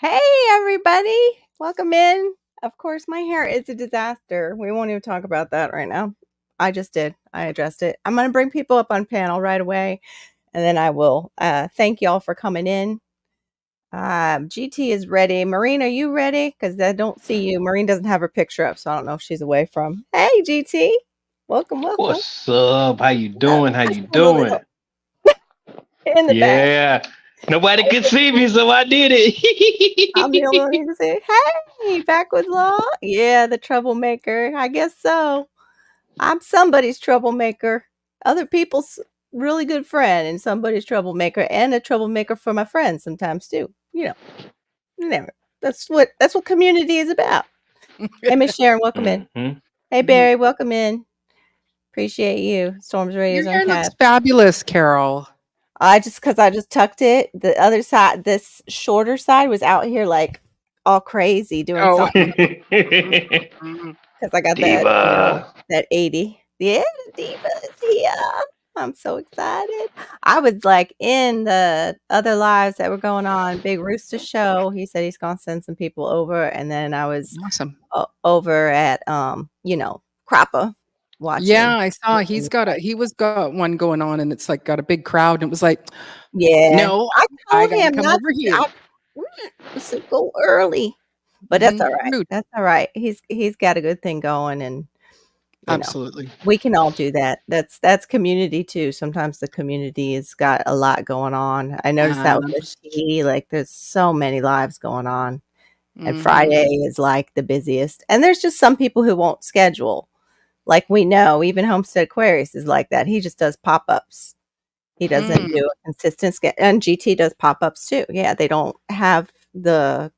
Hey, everybody. Welcome in. Of course, my hair is a disaster. We won't even talk about that right now. I just did. I addressed it. I'm going to bring people up on panel right away, and then I will thank y'all for coming in. GT is ready. Maureen, are you ready? Because I don't see you. Maureen doesn't have her picture up, so I don't know if she's away from. Hey, GT. Welcome, welcome. What's up? How you doing? How I you stand a doing? little in the back. Yeah. Nobody could see me, so I did I'm the only one it. who can say, hey, back with law. Yeah, the troublemaker. I guess so. I'm somebody's troublemaker. Other people's really good friend and somebody's troublemaker and a troublemaker for my friends sometimes too. Never. That's what community is about. Hey, Miss Sharon, welcome in. hmm Hey, Barry, welcome in. Appreciate you. Storms Your Radio's on hair looks cab. fabulous, Carol. I just tucked it. The other side, this shorter side, was out here like all crazy doing Oh. something because I got that, Diva. that 80. Yeah, the diva is here. I'm so excited. I was like in the other lives that were going on. Big Rooster Show. He said he's gonna send some people over, and then I was Awesome. over at Crappa Yeah, watching. I saw he was got one going on and it's like got a big crowd and it was like, Yeah, no, I I told gotta him come not over to. here. I said go early, but that's all right. Rude. That's all right. He's got a good thing going, and you know. Absolutely. We can all do that. That's community too. Sometimes the community has got a lot going on. I noticed that with the she, like there's so many lives going on. And Friday is like the busiest. And there's just some people who won't schedule. Like we know, even Homestead Aquarius is like that. He just does pop-ups. He doesn't do a consistent schedule. And GT does pop-ups too. Yeah, they don't have the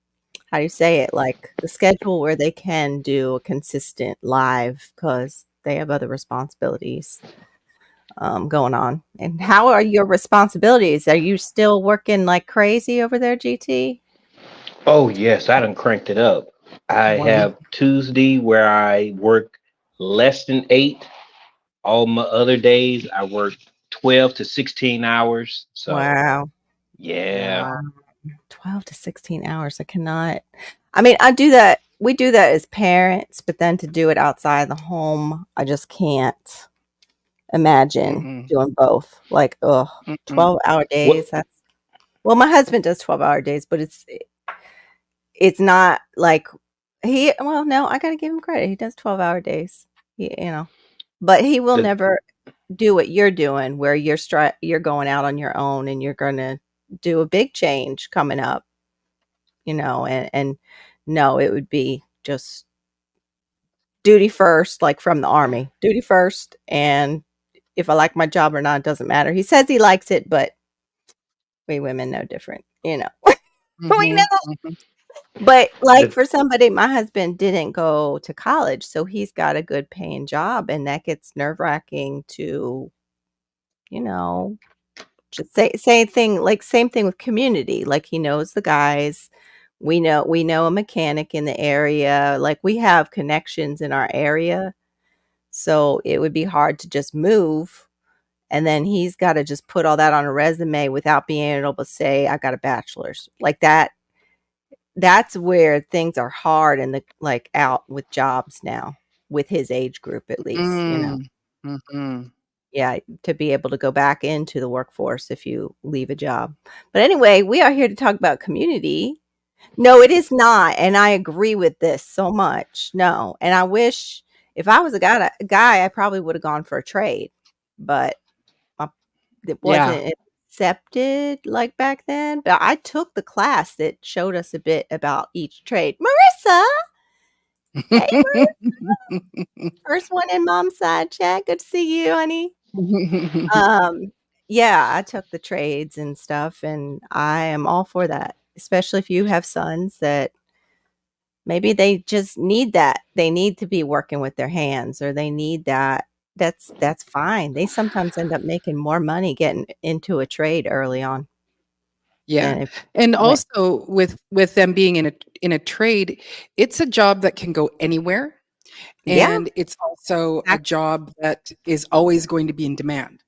how do you say it, like the schedule where they can do a consistent live because they have other responsibilities going on. And how are your responsibilities? Are you still working like crazy over there, GT? Oh yes, I done cranked it up. I Wow. have Tuesday where I work less than 8. All my other days I work 12 to 16 hours. So Wow. yeah. Wow. 12 to 16 hours. I cannot. I mean, I do that. We do that as parents, but then to do it outside the home, I just can't imagine doing both. Like, 12-hour What days. Well, my husband does 12-hour days, but it's not like no, I got to give him credit. He does 12-hour days. But he will the never do what you're doing where you're going out on your own and you're going to do a big change coming up, and no, it would be just duty first, like from the army, duty first. And if I like my job or not, it doesn't matter. He says he likes it, but we women know different, we know. But like the for somebody, my husband didn't go to college, so he's got a good paying job, and that gets nerve wracking to, you know, just same thing with community. Like he knows the guys. We know a mechanic in the area. Like we have connections in our area. So it would be hard to just move. And then he's got to just put all that on a resume without being able to say, I got a bachelor's. Like that's where things are hard and like out with jobs now, with his age group at least. Yeah, to be able to go back into the workforce if you leave a job. But anyway, we are here to talk about community. No, it is not, and I agree with this so much. No, and I wish if I was a guy, I probably would have gone for a trade, but my, it Yeah. wasn't accepted like back then. But I took the class that showed us a bit about each trade. Marissa, hey, first one in mom's side chat. Good to see you, honey. Um, yeah, I took the trades and stuff, and I am all for that, especially if you have sons that maybe they just need that. They need to be working with their hands, or they need that. That's fine. They sometimes end up making more money getting into a trade early on Yeah. than if And you went. also with them being in a trade, it's a job that can go anywhere. Yeah, And it's also a exactly. job that is always going to be in demand.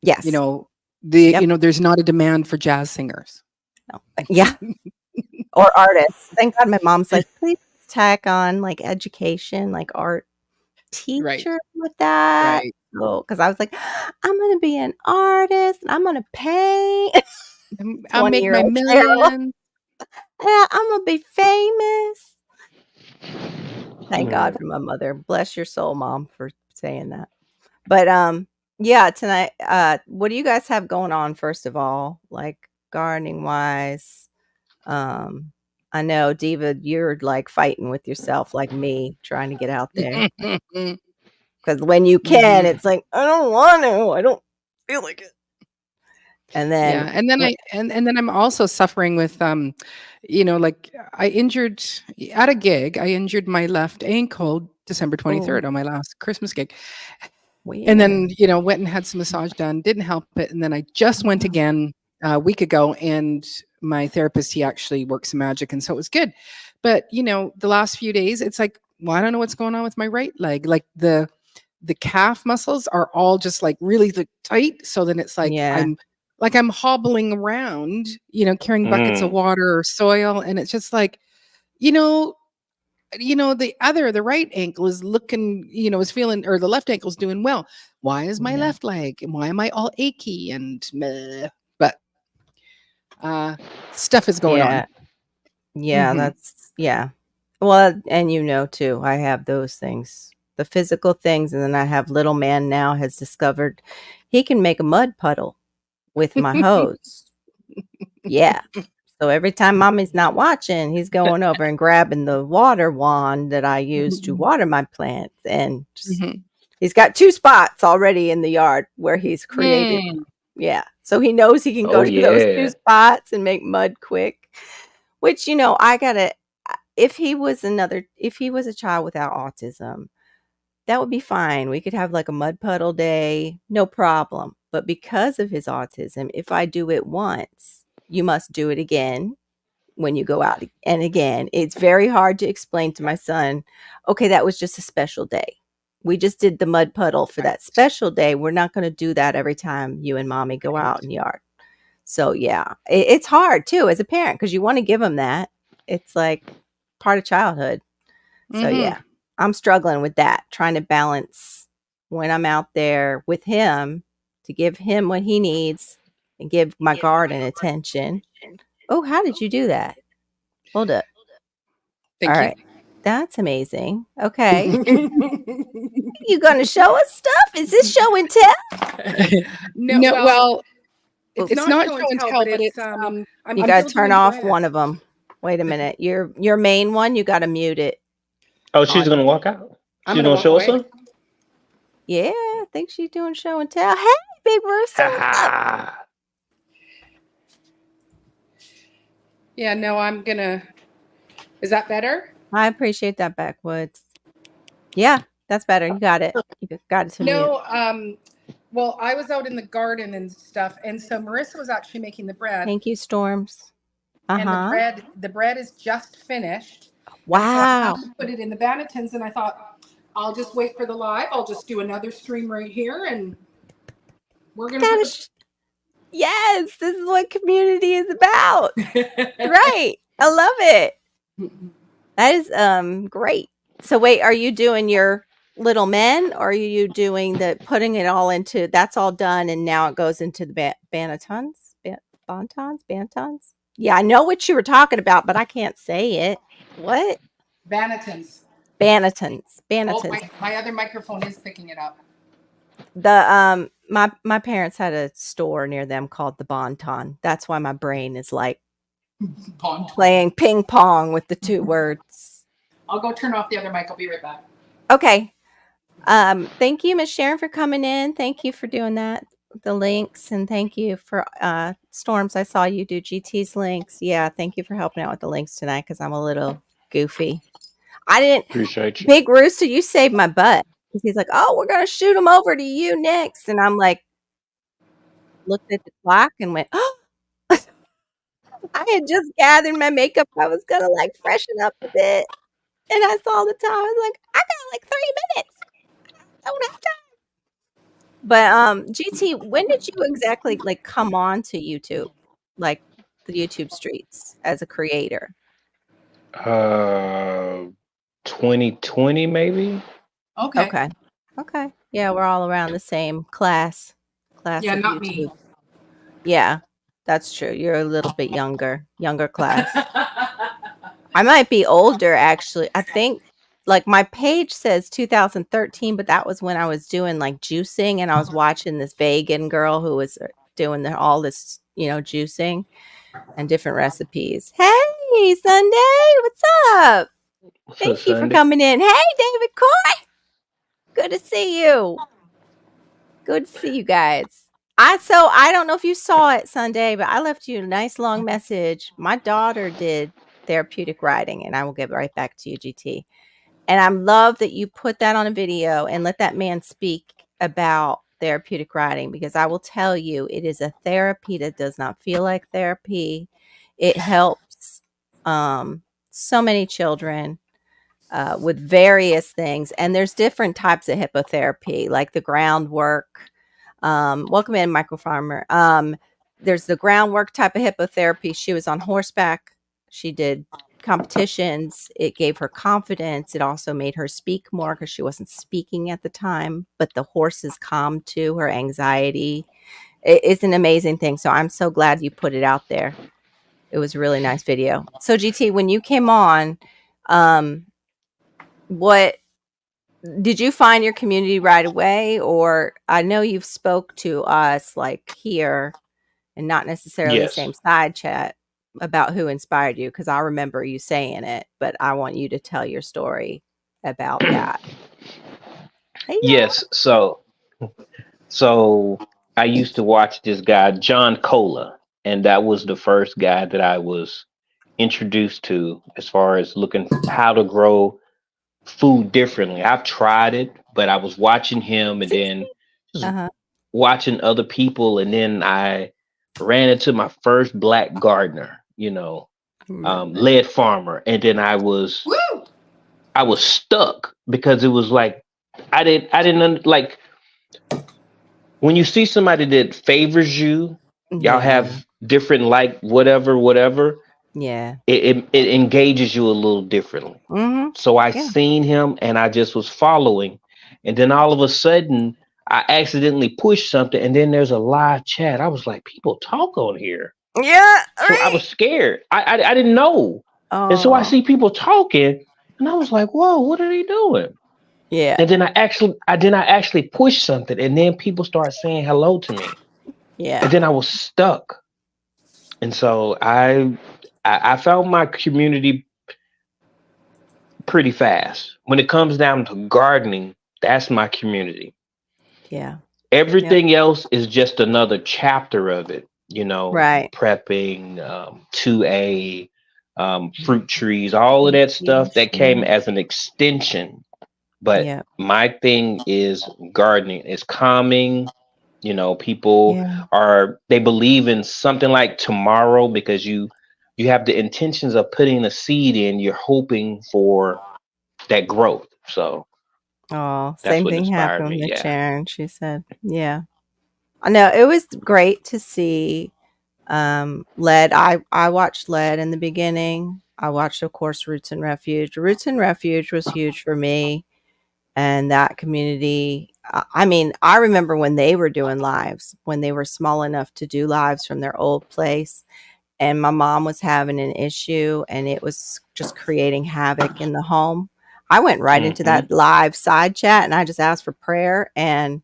You Yes. know, Yep. there's not a demand for jazz singers. No. Yeah. or artists. Thank God my mom's like, "Please tack on, like, education, like, art Right, teacher with that." right. So, because I was like, "I'm gonna be an artist, and I'm gonna paint." I'll make my 20-year-old Cheryl. million. "Yeah, I'm gonna be famous." Thank God Mm. for my mother. Bless your soul, mom, for saying that. But, yeah, tonight, what do you guys have going on, first of all, like, gardening-wise? Um, I know, Diva, you're, like, fighting with yourself like me, trying to get out there. Because when you can, Mhm. it's like, "I don't want to. I don't feel like it." And then Yeah, and then what and then I'm also suffering with, like, I injured at a gig, I injured my left ankle December oh, 23rd on my last Christmas gig. And then, weird. went and had some massage done, didn't help it, and then I just went Oh, again a week ago, and my therapist, he actually works some magic, and so it was good. But, the last few days, it's like, well, I don't know what's going on with my right leg. Like, the calf muscles are all just, like, really, like, tight, so then it's yeah, like I'm hobbling around, carrying buckets of Mm. water or soil, and it's just like, you know the right ankle is looking, is feeling, or the left ankle's doing well. Why is my yeah, left leg, and why am I all achy and meh? But uh stuff is going on. yeah, yeah, Hmm. that's yeah. Well, and too, I have those things, the physical things, and then I have little man now has discovered he can make a mud puddle with my hose. Yeah. So every time mommy's not watching, he's going over and grabbing the water wand that I use to water my plants and just he's got 2 spots already in the yard where he's created. Yeah. So he knows he can go Oh to those 2 yeah. spots and make mud quick, which, I gotta if he was a child without autism, that would be fine. We could have like a mud puddle day, no problem. But because of his autism, if I do it once, you must do it again when you go out and again. It's very hard to explain to my son, okay, that was just a special day. We just did the mud puddle for Right, that special day. We're not going to do that every time you and mommy go out right. in the yard. So yeah, it's hard too as a parent because you want to give them that. It's like part of childhood. So Hmm. yeah, I'm struggling with that, trying to balance when I'm out there with him to give him what he needs and give my garden attention. Oh, how did you do that? Hold up. All Thank you. right. That's amazing. Okay. You gonna show us stuff? Is this show and tell? No, well, it's Oops. not show and tell, but it's You I'm gotta still turn doing off one grass. of them. Wait a minute. Your main one, you gotta mute it. Oh, she's God, gonna walk out. I'm She's gonna gonna walk show us away. some. Yeah, I think she's doing show and tell. Hey, Big Rooster, Ha what's up? ha. Yeah, no, I'm gonna. Is that better? I appreciate that backwoods. Yeah, that's better. You got it. You got it to mute. No, well, I was out in the garden and stuff, and so Marissa was actually making the bread, Thank you, Storms. and the Uh-huh. bread the bread is just finished, and so I have Wow. to put it in the bannetons, and I thought I'll just wait for the live. I'll just do another stream right here, and we're gonna put Gotta the. yes, this is what community is about. Right. I love it. That is great. So wait, are you doing your little men or are you doing the putting it all into that's all done and now it goes into the bantons? Bantons? Yeah, I know what you were talking about, but I can't say it. What? Bannetons. Bannetons. Oh, Bannetons. my other microphone is picking it up. The my parents had a store near them called the Bonton. That's why my brain is like Pond. playing ping pong with the 2 words. I'll go turn off the other mic. I'll be right back. Okay. Thank you, Miss Sharon, for coming in. Thank you for doing that, the links, and thank you for Storms. I saw you do GT's links. Yeah, thank you for helping out with the links tonight because I'm a little goofy. I didn't. Appreciate you. Big Rooster, you saved my butt. He's like, "Oh, we're gonna shoot him over to you next," and I'm like, looked at the clock and went, "Oh." I had just gathered my makeup. I was gonna like freshen up a bit, and I saw the time. I was like, "I got like 3 minutes. I don't have time." But, GT, when did you exactly, like, come on to YouTube? Like, the YouTube streets as a creator? Uh, 2020 maybe. Okay. Okay. Okay. Yeah, we're all around the same class Yeah, of not me. YouTube. Yeah, that's true. You're a little bit younger class. I might be older actually. I think like my page says 2013, but that was when I was doing like juicing and I was watching this vegan girl who was doing all this, juicing and different recipes. Hey, Sunday, what's up? So Thank you for Sunday. coming in. Hey, David Coy, good to see you. Good to see you guys. I don't know if you saw it Sunday, but I left you a nice long message. My daughter did therapeutic writing, and I will get right back to you, GT. And I love that you put that on a video and let that man speak about therapeutic writing because I will tell you, it is a therapy that does not feel like therapy. It helps so many children with various things. And there's different types of hippotherapy, like the groundwork. Welcome in, Michael Farmer. There's the groundwork type of hippotherapy. She was on horseback. She did competitions. It gave her confidence. It also made her speak more because she wasn't speaking at the time. But the horses calmed too her anxiety. It's an amazing thing. So I'm so glad you put it out there. It was a really nice video. So GT, when you came on, um, what did you find your community right away? Or I know you've spoke to us like here and not necessarily the Yes. same side chat about who inspired you because I remember you saying it, but I want you to tell your story about that. Hey, y'all. Yes. So I used to watch this guy, John Cola, and that was the first guy that I was introduced to as far as looking how to grow food differently. I've tried it, but I was watching him and then just Uh-huh. watching other people, and then I ran into my first black gardener, Remember. lead farmer, and then Woo! I was stuck because it was like like when you see somebody that favors you, y'all Yeah. have different like whatever, Yeah. it engages you a little differently. Mm-hmm. So I Yeah. seen him and I just was following. And then all of a sudden I accidentally pushed something and then there's a live chat. I was like, people talk on here. Yeah. So I Right. was scared. I didn't know. And so I Oh. see people talking and I was like, whoa, what are they doing? Yeah. And then I actually pushed something and then people start saying hello to me. And Yeah. then I was stuck. And so I found my community pretty fast. When it comes down to gardening, that's my community. Yeah. Yep. Everything else is just another chapter of it, Right. prepping, 2A, fruit trees, all of that stuff that came Yeah. as an extension. But Yeah. my thing is gardening. It's calming. People Yeah. they believe in something like tomorrow because you have the intentions of putting a seed in, you're hoping for that growth. So Oh, that's same what thing inspired happened me. with Yeah. Sharon. She said, yeah. I know it was great to see Lead. I watched Lead in the beginning. I watched, of course, Roots and Refuge. Roots and Refuge was huge for me and that community. I mean, I remember when they were doing lives, when they were small enough to do lives from their old place. And my mom was having an issue and it was just creating havoc in the home. I went right into Hmm. that live side chat and I just asked for prayer. And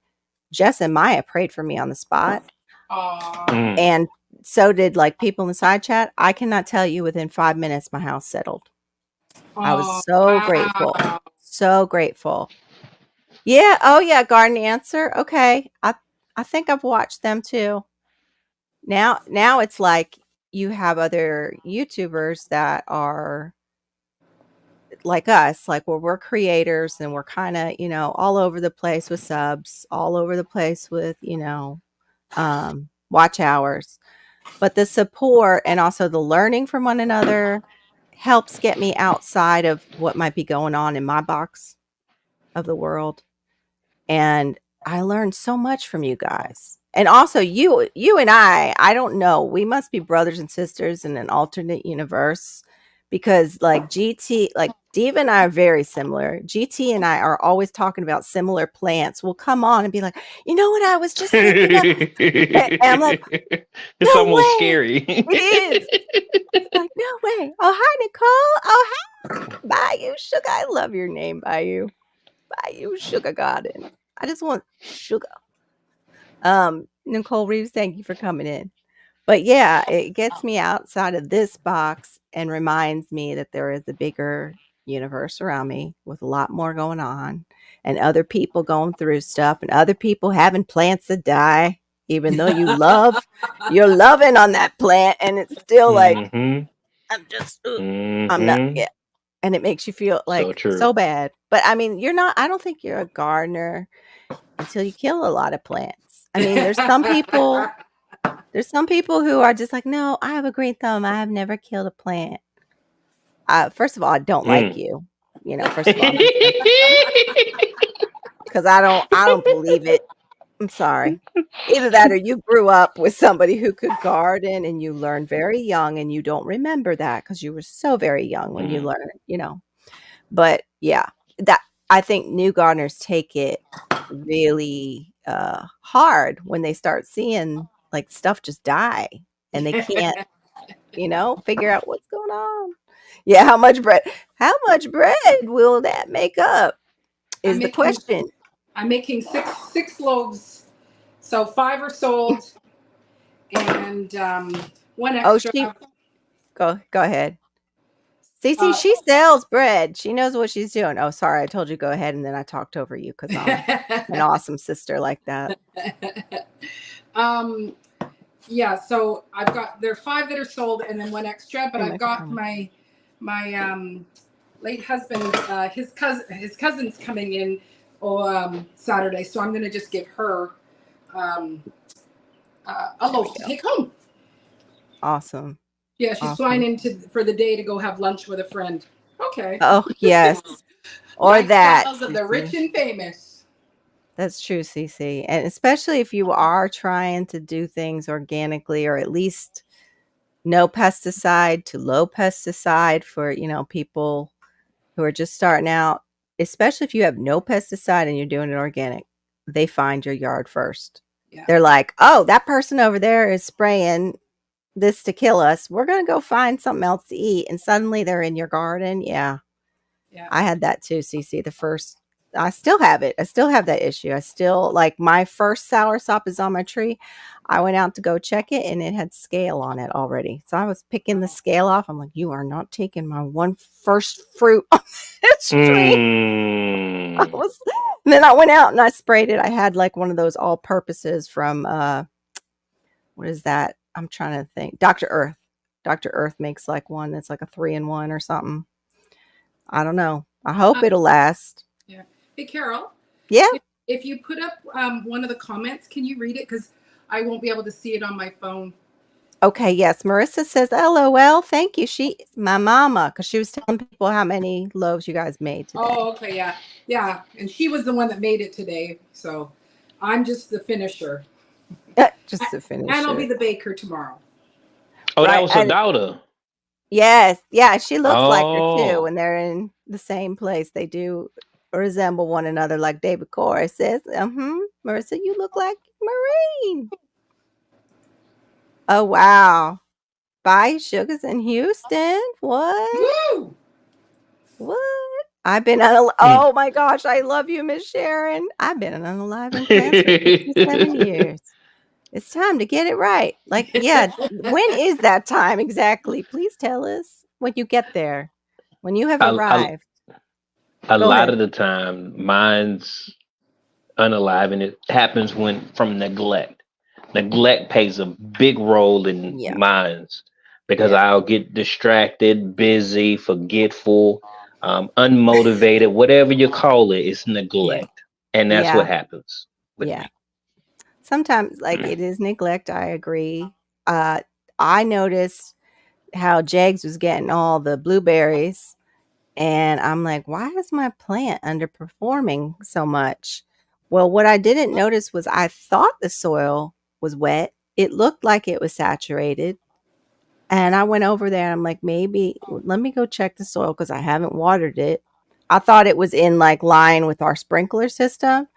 Jess and Maya prayed for me on the spot. Aw. Mm. And so did like people in the side chat. I cannot tell you within 5 minutes my house settled. I was Oh, so grateful. wow. So grateful. Yeah. Oh yeah. Garden Answer. Okay. I think I've watched them too. Now it's like you have other YouTubers that are like us, like where we're creators and we're kind of, all over the place with subs, all over the place with, watch hours. But the support and also the learning from one another helps get me outside of what might be going on in my box of the world. And I learned so much from you guys. And also you and I don't know, we must be brothers and sisters in an alternate universe because like GT, like Diva and I are very similar. GT and I are always talking about similar plants. We'll come on and be like, you know what I was just thinking of? And I'm like, It's no almost way. scary. It is. It's like, no way. Oh, hi, Nicole. Oh, hi, Bayou Sugar. I love your name, Bayou. Bayou Sugar Garden. I just want sugar. Nicole Reeves, thank you for coming in. But yeah, it gets me outside of this box and reminds me that there is a bigger universe around me with a lot more going on and other people going through stuff and other people having plants that die, even though you're loving on that plant and it's still like, Hmm. I'm just, I'm not, Hmm. yeah. And it makes you feel So like true. so bad. But I mean, I don't think you're a gardener until you kill a lot of plants. I mean, there's some people who are just like, no, I have a green thumb. I have never killed a plant. First of all, I don't like Mm. you. First of all, because I don't believe it. I'm sorry. Either that or you grew up with somebody who could garden and you learned very young and you don't remember that because you were so very young when you Mm. learned. But yeah, that I think new gardeners take it really hard when they start seeing like stuff just die and they can't figure out what's going on. Yeah, how much bread will that make up I'm is the making question. I'm making six loaves, so 5 are sold, and one Oh, extra. she go ahead. Cece, Uh, she sells bread. She knows what she's doing. Oh, sorry, I told you go ahead and then I talked over you because I'm an awesome sister like that. um, yeah. So there are 5 that are sold, and then one extra. But Here, I've my got camera. my late husband, his cousin's coming in Saturday, so I'm going to just give her um, a There we loaf to go. take home. Awesome. Yeah, she's flying Awesome. for the day to go have lunch with a friend. Okay. Oh, yes. Or that, Lifestyles of the rich Cece. and famous. That's true, Cece. And especially if you are trying to do things organically or at least no pesticide to low pesticide for, people who are just starting out, especially if you have no pesticide and you're doing it organic, they find your yard first. Yeah. They're like, oh, that person over there is spraying this to kill us. We're going to go find something else to eat. And suddenly they're in your garden. Yeah. Yeah. I had that too, Cece. I still have it. I still have that issue. I still like my first soursop is on my tree. I went out to go check it and it had scale on it already. So I was picking the scale off. I'm like, you are not taking my one first fruit on this tree. Mm. And then I went out and I sprayed it. I had like one of those all purposes from what is that? I'm trying to think. Dr. Earth. Dr. Earth makes like one that's like a 3-in-1 or something. I don't know. I hope it'll last. Yeah. Hey, Carol. Yeah. If you put up one of the comments, can you read it? Because I won't be able to see it on my phone. Okay. Yes. Marissa says, LOL. Thank you. She's my mama because she was telling people how many loaves you guys made today. Oh, okay. Yeah. Yeah. And she was the one that made it today. So I'm just the finisher. Just to finish And I'll be it. the baker tomorrow. Oh, that Right. was her daughter. Yes. Yeah. She looks like her too. When Oh. they're in the same place, they do resemble one another, like David Corey says. Marissa, you look like Marine. Oh, wow. Bye, Sugars in Houston. What? Woo! What? I've been Mm. oh my gosh, I love you, Miss Sharon. I've been an unaliving plants for 57 years. It's time to get it right. Like, yeah, when is that time exactly? Please tell us when you get there. When you have a, arrived. a Go lot ahead. of the time, mine's unalive, and it happens from neglect. Neglect plays a big role in Yeah. minds because Yeah. I'll get distracted, busy, forgetful, unmotivated, whatever you call it, it's Yeah. neglect. And that's Yeah. what happens with Yeah. me. Sometimes like it is neglect, I agree. I noticed how Jags was getting all the blueberries. And I'm like, why is my plant underperforming so much? Well, what I didn't notice was I thought the soil was wet. It looked like it was saturated. And I went over there and I'm like, maybe let me go check the soil because I haven't watered it. I thought it was in like line with our sprinkler system.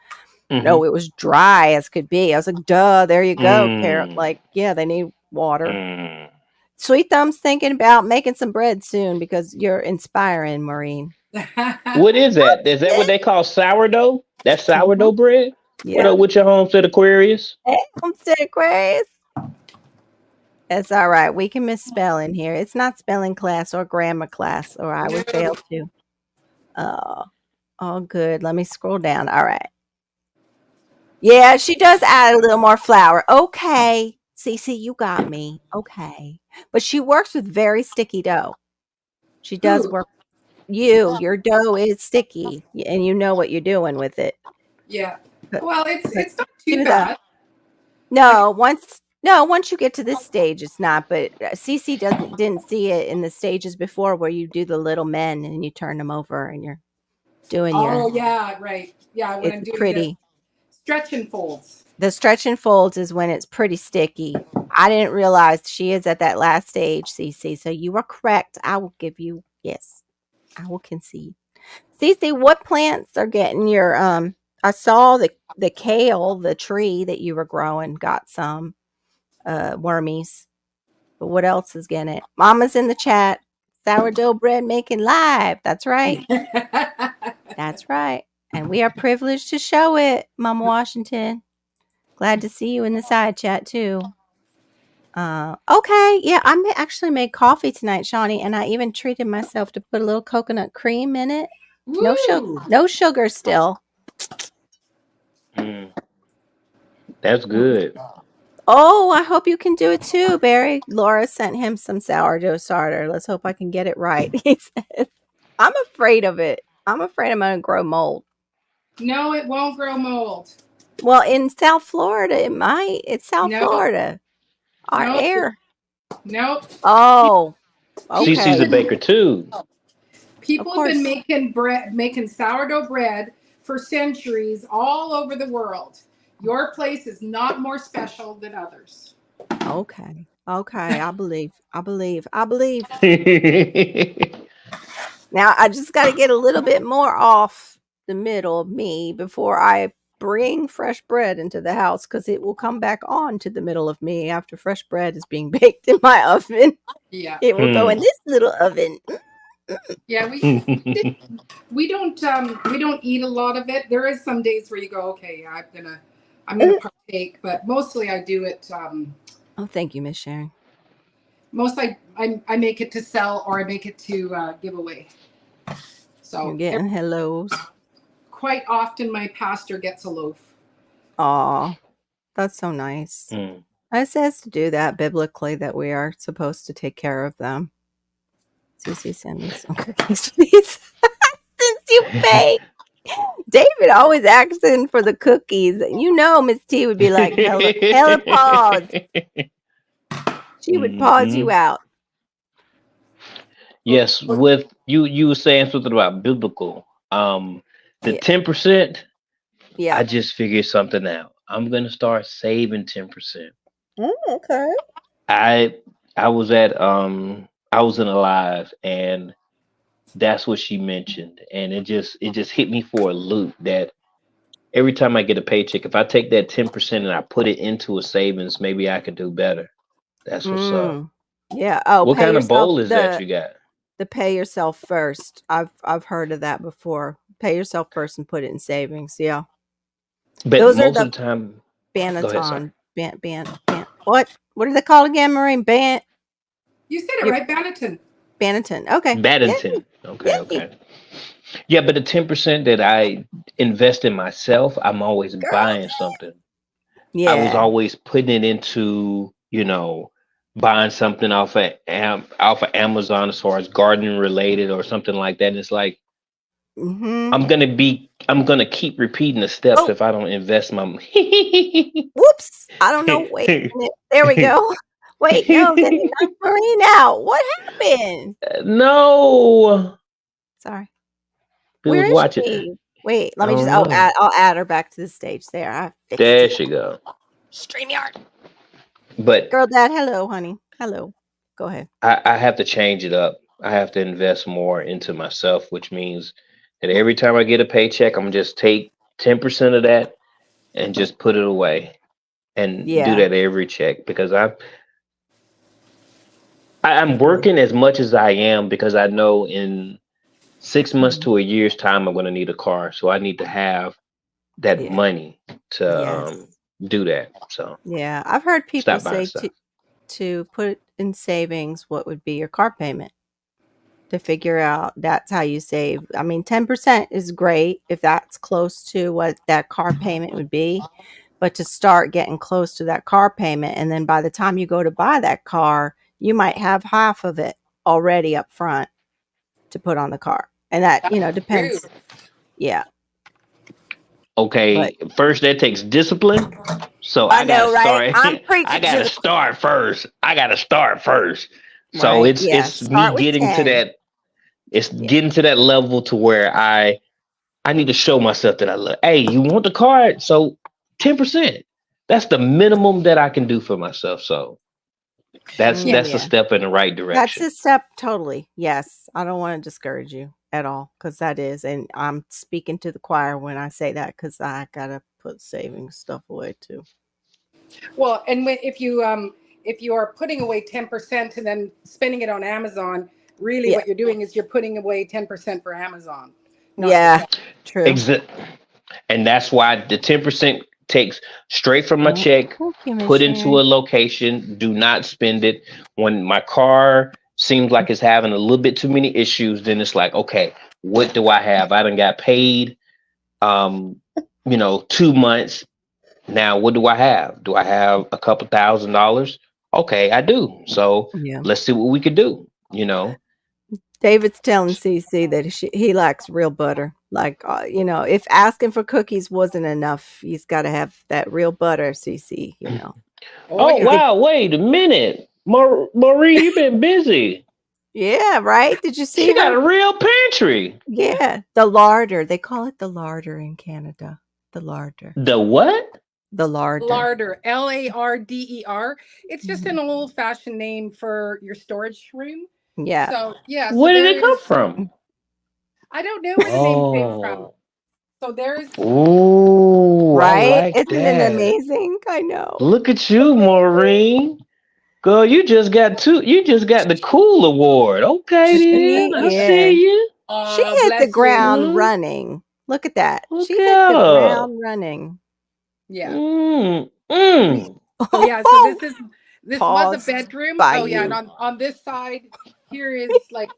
Mm-hmm. No, it was dry as could be. I was like, duh, there you go, Carol. Mm. Like, yeah, they need water. Mm. Sweet Thumb's thinking about making some bread soon because you're inspiring, Maureen. What is that? Is that what they call sourdough? That's Mm-hmm. sourdough bread? What Yeah. up with your Homestead Aquarius? Hey, Homestead Aquarius. It's all right. We can misspell in here. It's not spelling class or grammar class, or I would fail No. too. Oh, all good. Let me scroll down. All right. Yeah, she does add a little more flour. Okay. Cece, you got me. Okay. But she works with very sticky dough. She does Who? work. Your dough is sticky and you know what you're doing with it. Yeah. But, Well, but it's not too do the bad. Like, once you get to this stage, it's not. But Cece didn't see it in the stages before where you do the little men and you turn them over and you're doing oh your. yeah, right. Yeah, when It's I'm doing the pretty. stretch and folds. The stretch and folds is when it's pretty sticky. I didn't realize she is at that last stage, Cece. So you are correct. I will give you yes. I will concede. Cece, what plants are getting your I saw the kale, the tree that you were growing got some wormies. But what else is getting it? Mama's in the chat. Sourdough bread making live. That's right. That's right. And we are privileged to show it, Mama Washington. Glad to see you in the side chat too. Okay, yeah, actually made coffee tonight, Shawnee, and I even treated myself to put a little coconut cream in it. Woo! No sugar still. Mm. That's Mm. good. Oh, I hope you can do it too, Barry. Laura sent him some sourdough starter. Let's hope I can get it right. He says, I'm afraid of it. I'm afraid I'm going to grow mold. No, it won't grow mold. Well, in South Florida, it might. It's South No, Florida. Our no, air. no. Oh, People Cece's have a okay. been baker too. Of people have been course. making sourdough bread for centuries all over the world. Your place is not more special than others. Okay. Okay. I believe. I believe. I believe. Now I just got to get a little bit more off the middle of me before I bring fresh bread into the house because it will come back on to the middle of me after fresh bread is being baked in my oven. Yeah, It will go Hmm. in this little oven. yeah. We don't eat a lot of it. There is some days where you go, okay, yeah, I'm gonna partake, but mostly I do it. Oh, thank you, Miss Sharon. Most I make it to sell or I make it to give away. You're So getting hellos. quite often my pastor gets a loaf. Aw, that's so nice. Mm. It says to do that biblically that we are supposed to take care of them. Cece, send me some cookies, please. Since you bake. David always asking for the cookies. You know, Miss T would be like, hella pause. She would pause you Mm-mm. out. Yes, with you were saying something about biblical. The Yeah. 10%, Yeah. I just figured something out. I'm gonna start saving 10%. Oh, okay. I I was at I was in a live and that's what she mentioned. And it just hit me for a loop that every time I get a paycheck, if I take that 10% and I put it into a savings, maybe I could do better. That's what's up. Mm. Yeah. Oh, What pay kind of yourself bowl is that you got? the pay yourself first. I've heard of that before. Pay yourself first and put it in savings. Yeah. But Those are most of the the time, go ahead, sorry. Banaton. What? What are they called again, Maureen? You said it Your right, Bannerton. Banaton. Okay. Yeah. Baddington. Okay, Yay. okay. Yeah, but the 10% that I invest in myself, I'm always Girl. buying something. I was Yeah. always putting it into, buying something off of Amazon as far as gardening related or something like that. And it's like Mm-hmm. I'm gonna keep repeating the steps Oh, if I don't invest my money. whoops. I don't know. Wait a minute. There we go. Wait, no, then you knocked Maureen out. What happened? No, Sorry. we Where was is watching. she? Wait, I let me just don't know. I'll add her back to the stage. There, I fixed There it. she go. StreamYard. But Girl dad, hello, honey. Hello. Go ahead. I have to change it up. I have to invest more into myself, which means that every time I get a paycheck, I'm just take 10% of that and just put it away and do Yeah. that every check because I'm Mhm. working as much as I am because I know in 6 months Mhm. to a year's time I'm going to need a car, so I need to have that Yeah. money to Yes. do that. So Yeah. I've heard people stop buying say stuff. to put in savings what would be your car payment to figure out that's how you save. I mean, 10% is great if that's close to what that car payment would be, but to start getting close to that car payment, and then by the time you go to buy that car, you might have half of it already up front to put on the car. And that, That's true. depends. Yeah. But Okay, first that takes discipline. So I I gotta know, right? start. I'm I preaching to gotta the start first. I gotta start first. So right. it's Yeah. it's me Start with getting to 10. that. It's Yeah. getting to that level to where I need to show myself that I love. Hey, you want the card? So 10%. That's the minimum that I can do for myself. So that's Yeah. that's a Yeah. step in the right That's direction. a step totally. Yes. I don't want to discourage you at all because that is. And I'm speaking to the choir when I say that because I got to put savings stuff away too. Well, and if you are putting away 10% and then spending it on Amazon, really Yeah. what you're doing is you're putting away 10% for Amazon, not for Yeah. cash. True. Exit. And that's why the 10% takes straight from my Oh, check, thank you, Miss put into a Sharon. location, do not spend it. When my car seems like it's having a little bit too many issues, then it's like, okay, what do I have? I done got paid 2 months. Now what do I have? Do I have a couple $1,000s? Okay, I do. So Yeah. let's see what we could do. David's telling CC that he likes real butter. Like, if asking for cookies wasn't enough, he's got to have that real butter, CC. Oh Oh You yeah. think, wow, wait a minute. Marie, you've been busy. yeah, right? Did you see She got her? a real pantry. Yeah. The larder. They call it the larder in Canada. The larder. The what? The larder. Larder, Larder. It's just an Mhm. old fashioned name for your storage room. Yeah. So yeah, so Where did there it come is. from? I don't know where the name came from. Oh. So there's. Ooh, I Right? like Isn't it that. amazing? I know. Look at you, Maureen. Girl, you just got the cool award. Okay then. I Yeah. see you. She hit the Bless you. ground Mm, running. Look at that. look She hit the out. ground running. Yeah. Mm, Yeah. mm. So yeah, so this was a Pause bedroom. by Oh yeah, and you. on this side here is like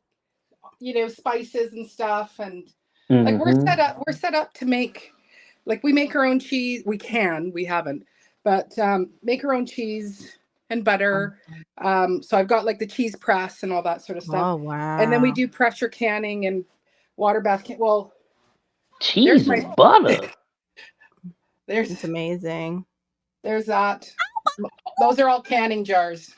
spices and stuff, and like Mm-hmm. we're set up to make, like, we make our own cheese. We haven't, but make our own cheese and butter. So I've got like the cheese press and all that sort of stuff, Oh, and then we wow. do pressure canning and water bath well, there's Cheese my and butter. there's It's amazing. there's that. Those are all canning jars.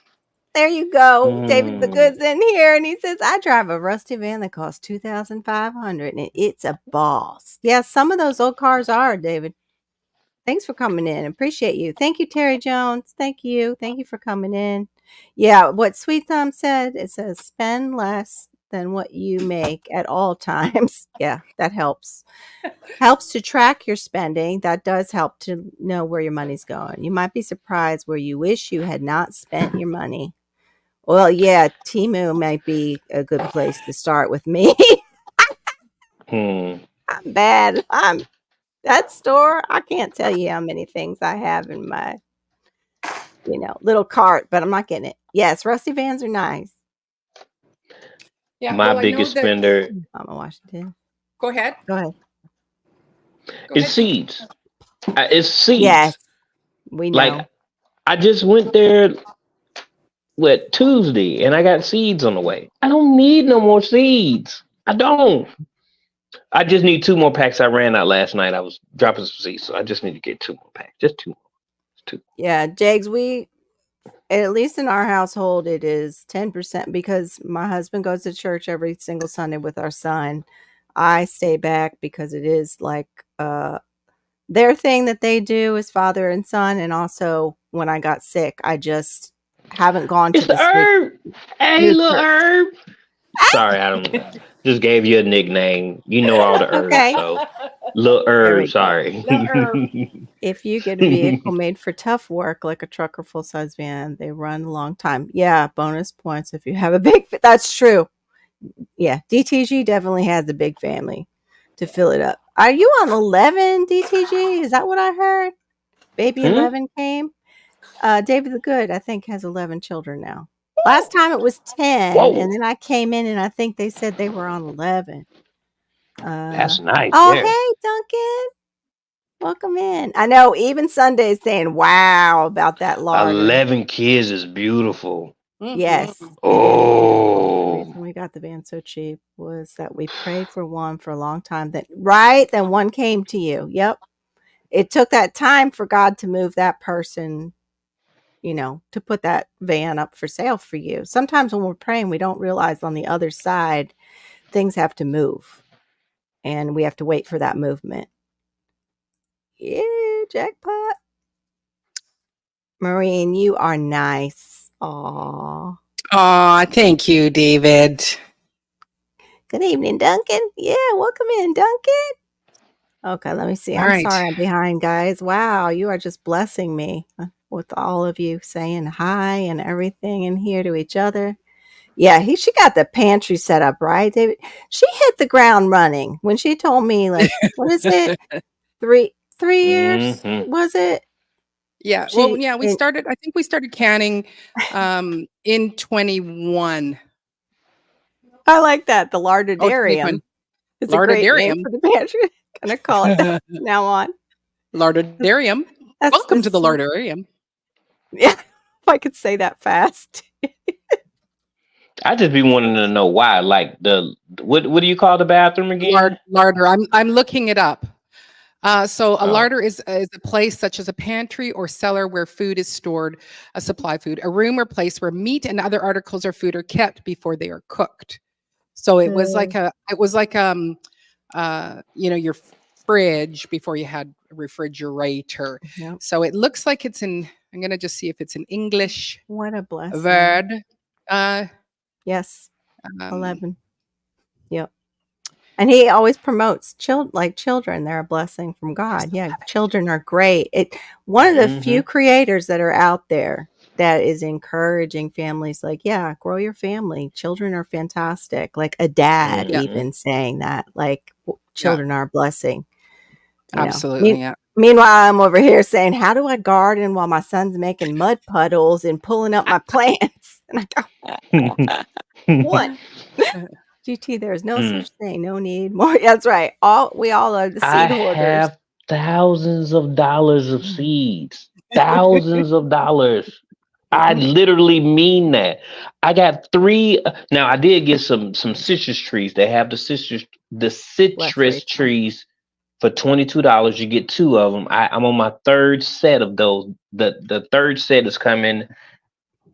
There you go. David the Mm. Good's in here, and he says, "I drive a rusty van that costs 2,500, and it's a boss." Yeah, some of those old cars are, David. Thanks for coming in. Appreciate you. Thank you, Terry Jones. Thank you. Thank you for coming in. Yeah, what Sweet Thumb said, it says spend less than what you make at all times. Yeah, that helps. Helps to track your spending. That does help to know where your money's going. You might be surprised where you wish you had not spent your money. Well, yeah, Timu might be a good place to start with me. Hmm. I'm bad. I'm that store. I can't tell you how many things I have in my little cart, but I'm not getting it. Yes, rusty vans are nice. Yeah, My well, I know biggest that. spender Mama Washington. Go ahead. Go ahead. Go is ahead, CT. seeds. It's Yes, seeds. we Like know. I just went there with Tuesday and I got seeds on the way. I don't need no more seeds. I don't. I just need two more packs. I ran out last night. I was dropping some seeds, so I just need to get two more packs. Just two more. Two. Yeah, Jags, we at least in our household it is 10% because my husband goes to church every single Sunday with our son. I stay back because it is like their thing that they do is father and son, and also when I got sick, I just haven't gone to It's the this herb. Hey, new little church. herb. Sorry, I don't. Just gave you a nickname. You know all the herbs, Okay, so little there herb. we go. Sorry. Little herb. If you get a vehicle made for tough work, like a truck or full-size van, they run a long time. Yeah, bonus points if you have a big. That's true. Yeah, DTG definitely has a big family to fill it up. Are you on 11, DTG? Is that what I heard? Baby Hmm? 11 came. David the Good, I think, has 11 children now. Last time it was 10, and Whoa, then I came in and I think they said they were on 11. that's nice. Oh, There, hey, Duncan. Welcome in. I know even Sunday's saying wow about that larder. 11 kids is beautiful. Mhm. Yes, it is beautiful. The Oh, reason we got the van so cheap was that we prayed for one for a long time. That right, then one came to you. Yep. It took that time for God to move that person, to put that van up for sale for you. Sometimes when we're praying, we don't realize on the other side things have to move and we have to wait for that movement. Yeah, jackpot. Maureen, you are nice. Aw. Aw, thank you, David. Good evening, Duncan. Yeah, welcome in, Duncan. Okay, let me see. All I'm right. sorry I'm behind, guys. Wow, you are just blessing me with all of you saying hi and everything in here to each other. Yeah, she got the pantry set up, right, David? She hit the ground running when she told me, like, what is it? Three years, mm-hmm. was it? Yeah. Well, She yeah, and I think we started canning in 21. I like that. The Oh, 2020. lardarium is a great name Lardadarium. for the pantry. Gonna call it that from now on. Lardadarium. Welcome to That's the so Lardarium. yeah. If I could say that fast. I just be wanting to know why. Like what do you call the bathroom again? Larder. I'm looking it up. So a Oh, larder is a place such as a pantry or cellar where food is stored, a supply food, a room or place where meat and other articles or food are kept before they are cooked. So your fridge before you had a refrigerator. Yep. So it looks like it's in. I'm gonna just see if it's an English What a blessing. word. Uh, Yes. um, 11. Yep. And he always promotes children. They're a blessing from God. Yeah, children are great. One of the mm-hmm. few creators that are out there that is encouraging families like, yeah, grow your family. Children are fantastic. Like a dad yeah, Mm-hmm. even saying that, like yeah, children are a blessing. You know. absolutely, yeah. Meanwhile, I'm over here saying, how do I garden while my son's making mud puddles and pulling up my plants? And I go, what? GT, there is no Mm. such thing, no need more. That's right. We all are the I seed hoarders. have thousands of dollars of seeds. Thousands of dollars. I Mhm. literally mean that. I got three. Now I did get some citrus trees. They have the Bless citrus Rachel. trees for $22. You get two of them. I'm on my third set of those. The third set is coming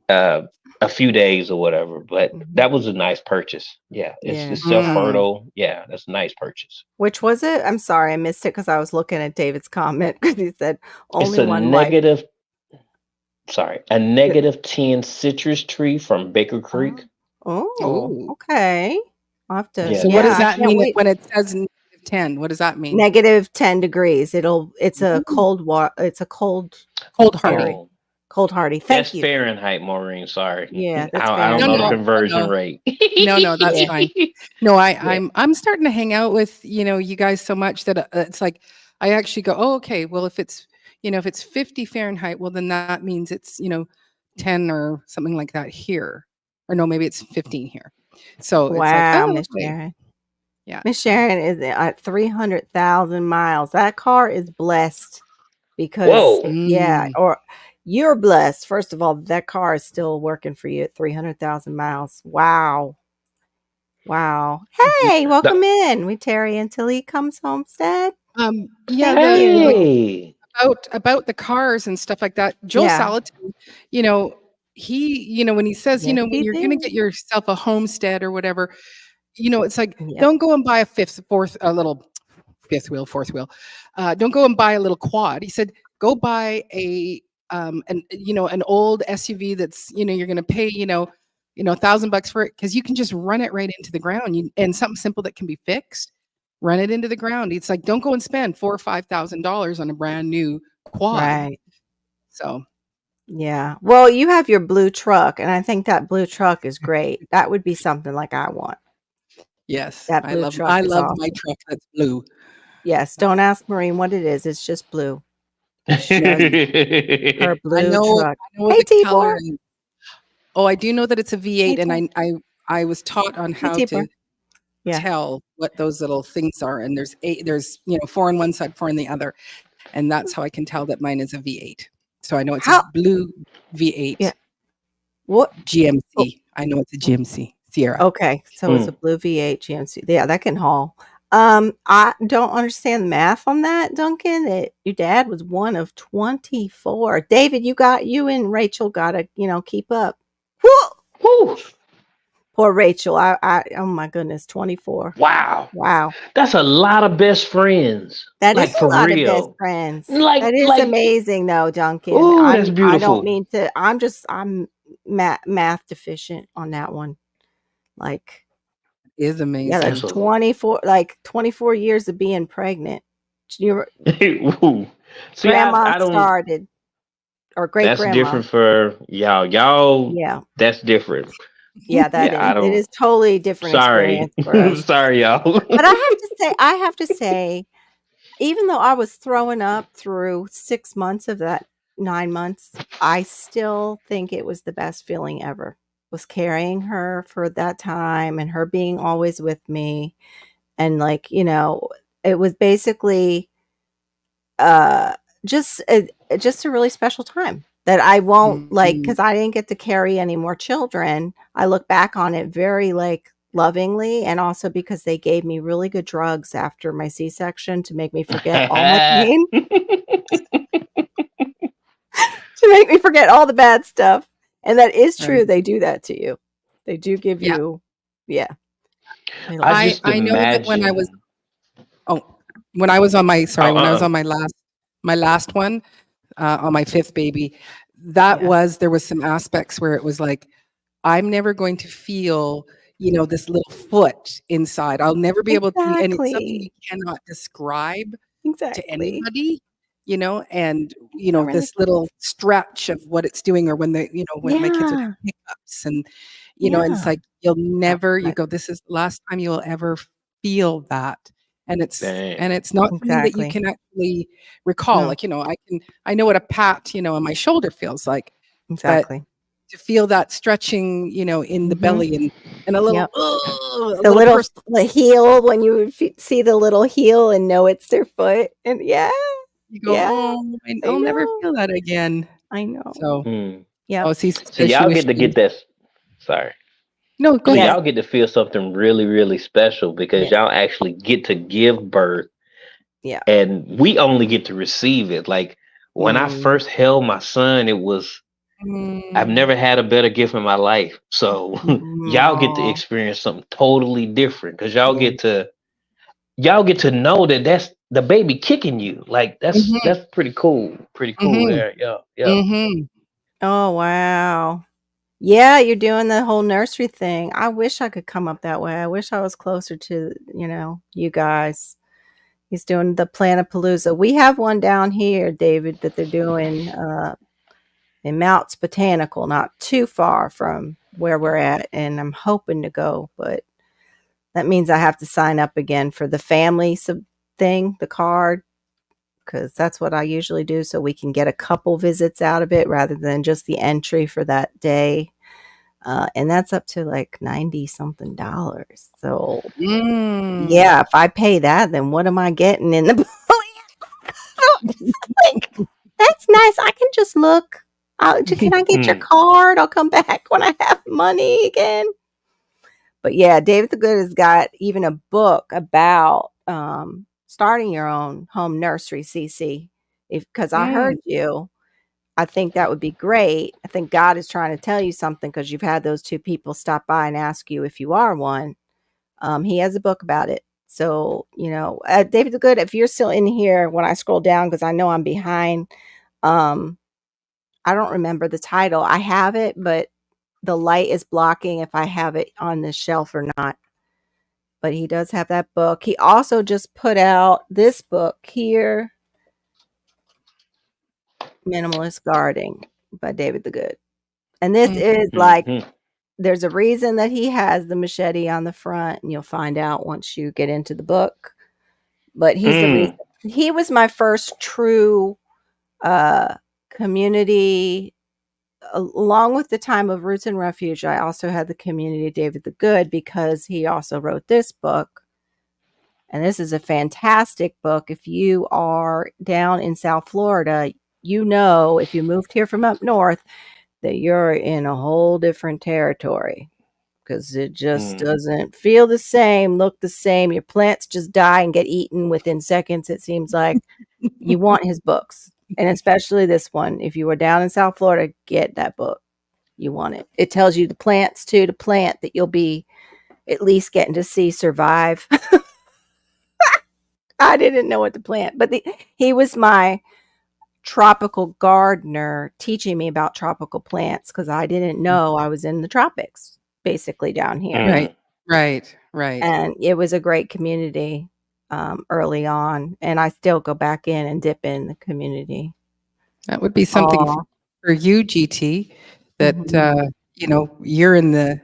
uh a few days or whatever. But Mhm. that was a nice purchase. Yeah, Yeah. it's self Mm. fertile. Yeah, that's a nice purchase. Which was it? I'm sorry, I missed it because I was looking at David's comment because he said It's only a one wife. negative. Sorry, a Yeah. -10 citrus tree from Baker Oh, Creek. oh, Oh, okay. I'll have to. Yeah, so what Yeah, does I that can't mean wait. when it says -10? What does that mean? -10 degrees. It's a Ooh, cold water. It's a cold cold hardy. area. oh, Cold hardy. that's Thank you. Fahrenheit, Maureen. Sorry, Yeah, that's I don't No, know the no, Fahrenheit. conversion no, rate. no, that's Yeah, fine. No, yeah. I'm starting to hang out with, you guys so much that, it's like, I actually go, "Oh, okay, well, if it's 50 Fahrenheit, well, then that means it's, 10 or something like that here." Or no, maybe it's 15 here. So it's like, Wow, "Oh, Miss okay." Sharon. Yeah, Miss so Sharon is at 300,000 miles. That car is blessed because, Whoa! yeah, mm. or you're blessed. First of all, that car is still working for you at 300,000 miles. Wow. Wow. Hey, welcome The, in. We tarry until he comes homestead. Yeah, Thank the like, you. hey, about the cars and stuff like that, Joel Yeah. Salatin, you know, when he says, Yes, when he you're gonna did. get yourself a homestead or whatever, it's like, Yep. don't go and buy a little fifth wheel, fourth wheel. Don't go and buy a little quad. He said, go buy and an old SUV that's you're going to pay $1,000 for it because you can just run it right into the ground and something simple that can be fixed. Run it into the ground. It's like don't go and spend $4,000 or $5,000 on a brand new quad. Right. So Yeah. Well, you have your blue truck, and I think that blue truck is great. That would be something like I want. yes, That I blue love truck I is love my awesome. truck that's blue. Yes. Don't ask Maureen what it is. It's just blue. It's just her I blue know truck. I know what Hey, the color Tibor. is. Oh, I do know that it's a Hey, V8, and Tibor. I was taught on Hey, how Tibor. to Yeah. tell what those little things are, and there's four on one side, four on the other, and that's how I can tell that mine is a V8. So I know it's a How? blue Yeah. V8 What? Oh, GMC. I know it's a GMC Sierra. okay. So it's a Mm. blue V8 GMC. Yeah, that can haul. I don't understand the math on that, Duncan. That your dad was one of 24. David, you and Rachel gotta, keep up. Whoa! Whew. Poor Rachel. Oh my goodness, 24. Wow. Wow. That's a lot of best friends. That is Like for a lot of best real. friends. Like That is like amazing though, Duncan. oh, that's I don't beautiful. mean to, I'm math deficient on that one. Like, Is yeah, that's That's amazing. a 24 years of being pregnant. Your Ooh. See, grandma I don't. started, or great That's grandma. different for y'all. Y'all, Yeah. that's different. Yeah, that Yeah, is. I It don't. is totally different Sorry, experience for us. sorry, y'all. But I have to say, even though I was throwing up through 6 months of that 9 months, I still think it was the best feeling ever, was carrying her for that time and her being always with me. And like, it was basically uh just just a really special time that I won't like, Mhm. because I didn't get to carry any more children. I look back on it very like lovingly, and also because they gave me really good drugs after my C-section to make me forget all my pain, to make me forget all the bad stuff. And that is true. Right. They do that to you. They do give Yeah. you, yeah. They I like, just I know that imagine. oh, when I was on Oh, when I was on my last one, on my fifth baby, yeah, there was some aspects where it was like, I'm never going to feel, this little foot inside. I'll never be able to, and it's something exactly, you cannot describe to exactly. anybody, and I really this little stretch of what it's doing, or when when my kids would Yeah, have hiccups, and and it's yeah. like you But go, this is the last time you will ever feel that, and damn. it's not something that you exactly. can actually recall. No, Like, I know what a pat, on my shoulder feels like, but exactly. to feel that stretching, in the Mhm. belly, and a Yep. little, a The little little person. the heel, when you see the little heel and know it's their foot, and yeah, You go, yeah, oh, I I'll never know, feel that again. I know. So, Hmm. Yep, oh, see, So sister, she y'all wished get to she. get that. Sorry. No, go So yes, ahead. y'all get to feel something really, really special because yes, y'all actually get to give birth, yeah. and we only get to receive it. Like when I Mm, first held my son, it was I've Mm, never had a better gift in my life. So y'all get to aw, experience something totally different because yeah, y'all get to know that that's the baby kicking you. Like mhm, that's pretty cool. Pretty cool mhm, there. Yeah, yeah. mhm. oh, wow. Yeah, you're doing the whole nursery thing. I wish I could come up that way. I wish I was closer to, you guys. He's doing the Planapalooza. We have one down here, David, that they're doing, in Mounts Botanical, not too far from where we're at, and I'm hoping to go, but that means I have to sign up again for the family thing, the card, because that's what I usually do, so we can get a couple visits out of it rather than just the entry for that day. And that's up to like 90 something dollars. So Mm. yeah, if I pay that, then what am I getting in the like, that's nice. I can just look. Can I get your Hmm. card? I'll come back when I have money again. But yeah, David the Good has got even a book about starting your own home nursery, CC. If because I Mm. heard you, I think that would be great. I think God is trying to tell you something because you've had those two people stop by and ask you if you are one. He has a book about it. So, David the Good, if you're still in here when I scroll down, because I know I'm behind, um, I don't remember the title. I have it, but the light is blocking if I have it on the shelf or not. But he does have that book. He also just put out this book here, Minimalist Gardening by David the Good. And this is like, Mm-hmm. there's a reason that he has the machete on the front, and you'll find out once you get into the book. But he's the reason. Mm. He was my first true community. Along with the time of Roots and Refuge, I also had the community of David the Good because he also wrote this book. And this is a fantastic book. If you are down in South Florida, you know, if you moved here from up north, that you're in a whole different territory because it just Mm. doesn't feel the same, look the same. Your plants just die and get eaten within seconds, it seems like. You want his books, and especially this one. If you were down in South Florida, get that book. You want it. It tells you the plants too to plant that you'll be at least getting to see survive. I didn't know what to plant, but he was my tropical gardener teaching me about tropical plants because I didn't know I was in the tropics, basically down here. Right, Mm. right. And it was a great community early on, and I still go back in and dip in the community. That would be something Oh, for you, GT, that mhm. you're in the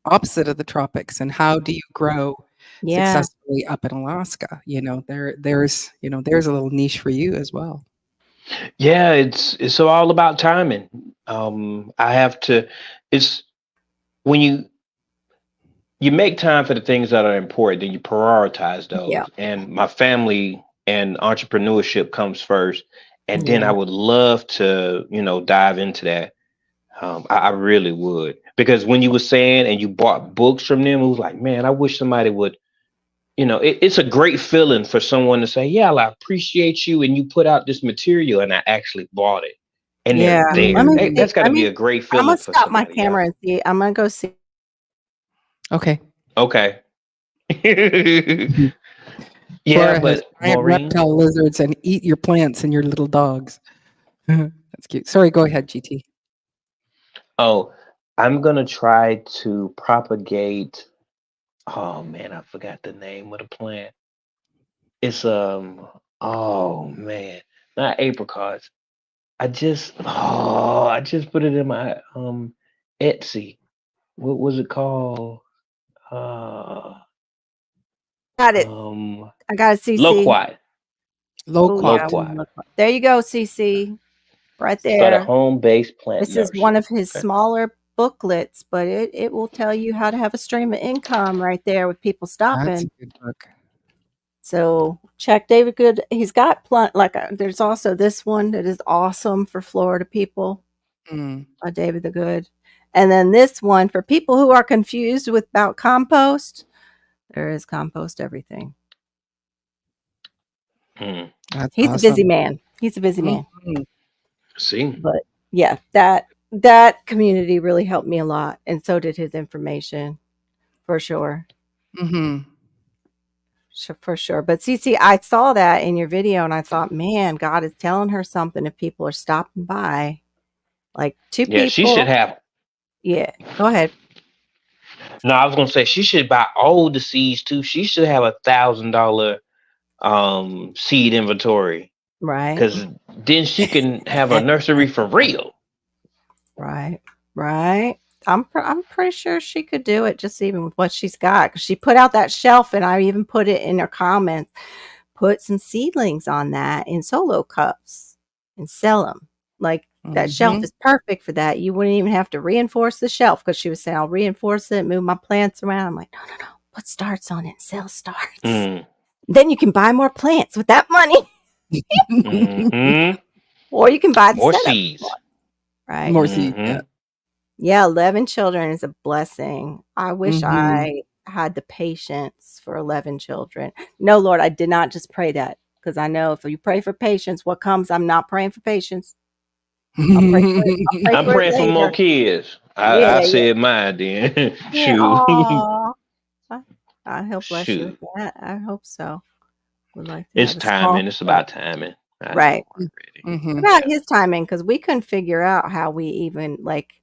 opposite of the tropics, and how do you grow Yeah, successfully up in Alaska? There's a little niche for you as well. Yeah, it's all about timing. I have to. It's when you make time for the things that are important, then you prioritize yeah, those. And my family and entrepreneurship comes first, and then I Yeah. would love to, dive into that. I really would, because when you were saying and you bought books from them, it was like, man, I wish somebody would. It's a great feeling for someone to say, yeah, I appreciate you, and you put out this material, and I actually bought it, and they're yeah. Let there. me Hey, see. that's got to be a great I'm gonna feeling for stop my somebody. Yeah. camera and see. I'm gonna go see. Okay. Okay. Mhm. Yeah, Flora has but giant Maureen. reptile lizards and eat your plants and your little dogs. That's cute. Sorry, go ahead, GT. Oh, I'm gonna try to propagate. Oh man, I forgot the name of the plant. It's Oh man, not apricots. I just put it in my Etsy. What was it called? Uh, Got it. um, I got it, CC. Loquat. Oh yeah, I Loquat. want to Loquat. look. There you go, CC. Right Start a there. home-based plant This is one nursery. of his Okay. smaller booklets, but it will tell you how to have a stream of income right there with people That's a stopping. good book. So check David Good. He's got there's also this one that is awesome for Florida people, Mm. David the Good. And then this one for people who are confused with about compost. There is compost everything. Hmm. That's He's a busy awesome. man. He's a busy man. Mhm. See. But yeah, that community really helped me a lot, and so did his information for sure. Mhm. For sure. But CC, I saw that in your video and I thought, man, God is telling her something if people are stopping by. Like two Yeah, she should people. have. Yeah. Go ahead. No, I was gonna say she should buy all the seeds too. She should have $1,000 seed inventory, Right. because then she can have a nursery for real. Right. Right. I'm pretty sure she could do it just even with what she's got. 'Cause she put out that shelf and I even put it in her comments. Put some seedlings on that in solo cups and sell them. Like, that shelf Mhm. is perfect for that. You wouldn't even have to reinforce the shelf because she was saying, "I'll reinforce it, move my plants around." I'm like, "No, no, no. Put starts on it and sell starts. Mm, Then you can buy more plants with that money, hmm. or you can buy the More setup, seeds. right?" More seeds, yeah. Hmm. Yeah, 11 children is a blessing. I wish Mhm. I had the patience for 11 children. No, Lord, I did not just pray that because I know if you pray for patience, what comes? I'm not praying for patience. I'll pray I'm for it praying for more later. kids. I Yeah, yeah. said mine then. Yeah, Shoot. aw. I I he'll bless you with Shoot. that. I hope so. Would like to It's have a small timing. It's set. about timing. I know Right. already. Mm-hmm. What about his timing? Because we couldn't figure out how we even like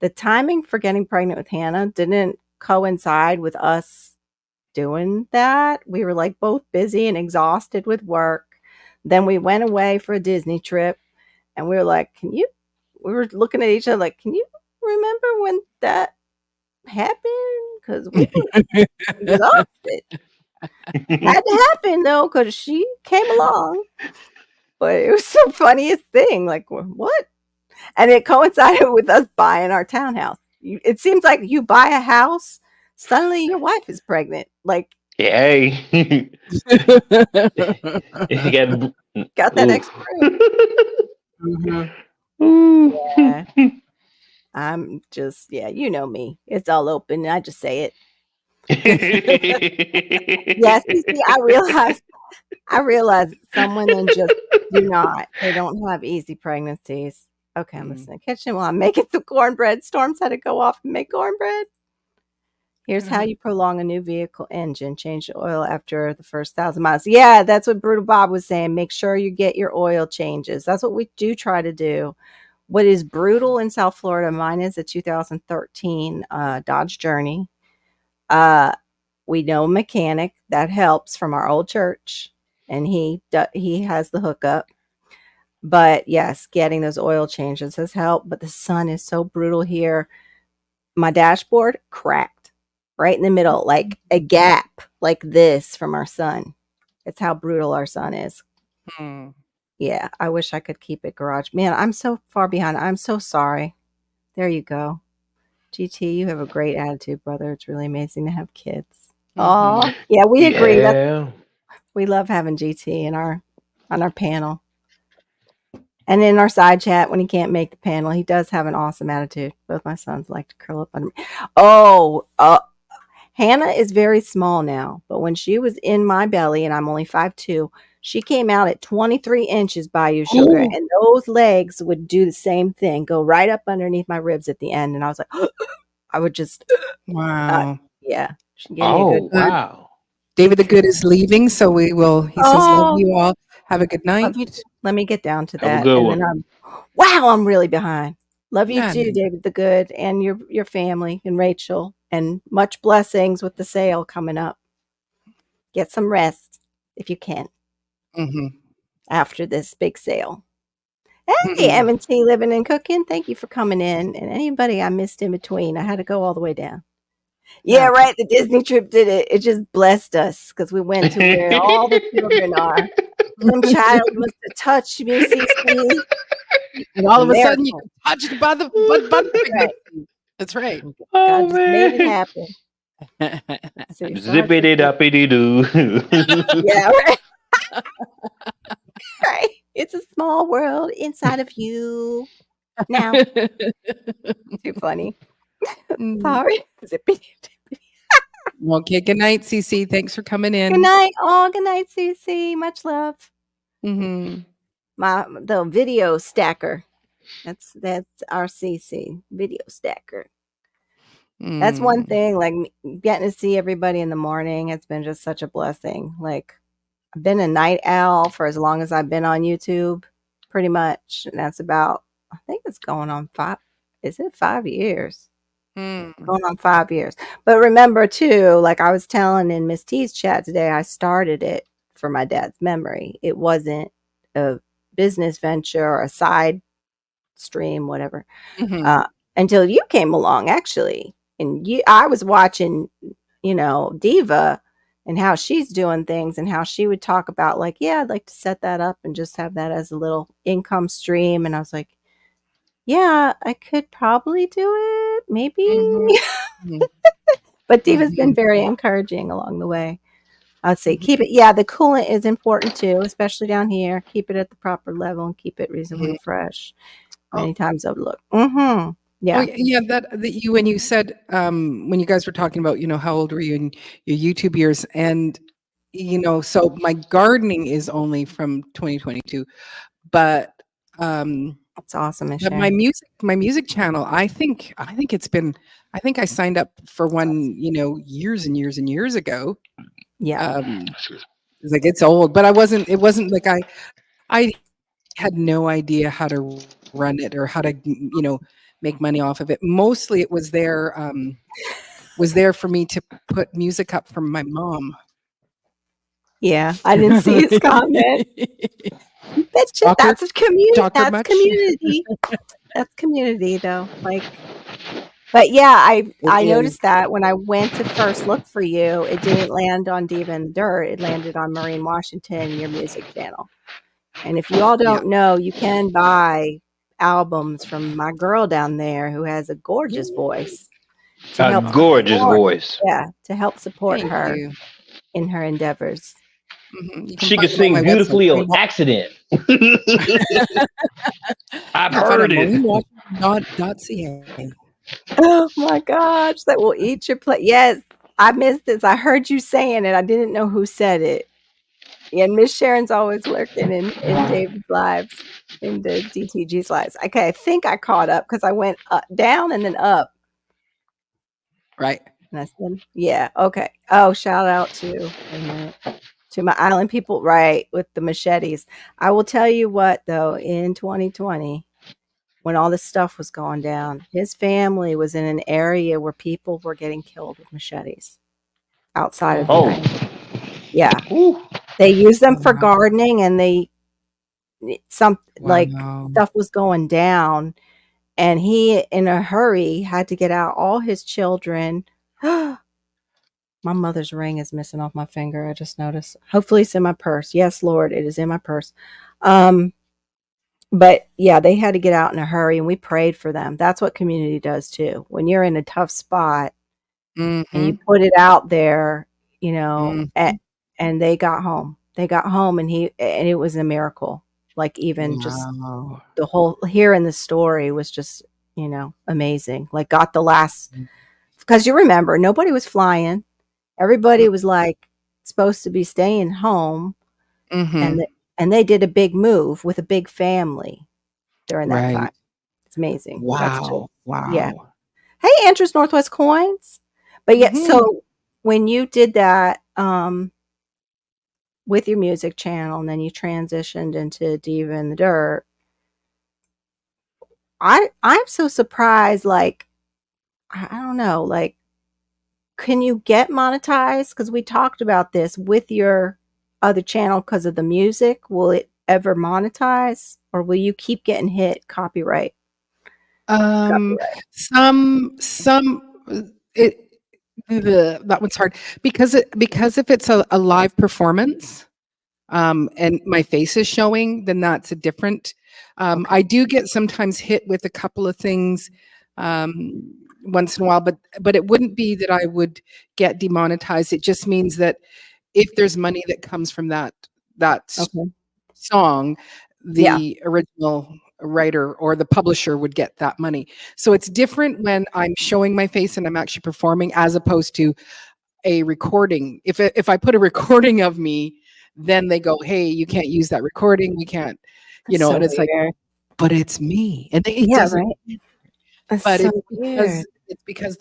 the timing for getting pregnant with Hannah didn't coincide with us doing that. We were like both busy and exhausted with work. Then we went away for a Disney trip and we were like, can you, we were looking at each other like, can you remember when that happened? Because we were exhausted. Had to happen though, because she came along. But it was the funniest thing. Like, what? And it coincided with us buying our townhouse. It seems like you buy a house, suddenly your wife is pregnant. Like, Hey, you got got that oof. extra room. Mhm. Ooh. Yeah, I'm just, yeah, you know me. It's all open. I just say it. Yes, you see, I realize some women just do not. They don't have easy pregnancies. Okay, I'm Mm. listening. Kitchen while I'm making some cornbread. Storms had to go off and make cornbread. Here's how Uh-huh. you prolong a new vehicle engine. Change the oil after the first 1,000 miles. Yeah, that's what Brutal Bob was saying. Make sure you get your oil changes. That's what we do try to do. What is brutal in South Florida, mine is a 2013 Dodge Journey. Uh, we know a mechanic that helps from our old church, and he has the hookup. But yes, getting those oil changes has helped. But the sun is so brutal here. My dashboard cracked right in the middle, like a gap like this from our sun. It's how brutal our sun is. Mm. Yeah, I wish I could keep it garage. Man, I'm so far behind. I'm so sorry. There you go. GT, you have a great attitude, brother. It's really amazing to have kids. Mhm. Oh, yeah, we agree. That Yeah. we love having GT in our on our panel. And in our side chat, when he can't make the panel, he does have an awesome attitude. Both my sons like to curl up under me. Oh, Hannah is very small now, but when she was in my belly, and I'm only 5'2", she came out at 23 inches by you, sugar, Ooh. and those legs would do the same thing, go right up underneath my ribs at the end, and I was like, I would just, Wow. yeah, she gave me a good. Oh wow. David the Good is leaving, so we will. He says, "Love Oh, you all. Have a good love night." you. Let me get down to Have a that, good and then one. wow, I'm really behind. Love you Yeah. too, David the Good, and your family and Rachel, and much blessings with the sale coming up. Get some rest if you can Mhm. after this big sale. Hey, Mhm. M&T living and cooking. Thank you for coming in. And anybody I missed in between, I had to go all the way down. Yeah, Okay. right. The Disney trip did it. It just blessed us because we went to where all the children are. Some child must have touched me, CC. And all A of a sudden, you miracle. get touched by the Right. pregnancy. That's right. Oh God just made it man. happen. Let's see. So much for Zippity doppity doo. yeah, right. Right. It's a small world inside of you. Now, too funny. Mm. Sorry. Zippy. Okay. Good night, CC. Thanks for coming Good in. night. Oh, good night, Susie. Much love. Mhm. The video stacker. That's our CC video stacker. That's one Mm. thing. Like getting to see everybody in the morning has been just such a blessing. Like I've been a night owl for as long as I've been on YouTube, pretty much, and that's about. I think it's going on 5. Is it 5 years? Mm. Going on 5 years. But remember too, like I was telling in Miss T's chat today, I started it for my dad's memory. It wasn't a business venture or a side stream, whatever, Mhm. uh, until you came along, actually. And I was watching, Diva and how she's doing things and how she would talk about, like, yeah, I'd like to set that up and just have that as a little income stream. And I was like, yeah, I could probably do it, maybe. Mhm. Mhm. But Diva's been Mhm. very encouraging along the way. I'd say Mhm. keep it. Yeah, the coolant is important too, especially down here. Keep it at the proper level and keep it reasonably Mhm. fresh. Oh, Many times overlooked. Mm-hmm. oh, Yeah. yeah, that you when you said, when you guys were talking about, how old were you in your YouTube years, and, so my gardening is only from 2022, but, um, That's awesome, Miss but my Sharon. music channel, I think it's been I think I signed up for one, years and years and years ago. Yeah. Um, it's like it's old, but it wasn't like I had no idea how to run it or how to, make money off of it. Mostly it was there for me to put music up from my mom. Yeah, I didn't see his comment. You betcha. Stalker stalker That's much? community. That's community though. But yeah, It I is. noticed that when I went to first look for you, it didn't land on Diva in the Dirt. It landed on Maureen Washington, your music channel. And if you all Yeah. don't know, you can buy albums from my girl down there who has a gorgeous voice to A help gorgeous support, voice. yeah, to help support Thank her you. in her endeavors. You can She find could it on sing my website, beautifully on Maureen accident. I've you can find it heard on it. maureenwashington.ca. Oh my gosh, that will eat your plate. Yes, I missed this. I heard you saying it. I didn't know who said it. And Miss Sharon's always lurking in David's lives, in the DTG's lives. Okay, I think I caught up because I went down and then up. Right. And I said, yeah, okay. Oh, shout out to, wait a minute, to my island people, right, with the machetes. I will tell you what, though, in 2020, when all this stuff was going down, his family was in an area where people were getting killed with machetes outside of the Oh, United. Yeah. whew. They use them for Wow. gardening and some like Wow. stuff was going down and he in a hurry had to get out all his children. My mother's ring is missing off my finger. I just noticed. Hopefully it's in my purse. Yes, Lord, it is in my purse. But yeah, they had to get out in a hurry and we prayed for them. That's what community does too. When you're in a tough spot and you Mhm. put it out there, you know, Mhm. and they got home. They got home and it was a miracle. Like even just Wow. the whole hearing the story was just, amazing. Like got the last, because you remember nobody was flying. Everybody was like supposed to be staying home, and Mhm. and they did a big move with a big family during that time. Right. It's amazing. That's just, Wow. yeah. Wow. Hey, Andrews Northwest Coins. But yet, Mhm. so when you did that with your music channel, and then you transitioned into Diva in the Dirt, I'm so surprised. Like I don't know, like can you get monetized? Because we talked about this with your other channel because of the music. Will it ever monetize, or will you keep getting hit copyright? Um, Copyright. some it that one's hard because if it's a live performance, and my face is showing, then that's a different. Okay. I do get sometimes hit with a couple of things once in a while, but it wouldn't be that I would get demonetized. It just means that if there's money that comes from that Okay. song, Yeah. the original writer or the publisher would get that money. So it's different when I'm showing my face and I'm actually performing as opposed to a recording. If I put a recording of me, then they go, "Hey, you can't use that recording. We can't," That's so and it's like, weird. but it's me, and it Yeah. doesn't. Right. That's But so it's weird. because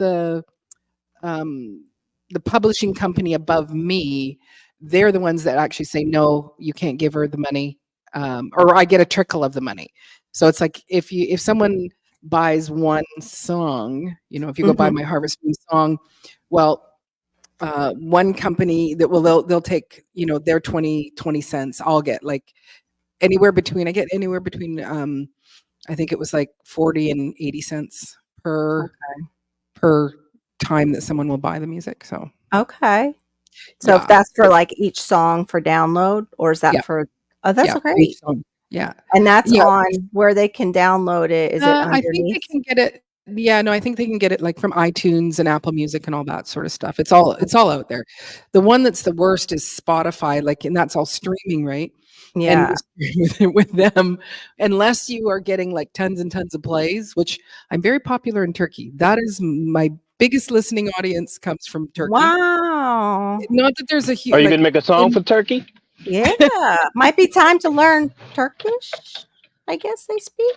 um, the publishing company above me, they're the ones that actually say, "No, you can't give her the money," or I get a trickle of the money. So it's like if someone buys one song, if you go buy Hmm. my Harvest Moon song, well, one company that will they'll take their 20 cents. I'll get like I get anywhere between I think it was like 40 and 80 cents Okay. per time that someone will buy the music. So Okay. So if yeah, that's for like each song for download, or is that yeah, for? Oh, that's yeah, for each great. song. Yeah. And that's Yeah. on where they can download it. Is it I think they underneath? can get it. Yeah, no, I think they can get it like from iTunes and Apple Music and all that sort of stuff. It's all out there. The one that's the worst is Spotify, like, and that's all streaming, right? And Yeah. with them, unless you are getting like tons and tons of plays, which I'm very popular in Turkey. That is my biggest listening audience comes from Turkey. Wow. Not that there's a Are huge you gonna like make a song in for Turkey? Yeah. Might be time to learn Turkish. I guess they speak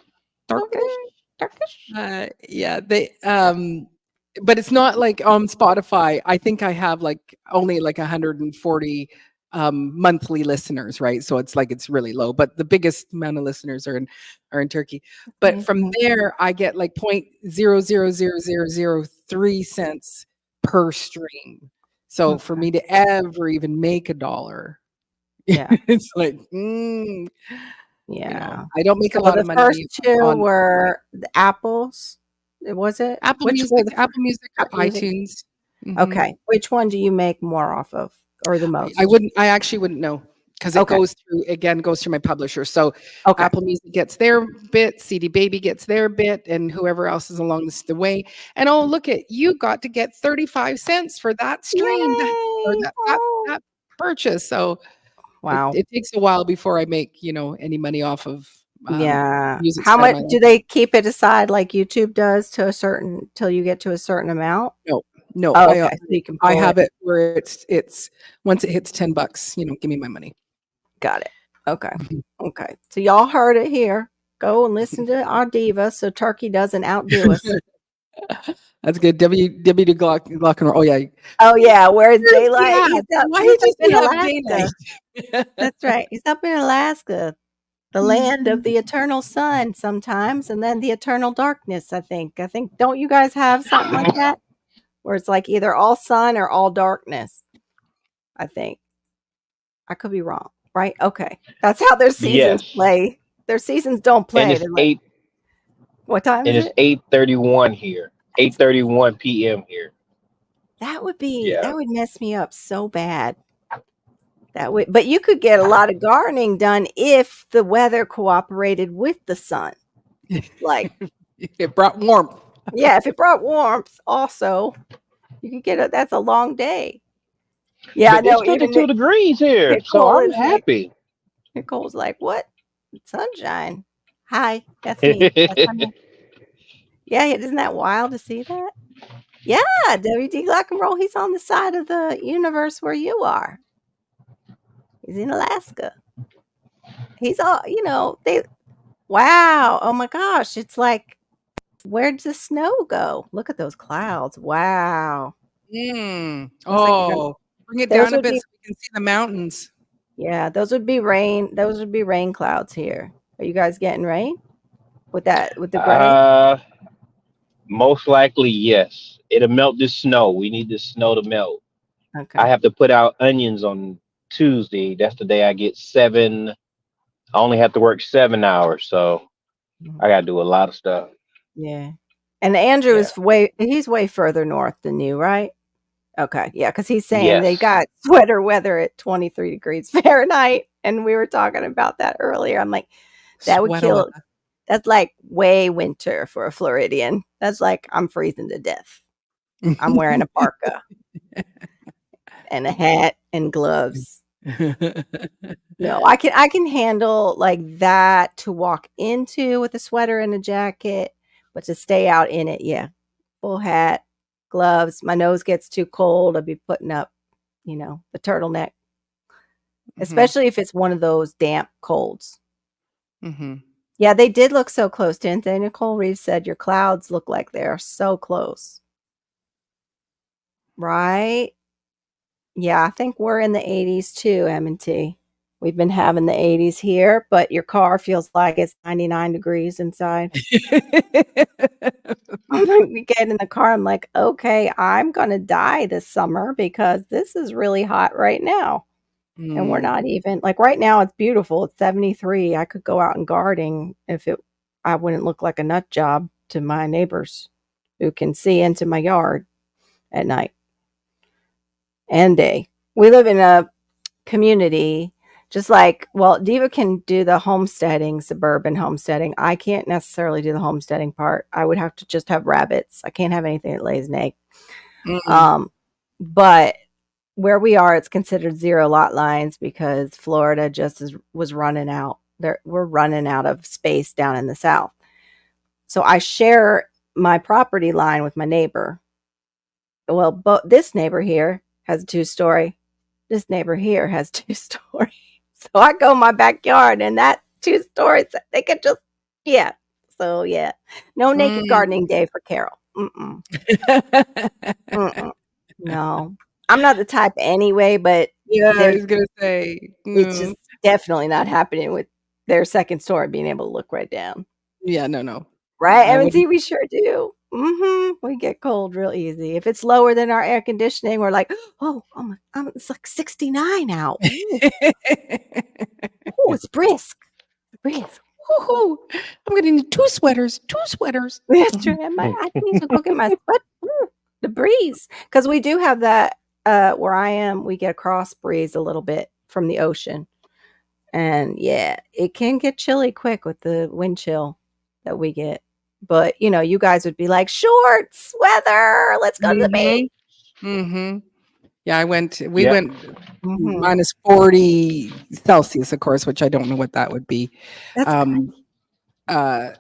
over Turkish. there. Turkish. Yeah, but it's not like on Spotify. I think I have like only like 140 monthly listeners, right? So it's like it's really low, but the biggest amount of listeners are in Turkey. But from Amazing. there, I get like 0.000003 cents per stream. So for Okay. me to ever even make $1, Yeah. it's like, Yeah. I don't make a So lot the of first money 2 on were the Apples. Was it? Which were the Apple Music or Apple Music? iTunes. Mhm. Okay. Which one do you make more off of or the most? I actually wouldn't know because it Okay. goes through my publisher. So Okay. Apple Music gets their bit, CD Baby gets their bit, and whoever else is along the way. And oh, look at you got to get 35 cents for that stream or Yay. that Oh. that purchase. So Wow. it takes a while before I make, any money off of Yeah. music How side of much my do life. they keep it aside like YouTube does to a certain till you get to a certain amount? No, no, Oh, okay. So you can I pull have it. it where it's once it hits $10, give me my money. Got it. Okay. Okay. So y'all heard it here. Go and listen to our diva so Turkey doesn't outdo us. That's good. W Glock and roll. Oh yeah. Oh yeah, where's Where's he daylight? at? Why He's up does he in have Alaska. daylight? That's right. He's up in Alaska, the land of the eternal sun sometimes, and then the eternal darkness, I think. Don't you guys have something like that? Where it's like either all sun or all darkness, I think. I could be wrong, right? Okay. That's how their seasons Yes, play. Their seasons don't and play. it's They're like, eight what time and is it's it? 8:31 here. It's 8:31 p.m. here. that Yeah. would mess me up so bad. That would, but you could get a lot of gardening done if the weather cooperated with the sun. Like, It brought warmth. yeah, if it brought warmth, also, you could get that's a long day. Yeah, I But it's know. Even 52 degrees here, so Nicole I'm is like, happy. what? Sunshine. Hi, that's me. That's my name. Yeah, isn't that wild to see that? Yeah, WD Rock and Roll. He's on the side of the universe where you are. He's in Alaska. He's all, they, wow. Oh my gosh. It's like, where'd the snow go? Look at those clouds. Wow. Looks like you're gonna, Oh, bring it those down a would bit be, so we can see the mountains. yeah, those would be rain. Those would be rain clouds here. Are you guys getting rain with the gray? Uh, Most likely, yes. It'll melt this snow. We need this snow to melt. I Okay. have to put out onions on Tuesday. That's the day I get 7. I only have to work 7 hours, so Mhm. I got to do a lot of stuff. Yeah. And Andrew Yeah. is he's way further north than you, right? Okay. Yeah. Cause he's saying they Yes. got sweater weather at 23 degrees Fahrenheit. And we were talking about that earlier. I'm like, that would Sweater kill. weather. That's like way winter for a Floridian. That's like I'm freezing to death. I'm wearing a parka and a hat and gloves. No, I can handle like that to walk into with a sweater and a jacket, but to stay out in it, yeah. Full hat, gloves. My nose gets too cold. I'll be putting up, the turtleneck, Mhm, especially if it's one of those damp colds. mhm. Yeah, they did look so close, didn't they? Nicole Reeves said your clouds look like they're so close. Right? Yeah, I think we're in the 80s too, M&T. We've been having the 80s here, but your car feels like it's 99 degrees inside. We get in the car, I'm like, okay, I'm gonna die this summer because this is really hot right now. And we're Mm, not even like right now it's beautiful. It's 73. I could go out and gardening if I wouldn't look like a nut job to my neighbors who can see into my yard at night and day. We live in a community just like, well, Diva can do the homesteading, suburban homesteading. I can't necessarily do the homesteading part. I would have to just have rabbits. I can't have anything that lays an egg. mm, um but where we are, it's considered zero lot lines because Florida was running out. We're running out of space down in the south. So I share my property line with my neighbor. Well, but this neighbor here has a 2-story. This neighbor here has 2 stories. So I go in my backyard and that 2 stories, they could just, yeah. So yeah, no naked mm. gardening day for Carol. Mm-mm. Mm-mm. No, I'm not the type anyway, but Yeah, I There's was gonna say, it's no. just definitely not happening with their second story being able to look right down. Yeah, no. Right, I wouldn't. M&T, we sure do. We get cold real easy. If it's lower than our air conditioning, we're like, oh my, it's like 69 out. Ooh, ooh, it's brisk, brisk. Woohoo! I'm gonna need 2 sweaters, 2 sweaters. That's true. I need to go get my sweat. Ooh, the breeze, because we do have that. Where I am, we get a cross breeze a little bit from the ocean, and yeah, it can get chilly quick with the wind chill that we get. But you guys would be like, shorts, weather. Let's go to the beach. Mhm, mhm. Yeah, we Yep. went Hmm. -40 Celsius, of course, which I don't know what that would be. That's Um, crazy. uh,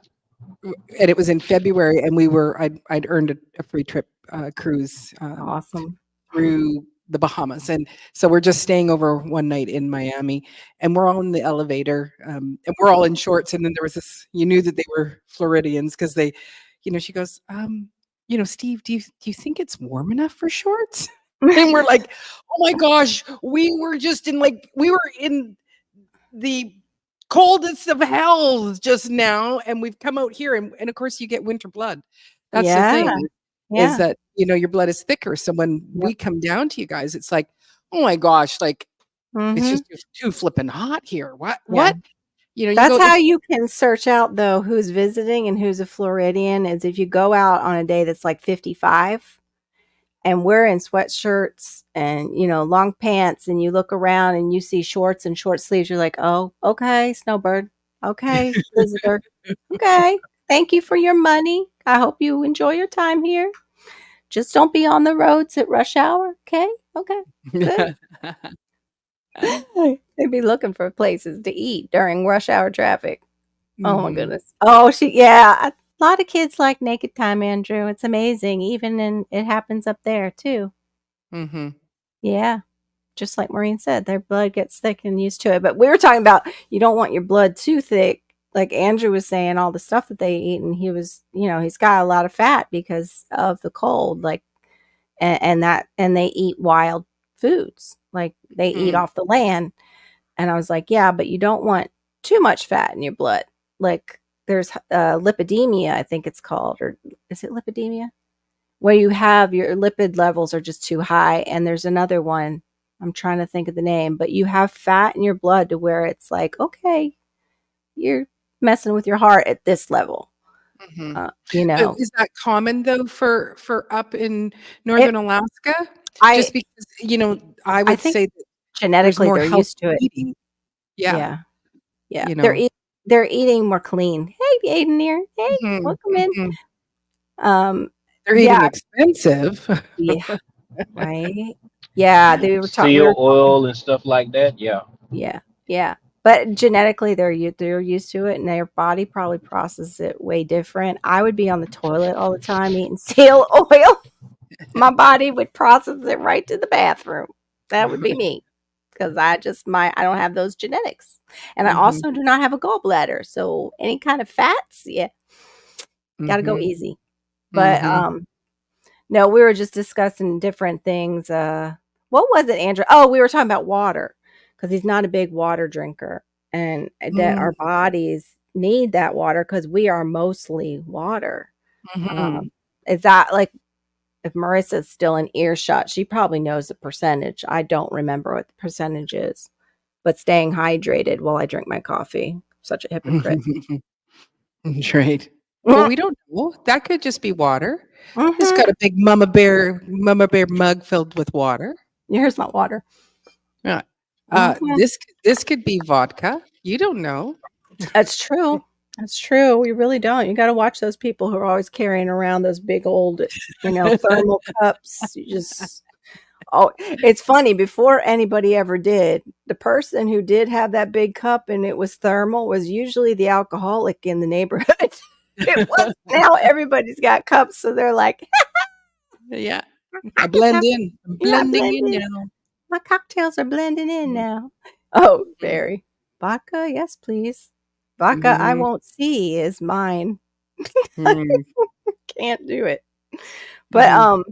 and it was in February, and I'd earned a free trip, cruise, Awesome. through the Bahamas, and so we're just staying over one night in Miami, and we're all in the elevator, and we're all in shorts, and then there was this you knew that they were Floridians because she goes, "Steve, do you think it's warm enough for shorts?" And we're like, "Oh my gosh, we were in the coldest of hells just now, and we've come out here, and of course you get winter blood. That's the Yeah, thing is yeah. that, your blood is thicker. So when Yep. we come down to you guys, it's like, oh my gosh, like it's Hmm. just too flippin' hot here. What? Yeah. What? You That's go how if you can search out, though, who's visiting and who's a Floridian is if you go out on a day that's like 55 and we're in sweatshirts and, long pants, and you look around and you see shorts and short sleeves, you're like, oh, okay, snowbird. Okay, visitor. Okay. Thank you for your money. I hope you enjoy your time here. Just don't be on the roads at rush hour. Okay. Okay. Good. They'd be looking for places to eat during rush hour traffic. Oh my Mhm, goodness. Oh, yeah. A lot of kids like naked time, Andrew. It's amazing. It happens up there too. mhm, Yeah. Just like Maureen said, their blood gets thick and used to it. But we were talking about you don't want your blood too thick. Like Andrew was saying, all the stuff that they eat, and he's got a lot of fat because of the cold. Like, and they eat wild foods. Like they eat mm, off the land. And I was like, yeah, but you don't want too much fat in your blood. Like there's lipidemia, I think it's called, or is it lipidemia? Where you have your lipid levels are just too high. And there's another one. I'm trying to think of the name, but you have fat in your blood to where it's like, okay, you're messing with your heart at this level. mhm. Uh, you know, Is that common though for up in it, Northern Alaska? I, Just because, I I would think say that there's genetically more they're healthy used to it. eating. Yeah, Yeah. Yeah. you know. They're eating more clean. Hey, Aiden here. Hey, Mhm, welcome in. mhm. Um, They're yeah, eating expensive. yeah, right. Yeah, they were taught. We Seal were oil and stuff like that. Yeah. Yeah, yeah. But genetically, they're used to it, and their body probably processes it way different. I would be on the toilet all the time eating seal oil. My body would process it right to the bathroom. That would be me because I don't have those genetics, and I Mhm, also do not have a gallbladder. So any kind of fats, yeah, got to go mhm, easy. But mhm, no, we were just discussing different things. What was it, Andrew? Oh, we were talking about water because he's not a big water drinker, and that mm, our bodies need that water because we are mostly water. mhm. Um, is that like if Marissa's still in earshot, she probably knows the percentage. I don't remember what the percentage is, but staying hydrated while I drink my coffee. Such a hypocrite. Right. Well, we don't know. That could just be water. Just Mm-hmm. got a big mama bear mug filled with water. Here's my water. Yeah. Mm-hmm. This could be vodka. You don't know. That's true. That's true. We really don't. You gotta watch those people who are always carrying around those big old, thermal cups. It's funny, before anybody ever did, the person who did have that big cup and it was thermal was usually the alcoholic in the neighborhood. It was now everybody's got cups, so they're like, Yeah. I I can blend have in. I'm yeah, I blending blend in in. now. My cocktails are blending in now. Oh, Mhm, very. Vodka, yes, please. Vodka I mhm, won't see is mine. mhm, Can't do it. But, mhm.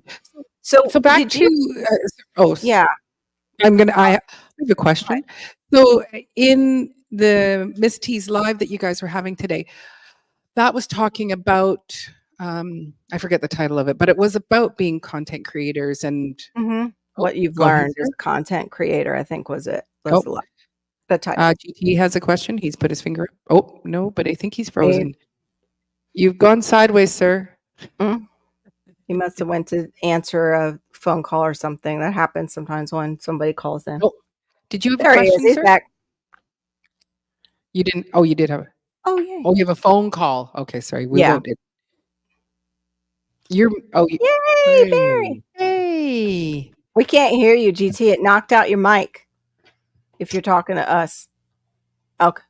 so So back did you to, oh, yeah. I have a question. So in the Miss T's live that you guys were having today, that was talking about I forget the title of it, but it was about being content creators and oh, What you've go ahead, learned as sir. a content creator, I think was Oh, the title. GT has a question. He's put his finger up. Oh, no, but I think he's Hey, frozen. You've gone sideways, sir. mm, he must have went to answer a phone call or something. That happens sometimes when somebody calls in. Oh, did you have a There he is. question, He's sir? back. You didn't. Oh, you did have. Oh, yay. Oh, you have a phone call. Okay, sorry. We Yeah. won't. You're. Oh, Yay, Barry. hey. We can't hear you, GT. It knocked out your mic if you're talking to us. Okay.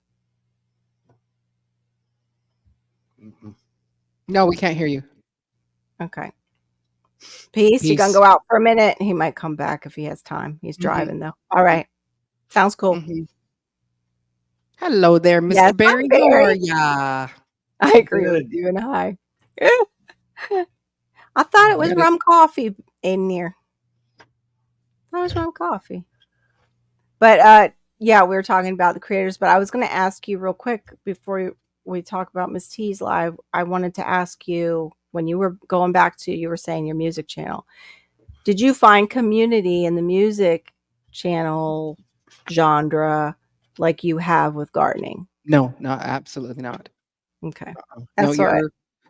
No, we can't hear you. Okay. Peace. You gonna Peace. go out for a minute? He might come back if he has time. He's driving though. All right. Sounds cool. Hello there, Mr. Yes, Barry. hi, How are Barry. ya? I agree with you and hi. I thought it was Good. rum coffee in here. That was rum coffee. But yeah, we were talking about the creators, but I was gonna ask you real quick before we talk about Miss T's live. I wanted to ask you, when you were going back to, you were saying your music channel, did you find community in the music channel genre like you have with gardening? No, absolutely not. Okay. No, That's all right.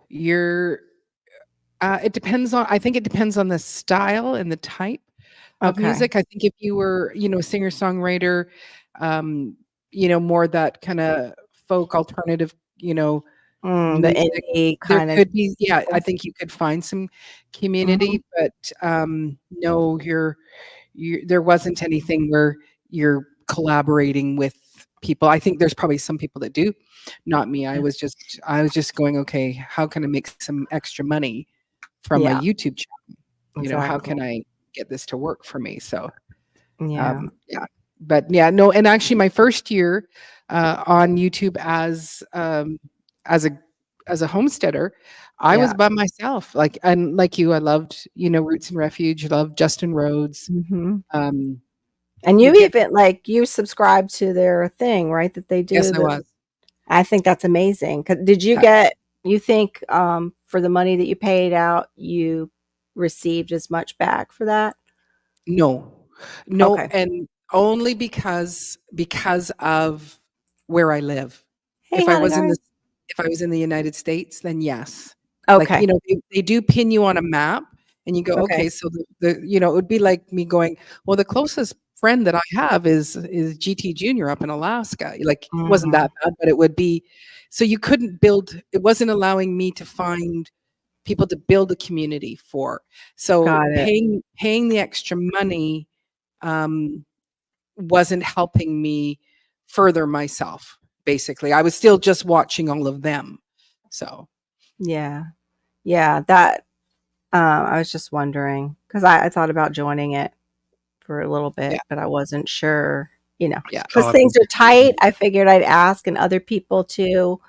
you're it depends on I think it depends on the style and the type of Okay. music. I think if you were, a singer-songwriter, more that kind of folk alternative, The music, indie there kind of. could be, yeah, I think you could find some Mhm. community, but no, there wasn't anything where you're collaborating with people. I think there's probably some people that do, not me. I was just going, okay, how can I make some extra money from my Yeah, YouTube channel? How exactly. can I get this to work for me? So, Yeah. yeah, but yeah, no, and actually my first year on YouTube as a as a homesteader, I was Yeah. by myself. Like, and like you, I loved, Roots and Refuge, loved Justin Rhodes. Mhm. Um, And you would get even like you subscribe to their thing, right? That they Yes, do I the. was. I think that's amazing. Did you Yeah. get? You think for the money that you paid out, you received as much back for that? No. No, Okay. and only because of where I live. Hey, If I honey was in the garden. if I was in the United States, then yes. Like, Okay. they do pin you on a map and you go, Okay. "Okay," so it would be like me going, "Well, the closest friend that I have is GT Junior up in Alaska." Like, it wasn't Mhm. that bad, but it would be so you couldn't build it wasn't allowing me to find people to build a community for. So Got it. paying the extra money um, wasn't helping me further myself. Basically, I was still just watching all of them. So Yeah. Yeah. That. I was just wondering because I thought about joining it for a little bit, yeah, but I wasn't sure. yeah, Because things are tight. I figured I'd ask, and other people too.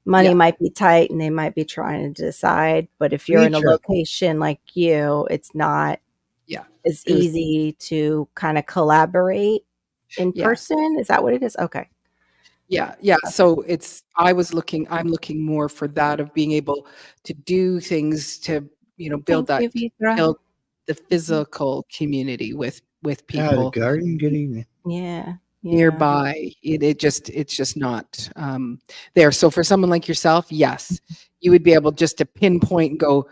Money yeah, might be tight and they might be trying to decide, but if you're Me in a too. location like you, it's not yeah. as It was easy to kind of collaborate in yeah. person. Is that what it is? Okay. Yeah, yeah. Okay. So I'm looking more for that of being able to do things to, Thank you, Vidra. build the physical community with Hi, the people garden. Good evening. Yeah. Yeah. nearby. It's just not there. So for someone like yourself, yes, you would be able just to pinpoint and go,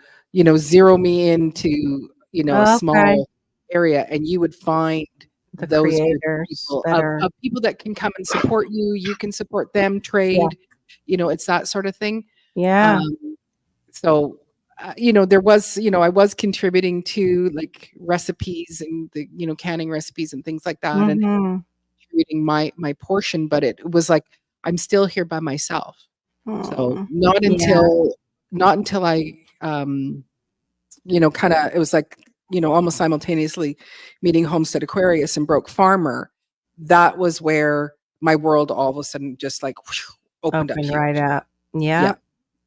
zero me into, a Okay. small area, and you would find The those group of creators people that are, of people that can come and support you. You can support them, yeah. trade, it's that sort of thing. Yeah. Um, so, I was contributing to like recipes and the, canning recipes and things like that, and Mm-hmm. contributing my portion. But it was like I'm still here by myself. So Mm. Yeah. not until I, kind of it was like almost simultaneously meeting Homestead Aquarius and Broke Farmer. That was where my world all of a sudden just like whoosh, opened up Opened right huge. up. Yeah, Yeah.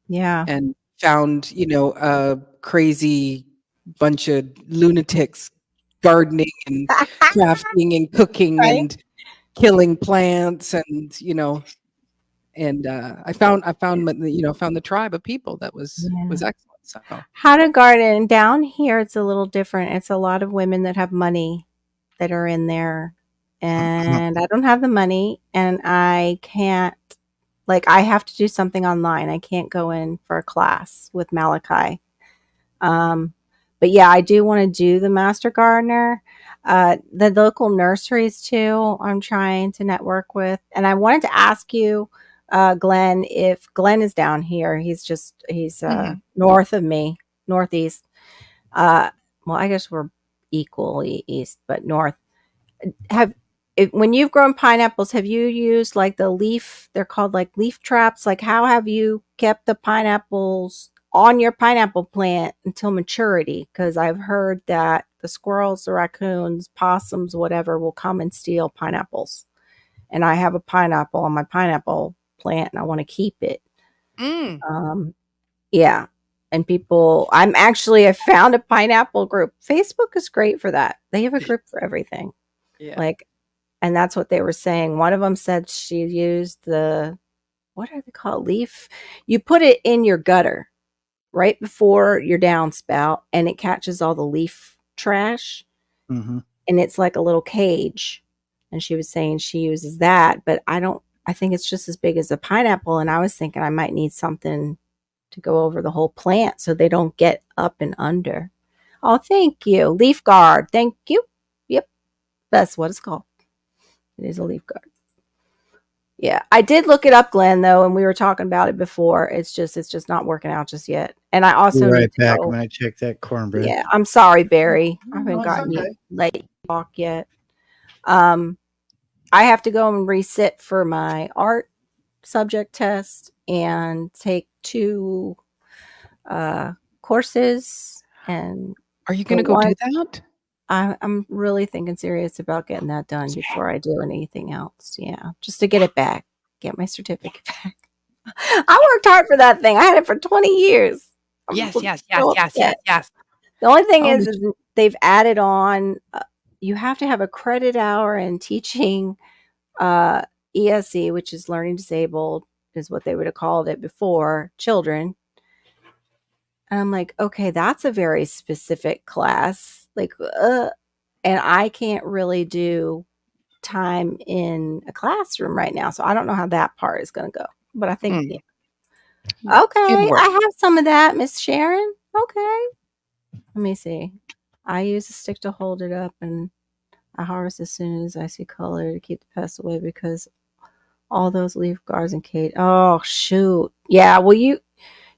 Yeah. and found a crazy bunch of lunatics gardening and crafting and cooking Right? and killing plants and and found the tribe of people that was Yeah. excellent. So How to garden down here, it's a little different. It's a lot of women that have money that are in there, and I don't have the money, and I can't, like, I have to do something online. I can't go in for a class with Malachi. Um, but yeah, I do want to do the Master Gardener. The local nurseries too, I'm trying to network with. And I wanted to ask you, Glenn, if Glenn is down here, he's mhm. north of me, northeast. Uh, well, I guess we're equally east, but north. Have when you've grown pineapples, have you used like the leaf? They're called like leaf traps. Like, how have you kept the pineapples on your pineapple plant until maturity? Because I've heard that the squirrels, the raccoons, possums, whatever, will come and steal pineapples. And I have a pineapple on my pineapple plant, and I want to keep it. Mm, Um, yeah. And I found a pineapple group. Facebook is great for that. They have a group for everything. yeah. Like, and that's what they were saying. One of them said she used what are they called? Leaf. You put it in your gutter right before your downspout, and it catches all the leaf trash, Mhm. and it's like a little cage. And she was saying she uses that, but I think it's just as big as a pineapple. And I was thinking I might need something to go over the whole plant so they don't get up and under. Oh, thank you. Leaf guard. Thank you. Yep. That's what it's called. It is a leaf guard. Yeah, I did look it up, Glenn, though, and we were talking about it before. It's just not working out just yet. And I Be also need right to back. I'm go. gonna check that cornbread. Yeah, I'm sorry, Barry. I No, haven't it's gotten you okay. late talk yet. Um, I have to go and resit for my art subject test and take 2 courses, and Are you the gonna go one do that? I'm really thinking serious about getting that done before I do anything else. Yeah, just to get it back, get my certificate back. I worked hard for that thing. I had it for 20 years. I'm Yes, yes, yes, so yes, yes, upset. yes. The only thing Oh, is they've added on, you have to have a credit hour in teaching uh, ESE, which is learning disabled, is what they would have called it before, children. And I'm like, okay, that's a very specific class. Like, and I can't really do time in a classroom right now. So I don't know how that part is going to go. But I think, yeah. mm, it'll Okay, work. I have some of that, Miss Sharon. Okay. Let me see. I use a stick to hold it up, and I harvest as soon as I see color to keep the pests away because all those leaf guards and cage. Oh shoot. Yeah, well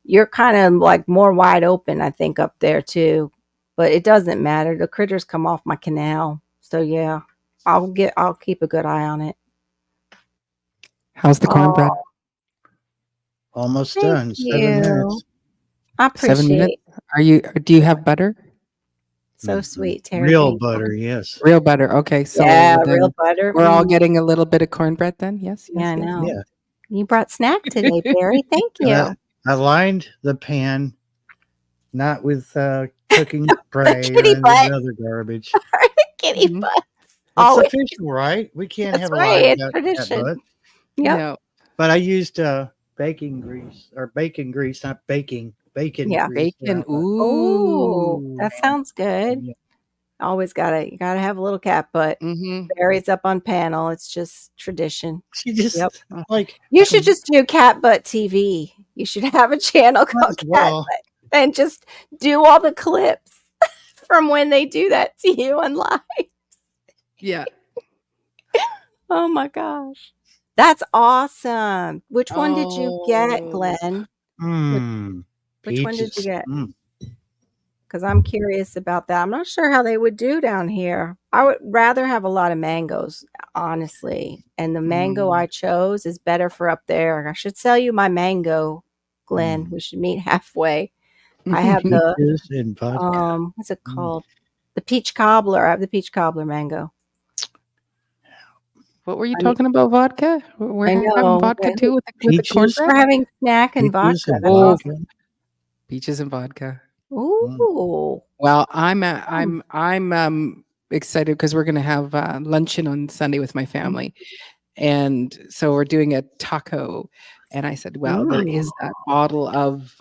you're kind of like more wide open, I think, up there too. But it doesn't matter. The critters come off my canal. So yeah. I'll keep a good eye on it. How's the cornbread? Oh, Almost thank done. 7 you. minutes. I 7 minutes? appreciate Do you have butter? so Mhm. sweet, Terry. Real Thank you. butter, yes. Real butter. Okay, Yeah, so real then butter. we're all Mm. getting a little bit of cornbread then? Yes, Yeah, yes, I yes, know. Yeah. You brought snack today, Barry. Thank I, you. I lined the pan not with cooking spray or Kitty any of butt. the other garbage. Kitty Mhm. butt. It's Always. official, right? We can't That's have a right. live It's cat tradition. butt. Yep. No. But I used baking grease or bacon grease, not baking, bacon Yeah. grease Bacon. around the Oh, Ooh. that sounds good. yeah. You gotta have a little cat butt. Mhm. Barry's up on panel. It's just tradition. She just Yep. like You should just do cat butt TV. You should have a channel might called as Cat well. Butt and just do all the clips from when they do that to you on live. Yeah. Oh my gosh. That's awesome. Which one did you get, Oh. Glenn? Which, Mmm. which one did you Peaches. get? Mm. Because I'm curious about that. I'm not sure how they would do down here. I would rather have a lot of mangoes, honestly. And the mango I Mm. chose is better for up there. I should sell you my mango, Glenn. Mm. We should meet halfway. I have the Peaches and vodka. what's it Mm. called? The peach cobbler. I have the peach cobbler mango. What were you I mean, talking about? Vodka? We're I having know. vodka too with the Peaches, We're cornbread? having snack and peaches vodka. and That's Oh, awesome. vodka. peaches and vodka. Mm. Ooh. Well, Hmm. I'm excited because we're going to have luncheon on Sunday with my family. And so we're doing a taco. And I said, well, there Mm. is that bottle of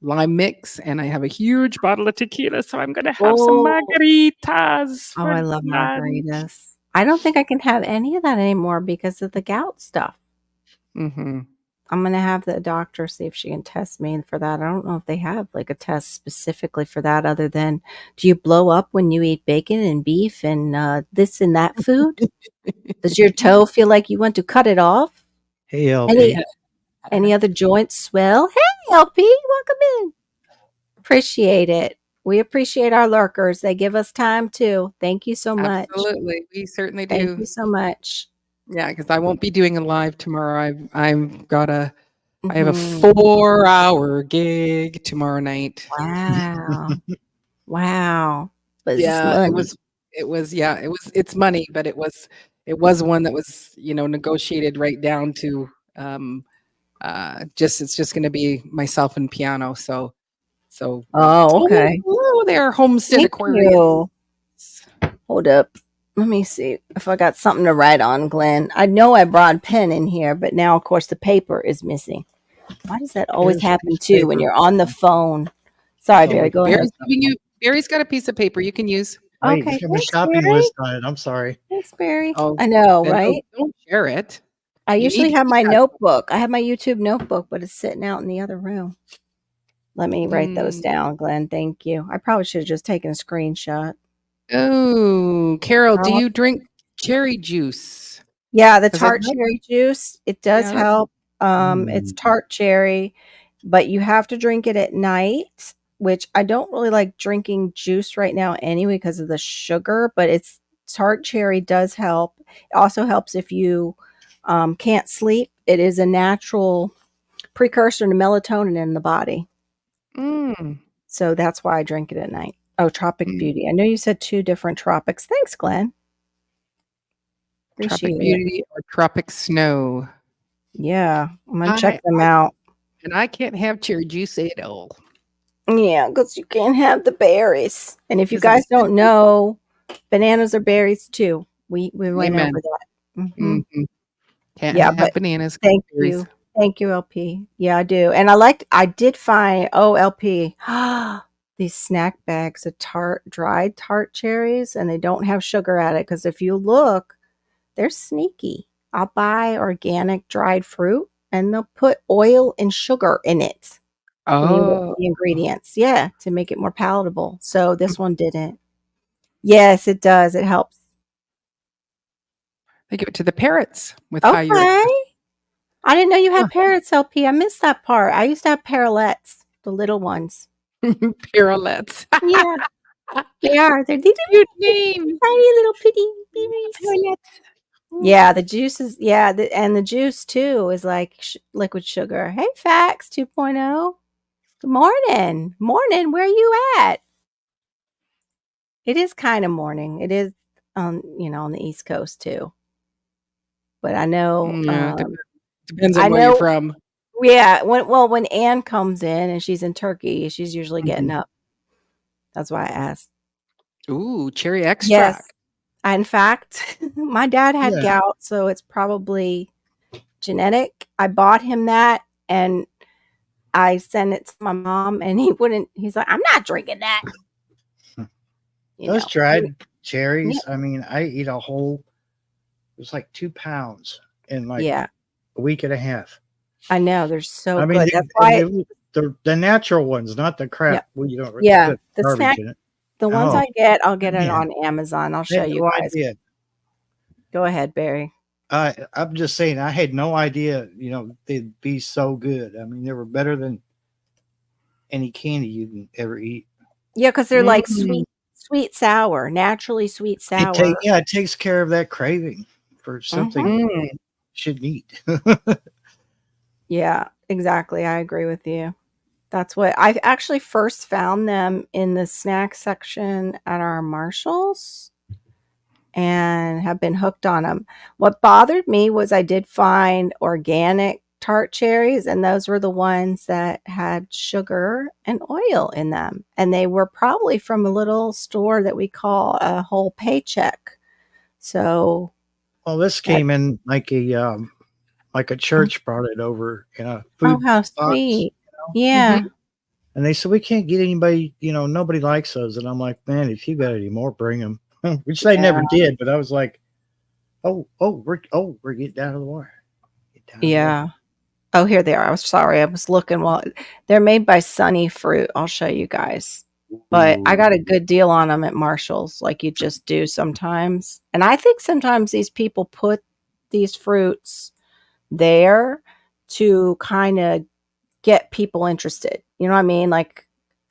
lime mix, and I have a huge bottle of tequila. So I'm going to have some Oh, margaritas oh, for I love lunch. margaritas. I don't think I can have any of that anymore because of the gout stuff. Mm-hmm. I'm gonna have the doctor see if she can test me for that. I don't know if they have like a test specifically for that other than do you blow up when you eat bacon and beef and this and that food? Does your toe feel like you want to cut it off? Hey, Any LP. any other joints swell? Hey LP, welcome in. Appreciate it. We appreciate our lurkers. They give us time too. Thank you so much. Absolutely. We certainly Thank do. you so much. Yeah, because I won't be doing a live tomorrow. I've got I have a Mhm. 4-hour gig tomorrow night. Wow. Wow. But it's Yeah, money. it's money, but it was one that was, negotiated right down to it's just gonna be myself and piano. So Oh, oh, okay. hello there, Homestead Thank Aquarius. you. Hold up. Let me see if I got something to write on, Glenn. I know I brought a pen in here, but now, of course, the paper is missing. Why does that always Here's a happen piece of too when paper. you're on the phone? Sorry, Oh, Barry. wait, Go ahead. Barry's got a piece of paper you can use. Okay, it's got my thanks, shopping Barry. list on it. I'm sorry. Thanks, Barry. Oh, I know, then right? don't share it. I You need usually to have keep my that. notebook. I have my YouTube notebook, but it's sitting out in the other room. Let me write those Mm. down, Glenn. Thank you. I probably should have just taken a screenshot. Oh, Carol, do Oh, you drink cherry juice? yeah, the 'Cause I've tart had cherry juice, it does yeah, that's help. It's Mm. tart cherry, but you have to drink it at night, which I don't really like drinking juice right now anyway because of the sugar, but it's tart cherry does help. It also helps if you can't sleep. It is a natural precursor to melatonin in the body. mm, So that's why I drink it at night. Oh, Tropic mm, Beauty. I know you said 2 different tropics. Thanks, Glenn. Tropic Appreciate it. Beauty or Tropic Snow. Yeah, I'm gonna check I them out. and I can't have cherry juice at all Yeah, because you can't have the berries. And if you 'cause I'm guys don't sensitive. know, bananas are berries too. We went over Amen. that. Mhm. Can't Yeah, but have bananas, thank berries. you. Thank you, LP. Yeah, I do. And I did find, oh, LP, these snack bags of dried tart cherries, and they don't have sugar at it. Because if you look, they're sneaky. I'll buy organic dried fruit and they'll put oil and sugar in it. When you look Oh, at the ingredients, yeah, to make it more palatable. So this one didn't. Yes, it does. It helps. they give it to the parrots with high uric Okay. acid. I didn't know you Huh. had parrots, LP. I missed that part. I used to have parrotlets, the little ones. Parrotlets. Yeah, they are. They're little Cute name. tiny little pretty babies. Yeah, the juice is and the juice too is like liquid sugar. Hey, Fax 2.0. Good morning. Morning. Where you at? It is kind of morning. It is on the East Coast too. But Yeah, depends I on where you're know, from. yeah, when Ann comes in and she's in Turkey, she's usually getting Mhm. up. That's why I asked. Ooh, cherry Yes. extract. In fact, my dad had Yeah. gout, so it's probably genetic. I bought him that and I sent it to my mom and he's like, I'm not drinking that. You Those know. dried Yeah. cherries, I mean, I eat a whole, it was like 2 pounds in like Yeah. a week and a half. I know. They're so I mean, good. That's why the natural ones, not the yeah. crap. Well, you don't Yeah. put The garbage snack in it. the ones Oh, I get, I'll get it man. on Amazon. I'll I show had you no guys. idea. Go ahead, Barry. I'm just saying, I had no idea, they'd be so good. I mean, they were better than any candy you can ever eat. Yeah, because they're like Mm. sweet sour, naturally sweet sour. It takes care of that craving for Mhm. something Mm. you shouldn't eat. Yeah, exactly. I agree with you. That's what I actually first found them in the snack section at our Marshalls and have been hooked on them. What bothered me was I did find organic tart cherries, and those were the ones that had sugar and oil in them. And they were probably from a little store that we call a Whole Paycheck. So Well, this that, came in like a church brought it over in a oh, food how box, sweet. Yeah. Mhm. and they said we can't get anybody. Nobody likes those, and I'm like, man, if you got any more, bring them. Which they Yeah. never did, but I was like, we're getting down to the wire. Get down to the wire. Yeah. Oh, here they are. I was sorry. I was looking. Well, they're made by Sunny Fruit. I'll show you guys. But I got a good deal on them at Marshall's, like you just do sometimes. And I think sometimes these people put these fruits there to kind of get people interested. You know what I mean? Like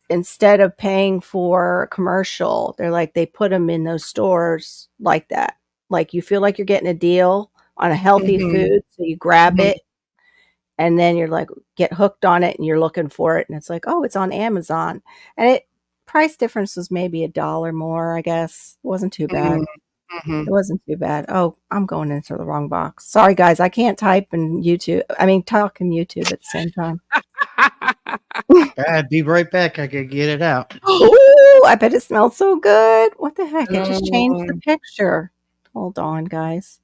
instead of paying for a commercial, they're like they put them in those stores like that. Like you feel like you're getting a deal on a healthy Mhm. food, so you grab Mhm. it and then you're like get hooked on it and you're looking for it and it's like, oh, it's on Amazon. And it price difference was maybe $1 more, I guess. It wasn't too bad. Mhm. Mhm. It wasn't too bad. Oh, I'm going into the wrong box. Sorry guys, I can't type and YouTube. I mean talk and YouTube at the same time. I'd be right back. I could get it out. Ooh, I bet it smells so good. What the heck? It just changed the Mm. picture. Hold on, guys.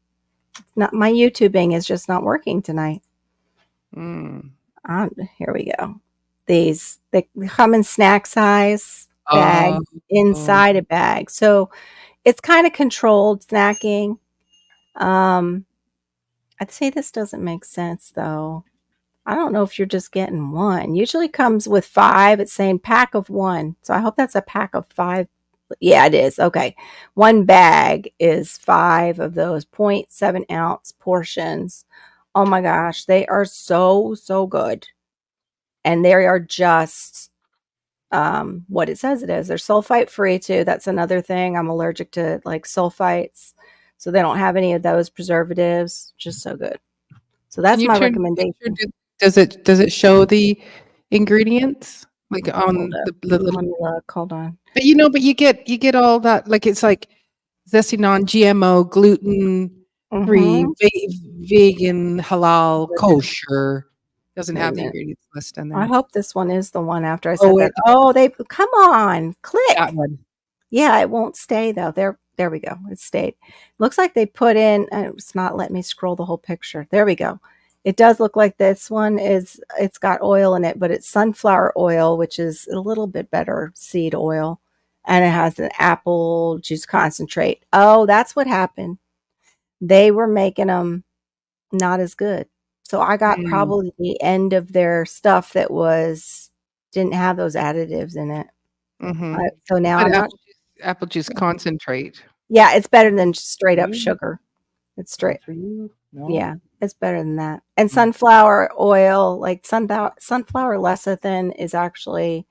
It's not my YouTubing is just not working tonight. Mm. Here we go. They come in snack size bags Oh. inside a bag. So it's kind of controlled snacking. I'd say this doesn't make sense though. I don't know if you're just getting one. Usually comes with 5. It's saying pack of 1. So I hope that's a pack of 5. Yeah, it is. Okay. One bag is 5 of those 0.7 ounce portions. Oh my gosh. They are so, so good. And they are just what it says it is. They're sulfite free too. That's another thing. I'm allergic to like sulfites. So they don't have any of those preservatives. Just so good. So Can that's you my turn the picture? recommendation. Does it show the ingredients like Hold on up. the little? Let me look. Hold on. But but you get all that, like it's like zesty non-GMO, gluten free, Mhm. vegan, halal, Wait kosher. Doesn't a have the minute. ingredients list on I there. hope this one is the one after I said Oh, that. Oh, they come on. that Click. one. Yeah, it won't stay though. There we go. It stayed. Looks like they put in it's not letting me scroll the whole picture. There we go. It does look like this one it's got oil in it, but it's sunflower oil, which is a little bit better seed oil, and it has an apple juice concentrate. Oh, that's what happened. They were making them not as good. So I got Mm, probably the end of their stuff that didn't have those additives in it. mhm. So now But I'm not. apple juice concentrate. Yeah, it's better than just straight up You? sugar. It's Not straight. for you? No. Yeah, it's better than that. And Mm. sunflower oil, like sunflower lecithin is actually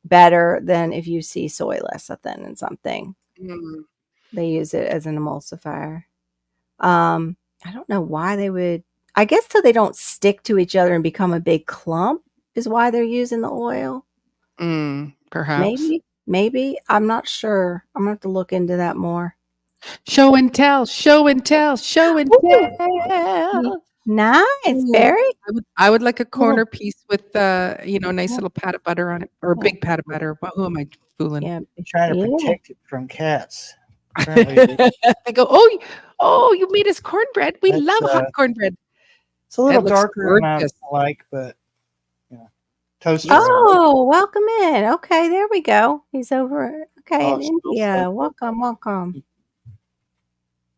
better than if you see soy lecithin in something. Mm, They use it as an emulsifier. I don't know why they would. I guess so they don't stick to each other and become a big clump is why they're using the oil. perhaps. Maybe. I'm not sure. I'm gonna have to look into that more. Show and tell, show and tell, show and Ooh, tell. nice, Ooh, very I would like a little. corner piece with, a nice little pat of butter on it, or a Yeah, big pat of butter. Well, who am I fooling? yeah, Trying to yeah. protect it from cats. Apparently, They go, "Oh, you made us cornbread. We that's love hot cornbread." it's a little It looks darker than I gorgeous. like, but toaster Yes. oven. Oh, welcome in. Okay, there we go. He's over. Okay, Oh, in it smells so India. good. Welcome.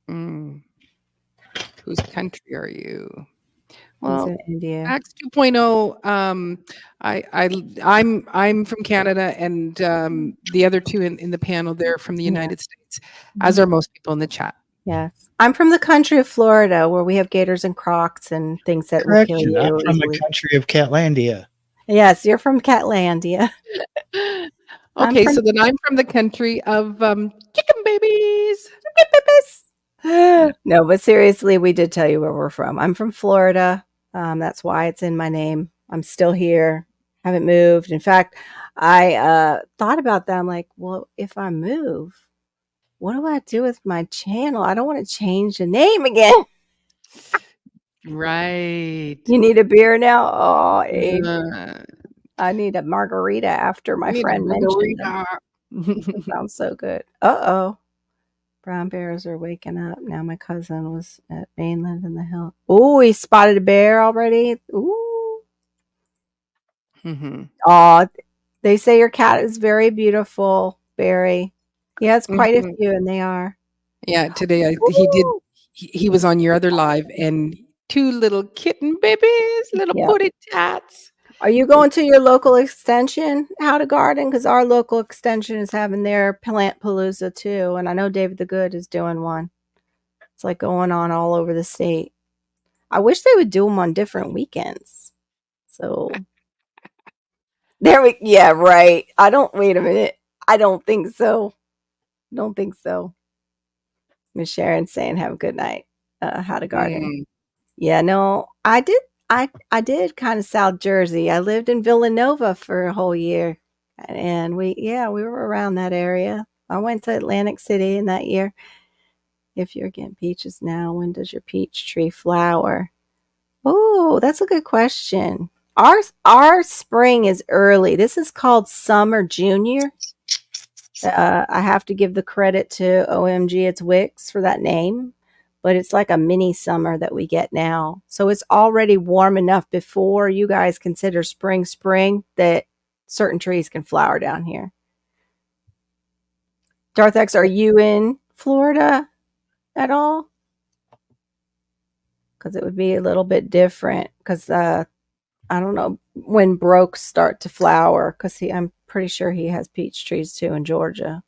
Mm. Whose country are you? He's Well, in India. Max 2.0, I'm from Canada, and, the other 2 in the panel, they're from the Yeah. United States, as are most people in the chat. Yes. I'm from the country of Florida where we have gators and crocs and things that will kill Correction. I'm you from the easily. country of Catlandia. Yes, you're from Catlandia. I'm Okay, from so then I'm from the country of, chicken babies. No, but seriously, we did tell you where we're from. I'm from Florida. That's why it's in my name. I'm still here. Haven't moved. In fact, I thought about that. I'm like, well, if I move, what do I do with my channel? I don't want to change the name again. Right. You need a beer now? Oh, Abe, Uh, I need a margarita after I my need a friend mentioned them. margarita. That sounds so good. Uh-oh. Brown bears are waking up. Now my cousin was at Mainland in the hill. Ooh, he spotted a bear already. Ooh. hmm Aw, they say your cat is very beautiful, Barry. He has quite a hmm few, and they are. Yeah, today he did. Ooh. He was on your other live, and two little kitten babies, little Yep. putty tats. Are you going to your local extension, How to Garden? Because our local extension is having their plant palooza too, and I know David the Good is doing one. It's like going on all over the state. I wish they would do them on different weekends. So there we, yeah, right. I don't, wait a minute. I don't think so. Don't think so. Miss Sharon saying, have a good night. How to Garden. Mm. Yeah, no, I did kind of South Jersey. I lived in Villanova for a whole year. And we were around that area. I went to Atlantic City in that year. If you're getting peaches now, when does your peach tree flower? Oh, that's a good question. Our spring is early. This is called summer junior. I have to give the credit to OMG It's Wix for that name, but it's like a mini summer that we get now. So it's already warm enough before you guys consider spring that certain trees can flower down here. Darth X, are you in Florida at all? Because it would be a little bit different. Because I don't know when brokes start to flower. Because I'm pretty sure he has peach trees too in Georgia.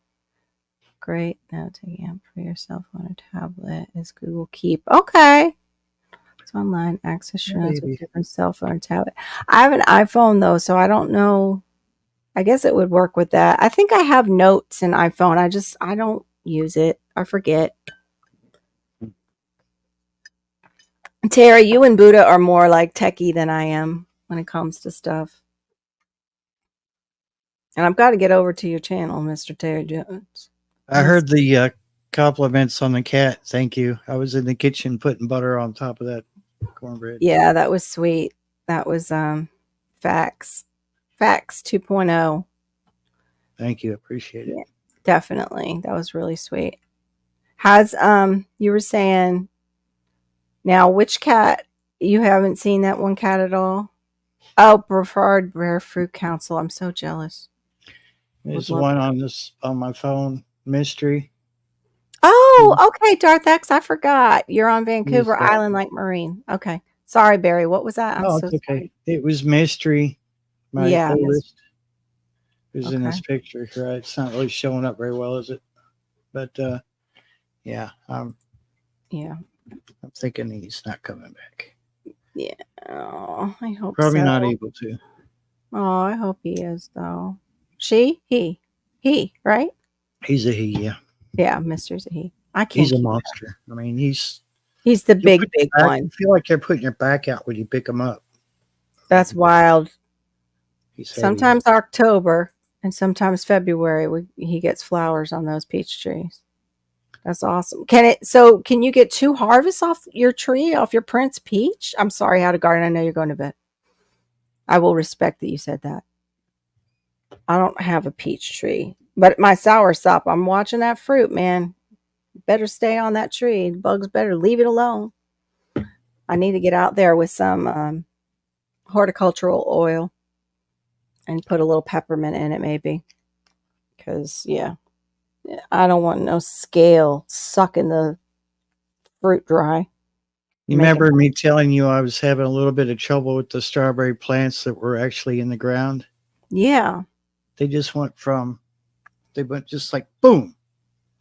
Great. Now taking app for yourself on a tablet is Google Keep. Okay. It's online access your notes with different cell phone or tablet. I have an iPhone though, so I don't know. I guess it would work with that. I think I have notes in iPhone. I don't use it. I forget. Tara, you and Buddha are more like techie than I am when it comes to stuff. And I've got to get over to your channel, Mr. Terry Jones. I heard the compliments on the cat. Thank you. I was in the kitchen putting butter on top of that cornbread. Yeah, that was sweet. That was facts. Facts 2.0. Thank you. Appreciate it. Yeah, definitely. That was really sweet. Has you were saying now which cat, you haven't seen that one cat at all? Oh, preferred rare fruit council. I'm so jealous. There's Would love one on my phone. Mystery. Oh, okay, Darth X. I forgot. You're on Is Vancouver Island like Marine. Okay. Sorry, Barry. What was that? I'm Oh, so it's okay. sorry. It was Mystery. My Yeah. oldest who's in Okay. this picture. Right? It's not really showing up very well, is it? But yeah, Yeah. I'm thinking he's not coming back. Yeah. Oh, I hope Probably so. not able to. Oh, I hope he is though. She? He, right? He's a he, yeah. Yeah, Mr.'s a he. I can't He's a keep monster. I mean, he's the you big one. You feel like you're putting your back out when you pick him up. That's wild. He's heavy. Sometimes October and sometimes February he gets flowers on those peach trees. That's awesome. Can you get 2 harvests off your tree, off your Prince peach? I'm sorry, How to Garden. I know you're going to bed. I will respect that you said that. I don't have a peach tree, but my soursop, I'm watching that fruit, man. Better stay on that tree. Bugs better leave it alone. I need to get out there with some horticultural oil and put a little peppermint in it, maybe. Because, yeah, I don't want no scale sucking the fruit dry. You remember me telling you I was having a little bit of trouble with the strawberry plants that were actually in the ground? Yeah. They went just like boom.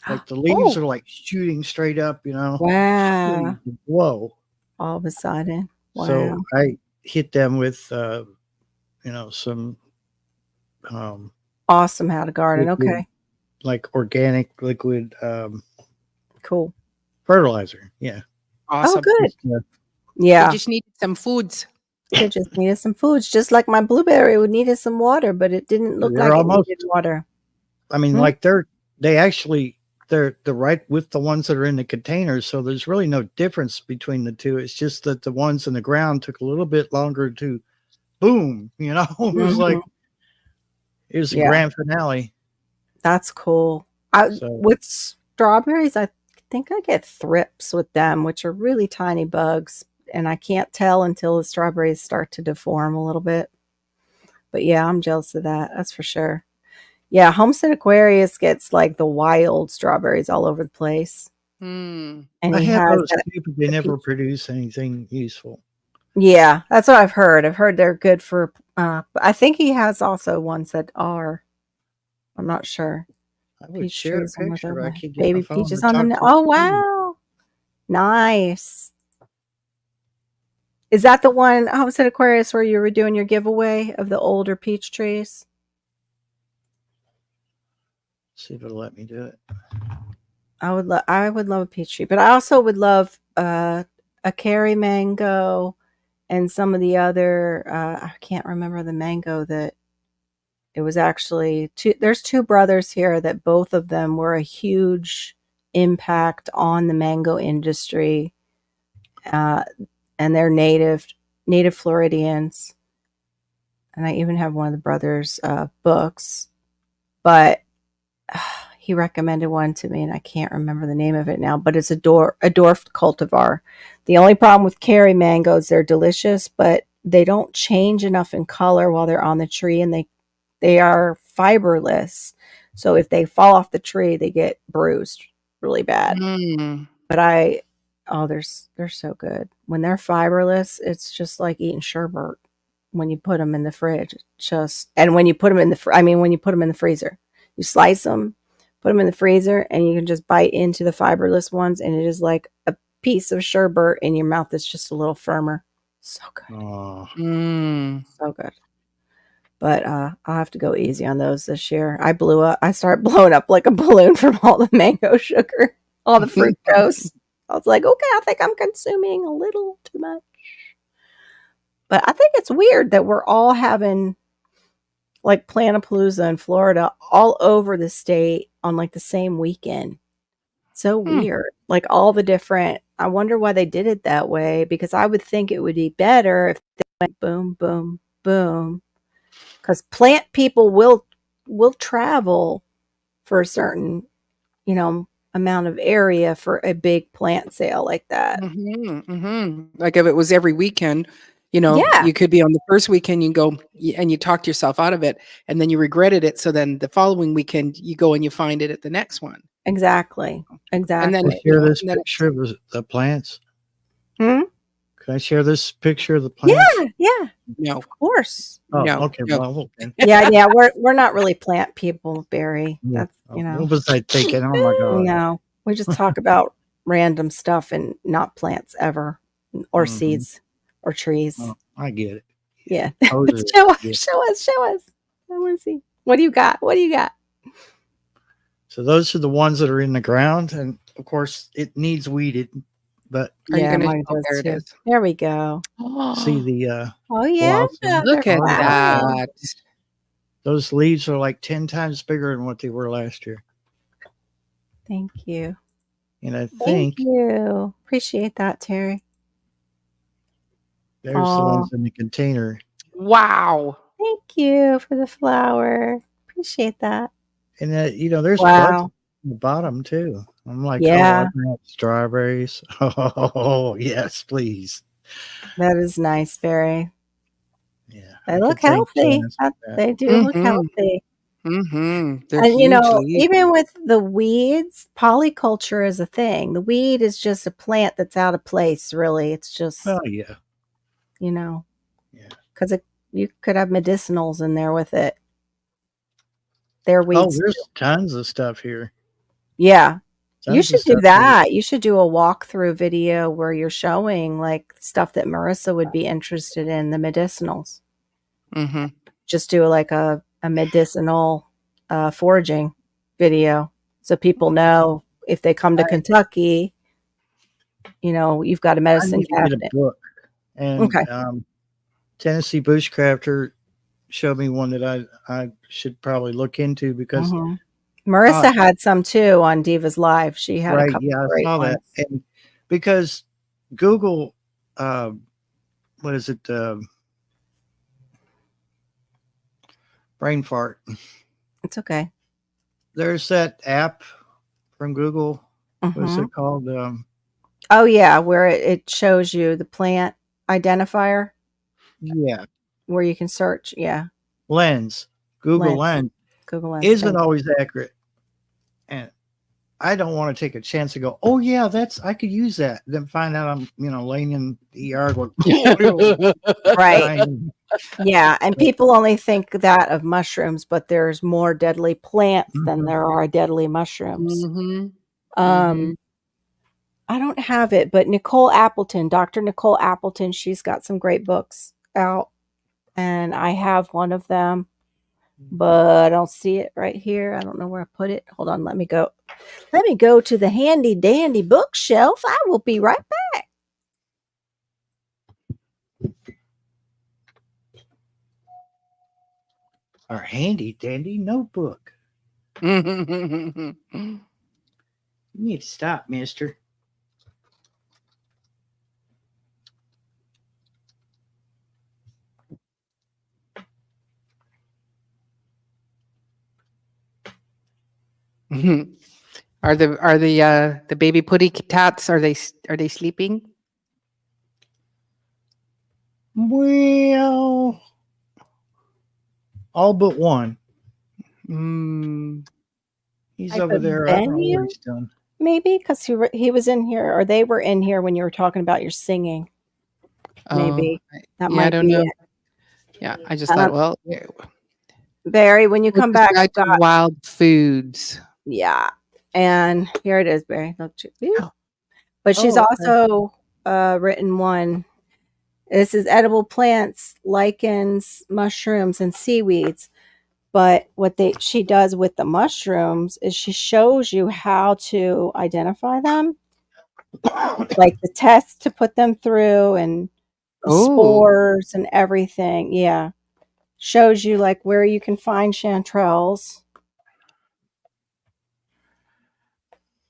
Like the leaves are like shooting straight up, Wow. Whoa. All of a sudden. Wow. So I hit them with some awesome How to Garden. liquid, Okay. like organic liquid Cool. fertilizer. Yeah. Awesome. Oh, good. They Yeah. just needed some foods. They just needed some foods, just like my blueberry would needed some water, but it didn't look They're like almost, it needed water. I mean, like they actually they're right with the ones that are in the containers, so there's really no difference between the two. It's just that the ones in the ground took a little bit longer to boom. It was like Mhm. it was the Yeah, grand finale. that's cool. So With strawberries, I think I get thrips with them, which are really tiny bugs, and I can't tell until the strawberries start to deform a little bit. But yeah, I'm jealous of that. That's for sure. Yeah, Homestead Aquarius gets like the wild strawberries all over the place, Hmm. and I he have has those too, but they the never peach. produce anything useful. Yeah, that's what I've heard. I've heard they're good for. But I think he has also ones that are. I'm not sure. I would Peach share a trees on with picture, but I over can't get my baby phone peaches to on talk the. to Oh you. wow, nice. Is that the one Homestead Aquarius where you were doing your giveaway of the older peach trees? See if it'll let me do it. I would love a peach tree, but I also would love a curry mango and some of the other I can't remember the mango that it was actually two. There's two brothers here that both of them were a huge impact on the mango industry, uh, and they're native Floridians. And I even have one of the brothers' books, but he recommended one to me, and I can't remember the name of it now. But it's a dwarf cultivar. The only problem with curry mangoes, they're delicious, but they don't change enough in color while they're on the tree, and they are fiberless. So if they fall off the tree, they get bruised really bad. Hmm. But they're so good. When they're fiberless, it's just like eating sherbet when you put them in the fridge. And when you put them in when you put them in the freezer, you slice them, put them in the freezer, and you can just bite into the fiberless ones, and it is like a piece of sherbet in your mouth that's just a little firmer. So good. Oh, Hmm. So good. But I'll have to go easy on those this year. I started blowing up like a balloon from all the mango sugar, all the fructose. I was like, okay, I think I'm consuming a little too much. But I think it's weird that we're all having like Planapalooza in Florida all over the state on like the same weekend. So Hmm. weird. Like all the different, I wonder why they did it that way, because I would think it would be better if they went boom, boom, boom. Because plant people will travel for a certain, amount of area for a big plant sale like that. Like if it was every weekend, Yeah, you could be on the first weekend, you go and you talked yourself out of it, and then you regretted it. So then the following weekend, you go and you find it at the next one, exactly. and then can I Exactly. share this and then picture of the plants? Hmm? Can I share this picture of the Yeah, plants? yeah, no, of course. Oh, no, okay. no. Well, okay. Yeah, yeah, we're not really plant people, Barry. Yeah. That's, What was I thinking? Oh my God. no. We just talk about random stuff and not plants ever, or Hmm. seeds or trees. Oh, I get it. Yeah. Those are Show us, good. show us, show us. I want to see. What do you got? What do you got? So those are the ones that are in the ground, and of course it needs weeded. But Are you Yeah, gonna? mine Oh, does there it too. is. There we go. see Oh, the Oh yeah, blossom. they're look at Oh my God. flowering. that! Those leaves are like 10 times bigger than what they were last year. Thank you. And I Thank think you. Appreciate that, Terry. there's the Oh, ones in the container. Wow. thank you for the flower. Appreciate that. And there's buds at Wow. the bottom too. I'm like, oh, I Yeah, can have strawberries. Oh, yes, please. that is nice, Barry. Yeah, They I look could thank healthy. Janice for that. They do look Mhm. healthy. They're And huge leaves. even with the weeds, polyculture is a thing. The weed is just a plant that's out of place, really. It's just, Oh, yeah. you know, Yeah. because you could have medicinals in there with it. They're Oh, weeds too. there's tons of stuff here. Yeah. You Tons of should do stuff here. that. You should do a walkthrough video where you're showing like stuff that Marissa would be interested in, the medicinals. Mhm. Just do like a medicinal foraging video so people know if they come to Kentucky, you've got a I medicine need to get a cabinet. book. And Okay. Tennessee Bushcrafter showed me one that I should probably look into because Mhm. Uh, Marissa had some too on Divas Live. She had a right. couple Yeah, I great saw that. ones. And because Google, uh, what is it? Brain fart. It's okay. There's that app from Google. What is Hmm. it called? Oh yeah, where it shows you the plant identifier Yeah, where you can search. Yeah, Lens. Google Lens, Lens Google Lens. isn't always accurate, and I don't want to take a chance to go. Oh yeah, that's I could use that. Then find out I'm laying in the ER going, Right. dying. Yeah, and people only think that of mushrooms, but there's more deadly plants than Mhm. there are deadly mushrooms. Mhm. Um, Mhm. I don't have it, but Nicole Appleton, Dr. Nicole Appleton, she's got some great books out, and I have one of them, but I don't see it right here. I don't know where I put it. Hold on, let me go. Let me go to the handy dandy bookshelf. I will be right back. Our handy dandy notebook. Mhm. You need to stop, mister. Are the baby putty tats, are they sleeping? Well, all but one. Mm. He's Type over of there. I don't know what venue, he's done. maybe, because he was in here, or they were in here when you were talking about your singing. Oh, Maybe that yeah, I might don't be know. it. Yeah, I just thought, well, yeah, Barry, when you come Focus back, Guide you to got Wild Foods. yeah, and here it is, Barry. Look, Oh, but she's Oh, okay. also written one. This is edible plants, lichens, mushrooms, and seaweeds. But what she does with the mushrooms is she shows you how to identify them, like the test to put them through, and the oh, spores and everything. Yeah, shows you like where you can find chanterelles,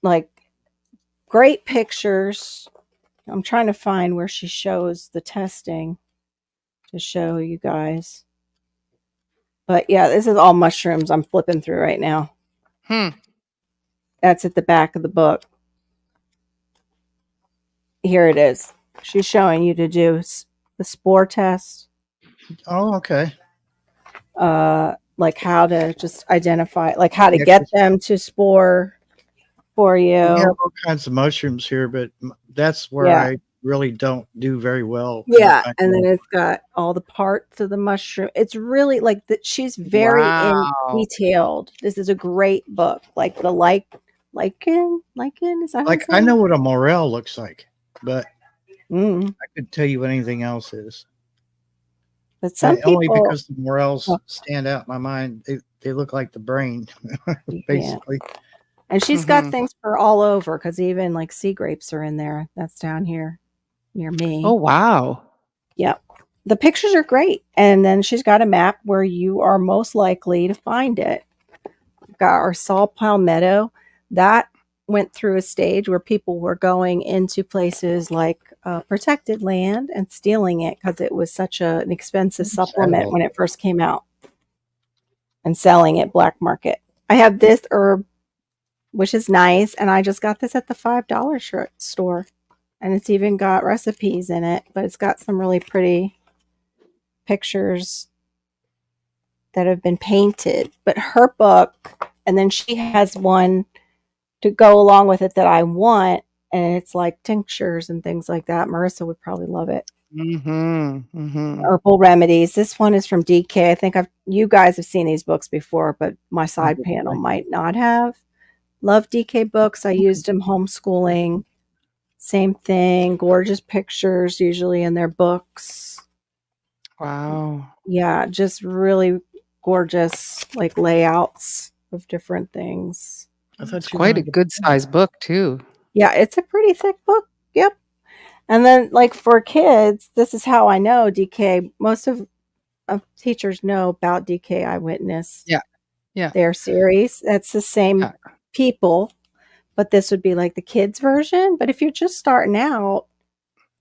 like great pictures. I'm trying to find where she shows the testing to show you guys. But yeah, this is all mushrooms I'm flipping through right now. hmm. That's at the back of the book. Here it is. She's showing you to do the spore test, Oh, okay. like how to just identify, like how to Yeah, get 'cause them to spore for we have you. all kinds of mushrooms here, but that's where Yeah. I really don't do very well. Yeah, and then it's got all the parts of the mushroom. It's really like that. She's very in Wow. detailed. This is a great book. Like the lichen is that how Like it's I said? know what a morel looks like, but Mm. I could tell you what anything else is. But some Only people, because the morels oh, stand out in my mind. They look like the brain, you can't. basically. And she's got Mhm. things for all over because even like sea grapes are in there. That's down here near Oh, me. wow. Yep. The pictures are great. And then she's got a map where you are most likely to find it. Got our saw palmetto. That went through a stage where people were going into places like protected land and stealing it because it was such an expensive supplement Sad. when it first came out, and selling it black market. I have this herb, which is nice, and I just got this at the $5 store. And it's even got recipes in it, but it's got some really pretty pictures that have been painted. But her book, and then she has one to go along with it that I want, and it's like tinctures and things like that. Marissa would probably love it. Mhm. Mhm. Herbal remedies. This one is from DK. I think you guys have seen these books before, but my side panel Probably. might not have. Love DK books. I used them homeschooling. Same thing. Gorgeous pictures usually in their books. Wow. Yeah, just really gorgeous like layouts of different things. I It's thought you quite a wanted to. good sized book too. Yeah, it's a pretty thick book. Yep. And then like for kids, this is how I know DK. Most of teachers know about DK Eyewitness. Yeah. Yeah. their series. That's the same Yeah. people, but this would be like the kids version. But if you're just starting out,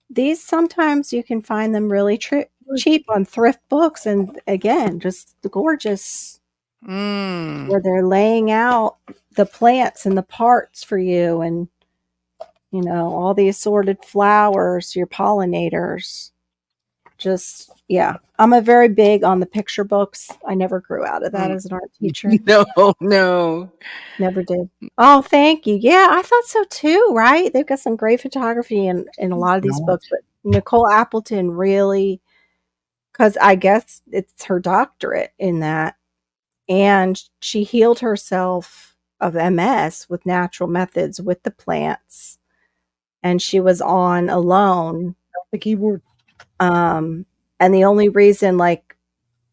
these sometimes you can find them really cheap on thrift books, and again, just gorgeous, Mm. where they're laying out the plants and the parts for you, and all the assorted flowers, your pollinators. Just, yeah, I'm a very big on the picture books. I never grew out of that Mm. as an art teacher. No, no. Never did. Oh, thank you. Yeah, I thought so too, right? They've got some great photography in a lot of these No. books, but Nicole Appleton really, because I guess it's her doctorate in that, and she healed herself of MS with natural methods with the plants, and she was on alone. The keyboard. And the only reason, like,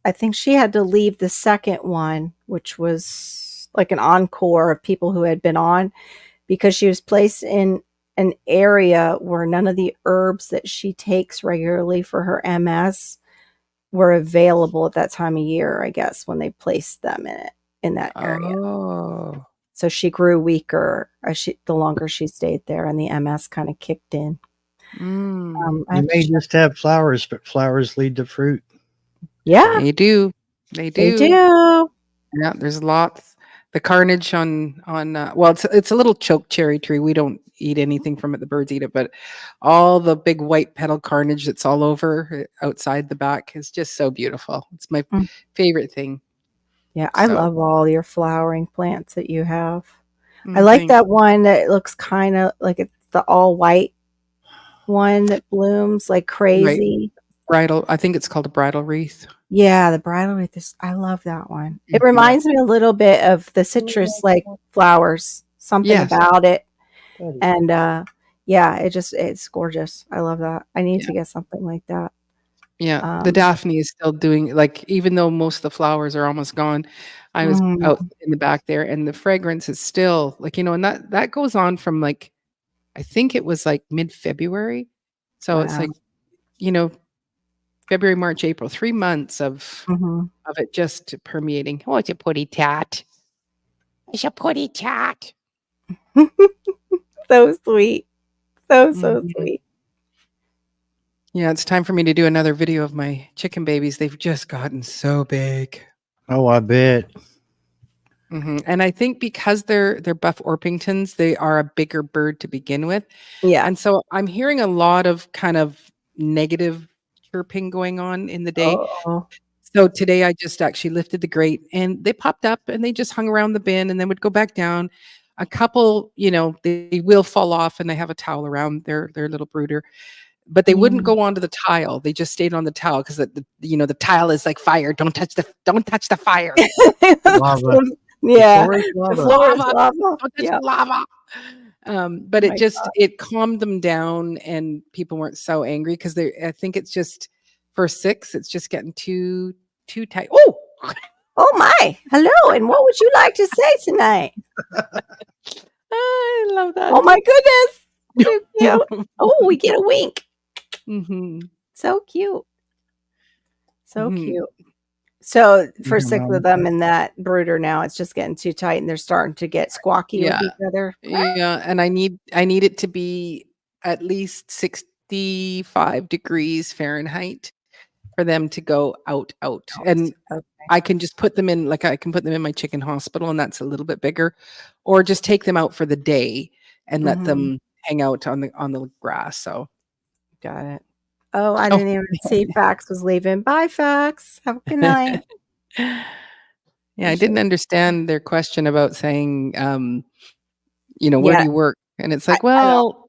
I think she had to leave the second one, which was like an encore of people who had been on, because she was placed in an area where none of the herbs that she takes regularly for her MS were available at that time of year, I guess, when they placed them in that area. Oh. So she grew weaker the longer she stayed there, and the MS kind of kicked in. Mm. I You have to may check. just have flowers, but flowers lead to fruit. Yeah, They do. They they do. do. Yeah, there's lots. The carnage on well, it's a little choke cherry tree. We don't eat anything from it. The birds eat it, but all the big white petal carnage that's all over outside the back is just so beautiful. It's my Mm. favorite thing. Yeah, I So, love all your flowering plants that you have. I like thanks. that one that looks kind of like it's the all white one that blooms like Right, crazy. bridal. I think it's called a bridal wreath. Yeah, the bridal wreath is, I love that one. It Yeah. reminds me a little bit of the citrus like flowers, something Yes. about it. And yeah, it's gorgeous. I love that. I need Yeah. to get something like that. Yeah. The Um, Daphne is still doing like even though most of the flowers are almost gone, I was out mm, in the back there and the fragrance is still like, and that goes on from like I think it was like mid-February. So it's wow. like, you know, February, March, April, 3 months Mhm. of it just permeating. Oh, it's a pretty tat. It's a pretty tat. So sweet. So Mhm. sweet. Yeah, it's time for me to do another video of my chicken babies. They've just gotten so big. Oh, I bet. And I think because they're buff Orpingtons, they are a bigger bird to begin with. Yeah. And so I'm hearing a lot of kind of negative chirping going on in the day. Oh, So today I just actually lifted the grate and they popped up and they just hung around the bin and then would go back down. A couple, they will fall off and they have a towel around their little brooder, but they wouldn't yeah. go onto the tile. They just stayed on the tile because the tile is like fire. Don't touch the fire. Lava. The Yeah. floor is The lava. floor is Lava. lava. Don't touch Yeah. the lava. But My it calmed them down and people weren't so angry because I think it's just for 6, it's just getting too tight. Oh, Oh my. Hello. And what would you like to say tonight? I love that. Oh my goodness. Too cute. Oh, we get a wink. hmm So cute. So hmm cute. So for Yeah, 6 of them in that brooder now, it's just getting too tight and they're starting to get squawky with Yeah, each other. yeah, and I need it to be at least 65 degrees Fahrenheit for them to go out. And Okay. I can just put them in I can put them in my chicken hospital and that's a little bit bigger, or just take them out for the day and let Mhm. them hang out on the grass. So, Got it. Oh, I oh. didn't even see Fax was leaving. Bye, Fax. Have a good night. Yeah, I didn't Appreciate it. understand their question about saying, where do Yeah, you work? And it's like, I don't well,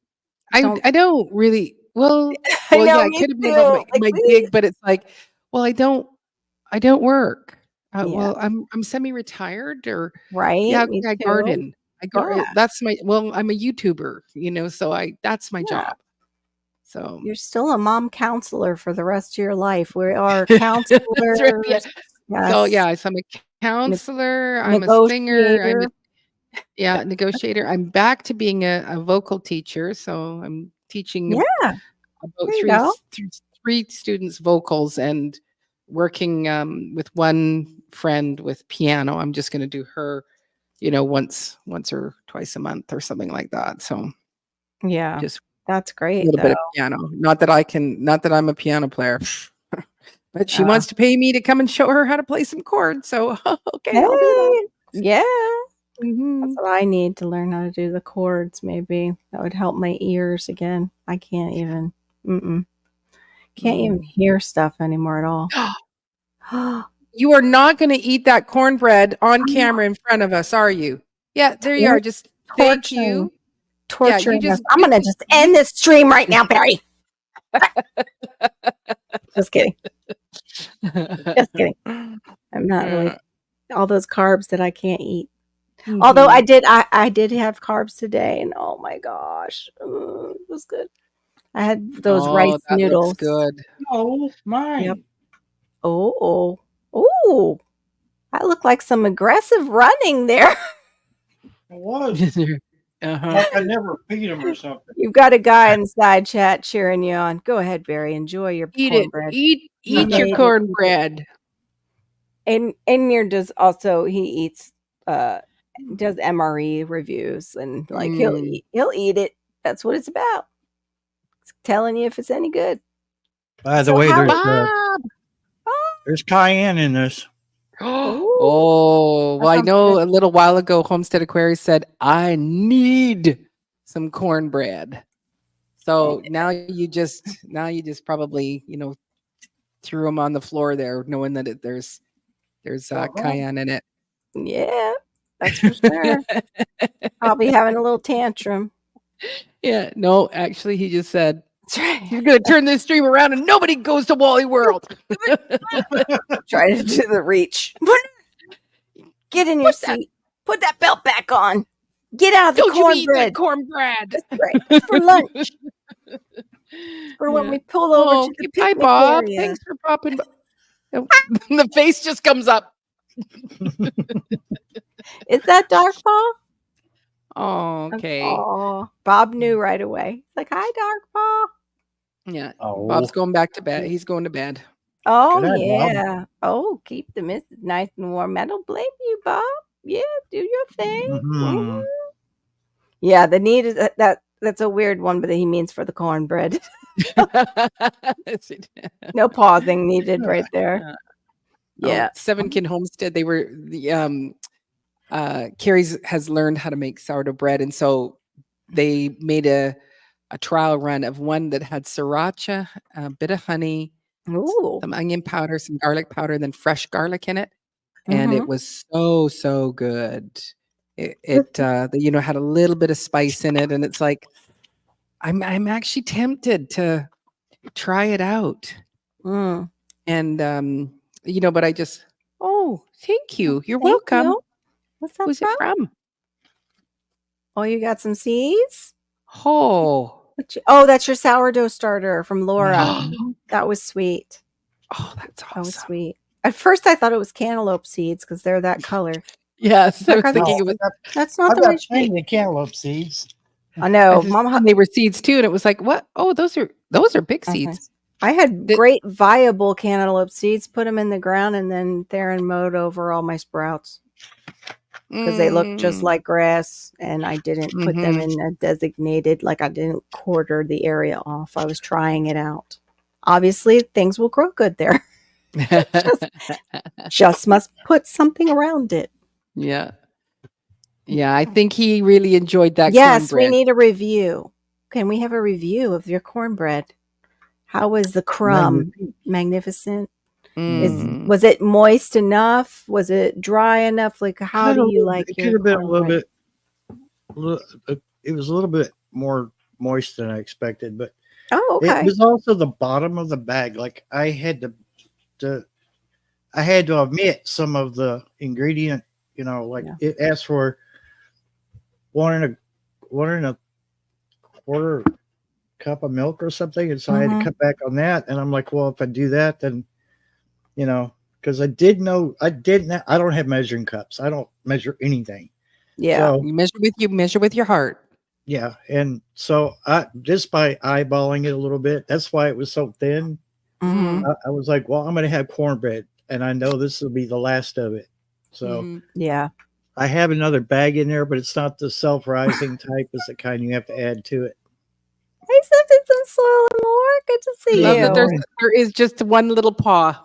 I don't I don't really I well, know, yeah, it me could have been about too. my Like, my please. gig, but it's like, well, I don't work. Yeah, Well, I'm semi-retired or right? yeah, Me okay, I too. garden. Yeah, That's I'm a YouTuber, so that's my yeah. job. So You're still a mom counselor for the rest of your life. We are that's right. Yeah. counselors. So Yes. yeah, so I'm a Ne counselor, I'm a singer, I'm a negotiator. yeah, negotiator. I'm back to being a vocal teacher, so I'm teaching Yeah, about there you go. three students vocals and working with one friend with piano. I'm just going to do her, once or twice a month or something like that. So Yeah. just That's a great little bit though. of piano. Not that I'm a piano player, but she Uh, wants to pay me to come and show her how to play some chords. So okay, I'll do that. hey, yeah. That's Mhm. what I need to learn how to do the chords. Maybe that would help my ears again. I can't even. Can't even Mm. hear stuff anymore at all. You are not going to eat that cornbread on camera in front of us, are you? Yeah, there you are. Tor- Just thank torturing, you. Yeah, you torturing us. just I'm gonna just end this stream right now, Barry. Just kidding. Just kidding. I'm not really all those carbs that I can't eat. Although I did have carbs today, and oh my gosh, it was good. I had those Oh, rice that looks noodles. good. No, mine. Yep. Oh! I look like some aggressive running there. It was Uh-huh. like I never feed them or something. You've got a guy in the side chat cheering you on. Go ahead, Barry. Enjoy your Eat it. cornbread. Eat your Made it. cornbread. And Near does also he eats does MRE reviews and like he'll eat it. That's what it's about. It's telling you if it's any good. By the So way, how- there's cayenne in this. Oh, well, I sounds know good. a little while ago, Homestead Aquarius said, I need some cornbread. So now you just probably, threw them on the floor there, knowing that there's cayenne in it. Yeah, that's for sure. Probably having a little tantrum. Yeah, no, actually, he just said, That's right. he's going to turn this stream around and nobody goes to Wally World. Try to do the reach. Get in your seat. Put that belt back on. Get out of the Don't you eat that cornbread. cornbread. That's right. It's for lunch. For when we pull over to the Hi, picnic Bob. area. Thanks for popping by. The face just comes up. Is that Dark Paw? Oh, okay. Oh, Bob knew right away. He's like, hi, Dark Paw. Yeah. Oh. Bob's going back to bed. He's going to bed. Oh, Good night, Bob. yeah. Oh, keep the missus nice and warm. I don't blame you, Bob. Yeah, do your thing. Mhm. Yeah, the need is that's a weird one, but he means for the cornbread. No pausing needed right there. Yeah. Sevenkin Homestead, they were the Carrie's has learned how to make sourdough bread, and so they made a trial run of one that had sriracha, a bit of honey, Ooh. some onion powder, some garlic powder, then fresh garlic in it, and it was so good. It had a little bit of spice in it, and it's like I'm actually tempted to try it out. And but I just thank you. You're Thank welcome. you. What's that Who's from? it from? Oh, you got some seeds? Oh. That's your sourdough starter from Laura. That was sweet. Oh, that's awesome. That was sweet. At first, I thought it was cantaloupe seeds because they're that color. Yes, I was Like, thinking it was. That's not I've the way got plenty of cantaloupe seeds. I know. I thought they were seeds too, and it was like, what? Oh, those are big seeds. I had great viable cantaloupe seeds. Put them in the ground, and then Theron mowed over all my sprouts because they look just like grass. And I didn't put them in a designated, like I didn't quarter the area off. I was trying it out. Obviously, things will grow good there. just must put something around it. Yeah. Yeah, I think he really enjoyed that Yes, cornbread. we need a review. Can we have a review of your cornbread? How was the crumb? Magnificent. Was it moist enough? Was it dry enough? Like, how do you like it your could have been a cornbread? little bit. It was a little bit more moist than I expected, but okay. it was also the bottom of the bag. Like I had to omit some of the ingredient. It asked for one and a quarter cup of milk or something, and so I had to cut back on that. And I'm like, well, if I do that, then because I don't have measuring cups. I don't measure anything. Yeah, so, you measure with your heart. Yeah, and so I just by eyeballing it a little bit. That's why it was so thin. Mhm. I was like, well, I'm going to have cornbread, and I know this will be the last of it. So Yeah. I have another bag in there, but it's not the self-rising type. It's the kind you have to add to it. I accepted some soil and more. Good to I see love that you. there is just one little paw.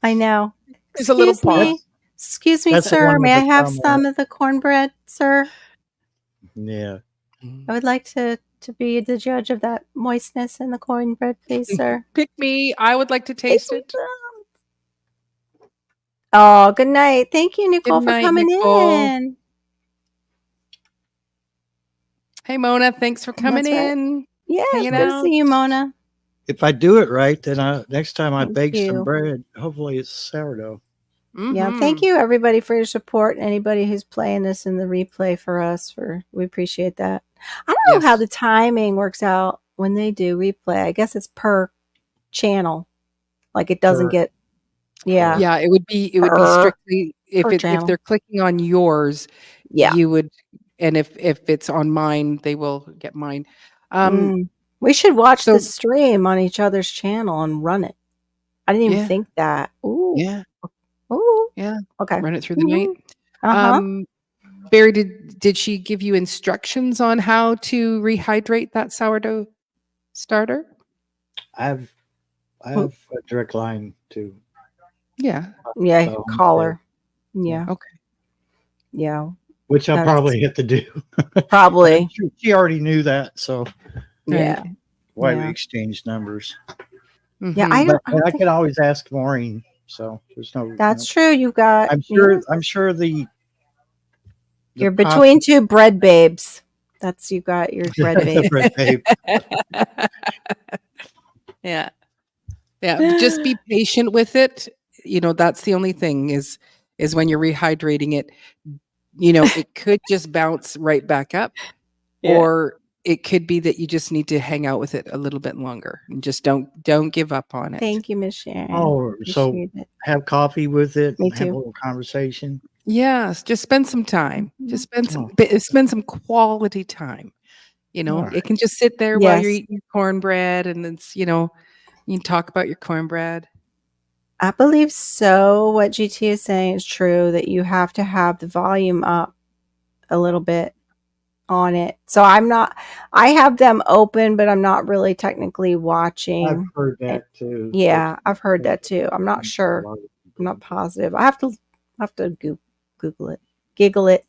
I know. There's a little paw. Excuse me, That's the sir. one with May I the have thumb on some it. of the cornbread, sir? Yeah. I would like to be the judge of that moistness in the cornbread, please, sir. Pick me. I would like to Take taste some it. some. Oh, good night. Thank you, Good Nicole, for night, coming Nicole. in. Hey, Mona. Thanks for coming That's right. in. Yeah, it's Hanging good to out. see you, Mona. If I do it right, then next time I Thank bake some you. bread, hopefully it's sourdough. Yeah, thank you everybody for your support. Anybody who's playing this in the replay for us, we appreciate that. I don't know how Yes. the timing works out when they do replay. I guess it's per channel. Like it doesn't Per- get yeah, Yeah, it would be per strictly if channel. they're clicking on yours, Yeah. you would, and if it's on mine, they will get mine. We should watch So the stream on each other's channel and run it. I didn't even yeah, think that. Ooh. yeah, Ooh. yeah. Okay. Run it through the night. Uh-huh. Barry, did she give you instructions on how to rehydrate that sourdough starter? I have a direct line to Yeah. Yeah, the home call page, her. Yeah. Okay. Yeah. which I'll That's probably have to do. probably. She already knew that, so Yeah. why we Yeah. exchanged numbers. Yeah, I But don't I think can always ask Maureen. So there's no. that's true. You've got I'm sure the you're pop between two bread babes. That's you got your bread the babe. bread babe. Yeah. Yeah. Just be patient with it. That's the only thing is when you're rehydrating it, it could just bounce right back up. Yeah. Or it could be that you just need to hang out with it a little bit longer and just don't give up on it. Thank you, Miss Sharon. Oh, so Appreciate it. have coffee with it Me and have a too. little conversation. Yes, just spend some time. Just spend some quality time. All right. It can just sit there while you're Yes. eating your cornbread, and it's you can talk about your cornbread. I believe so. What GT is saying is true that you have to have the volume up a little bit on it. So I have them open, but I'm not really technically watching. I've heard that too. Yeah, I've heard that too. I'm not sure. I'm not positive. I have to Google it. Giggle it.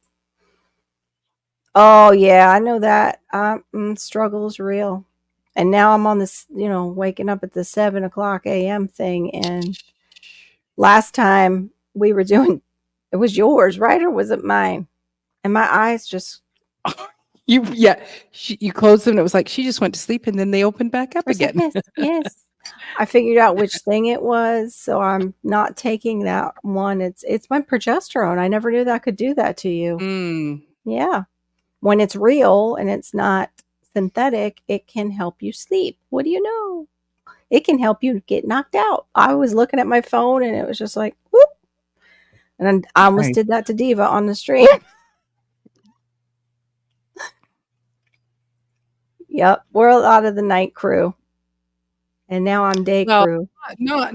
Oh yeah, I know that. Struggle is real. And now I'm on this, waking up at the 7:00 a.m. thing. And last time we were doing, it was yours, right? Or was it mine? And my eyes just You closed them and it was like she just went to sleep and then they opened back up again. yes, yes. I figured out which thing it was, so I'm not taking that one. It's my progesterone. I never knew that could do that to you. Yeah. When it's real and it's not synthetic, it can help you sleep. What do you know? It can help you get knocked out. I was looking at my phone and it was just like, whoop. And I almost did that to Diva on the stream. Yep. We're out of the night crew. And now I'm day crew. Not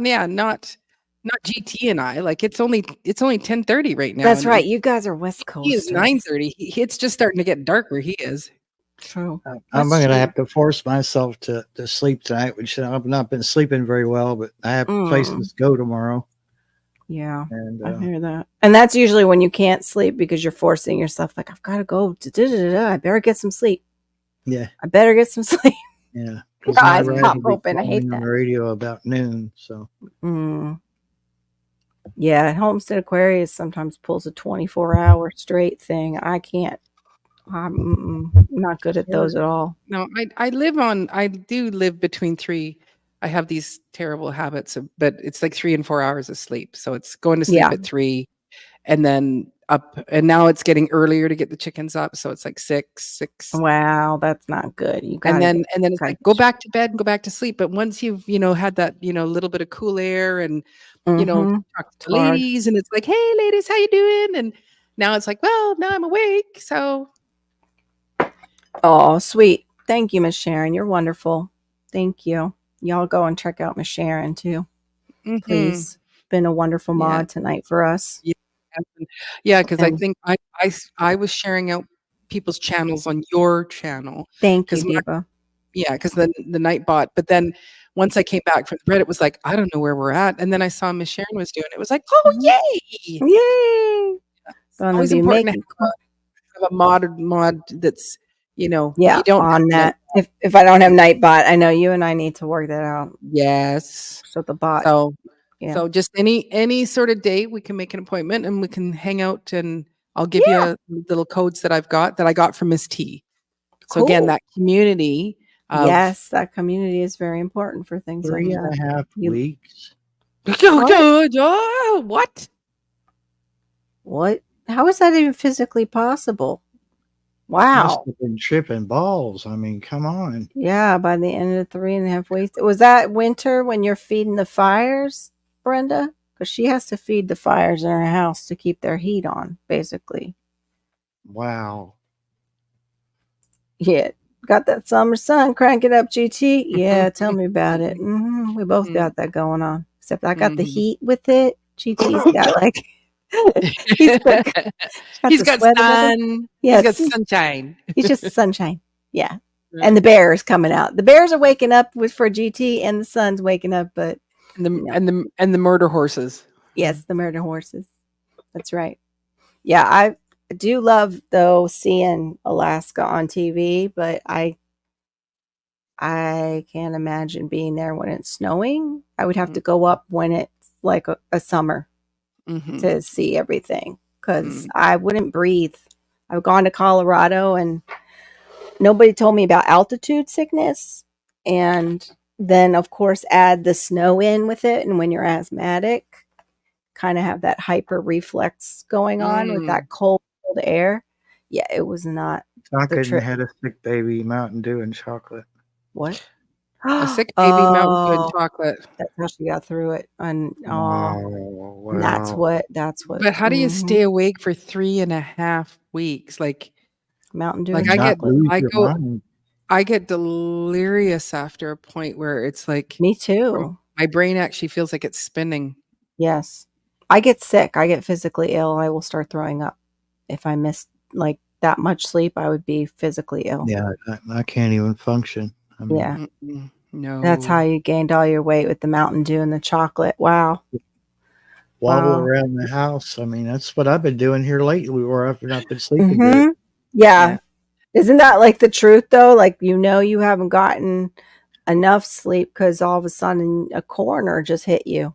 GT and I. Like it's only 10:30 right now. That's right. You guys are West Coast. He is 9:30. It's just starting to get dark where he is. True. I'm going to have to force myself to sleep tonight, which I've not been sleeping very well, but I have places to go tomorrow. Yeah, and I hear that. And that's usually when you can't sleep because you're forcing yourself. Like, I've got to go. I better get some sleep. Yeah. I better get some sleep. Yeah. Your eyes pop open. I hate that. On the radio about noon. So. Yeah, Homestead Aquarius sometimes pulls a 24-hour straight thing. I can't. I'm not good at those at all. No, I do live between 3. I have these terrible habits but it's like 3 and 4 hours of sleep. So it's going to sleep at 3 and then up, and now it's getting earlier to get the chickens up. So it's like 6. Wow, that's not good. You got and then it's like go back to bed and go back to sleep. But once you've, had that, little bit of cool air and, talk to ladies and it's like, hey ladies, how you doing? And now it's like, well, now I'm awake. So. Oh, sweet. Thank you, Miss Sharon. You're wonderful. Thank you. Y'all go and check out Miss Sharon too, Mhm. please. Been a wonderful Yeah. mod tonight for us. Yeah, because I And think I was sharing out people's channels on your channel thank you, because Diva. because the Nightbot. But then once I came back from the bread, it was like I don't know where we're at. And then I saw Miss Sharon was doing it. It was like, oh Mhm. yay! Yay! It's Gonna always be important to making have a mod that's if yeah you don't on have that. it, If I don't have Nightbot, I know you and I need to work that out. yes. So the bot, So yeah, so just any sort of day we can make an appointment and we can hang out and I'll give yeah, you little codes that I got from Miss T. So again, cool. that community of Yes, that community is very important for things like Three and that. a half You weeks. what? what? How is that even physically possible? Must Wow. have been tripping balls. I mean, come on. Yeah, by the end of 3.5 weeks. Was that winter when you're feeding the fires, Brenda? Because she has to feed the fires in her house to keep their heat on, basically. Wow. Yeah. Got that summer sun cranking up, GT? Yeah, tell me about it. We both got that going on. Except I got the Mhm. heat with it. GT's got like, he's got He's the got sweater with him. sun. Yeah, He's got sunshine. he's just sunshine. Yeah. And the bears coming out. The bears are waking up for GT, and the sun's waking up, but and the no. and the murder horses. Yes, the murder horses. That's right. Yeah, I do love though seeing Alaska on TV, but I can't imagine being there when it's snowing. I would have to go up when it's like a summer Mhm. to see everything because Mm. I wouldn't breathe. I've gone to Colorado and nobody told me about altitude sickness. And then, of course, add the snow in with it. And when you're asthmatic, kind of have that hyper reflex going on with that cold air. Yeah, it was not I the couldn't trip. had a sick baby Mountain Dew and chocolate. What? A sick baby Mountain Dew and Oh, chocolate. that's how she got through it. And Wow. that's Wow. what But how do you stay awake for 3.5 weeks? Mountain Dew Like and And not chocolate. lose your mind. I get delirious after a point where it's like Me too. my brain actually feels like it's spinning. Yes. I get sick. I get physically ill. I will start throwing up. If I miss like that much sleep, I would be physically ill. Yeah, I can't even function. I mean, Yeah. No. That's how you gained all your weight with the Mountain Dew and the chocolate. Wow. wobble Wow. around the house. I mean, that's what I've been doing here lately where I've not been sleeping good. Mm-hmm. Yeah. Isn't that like the truth though? Like, you haven't gotten enough sleep because all of a sudden a corner just hit you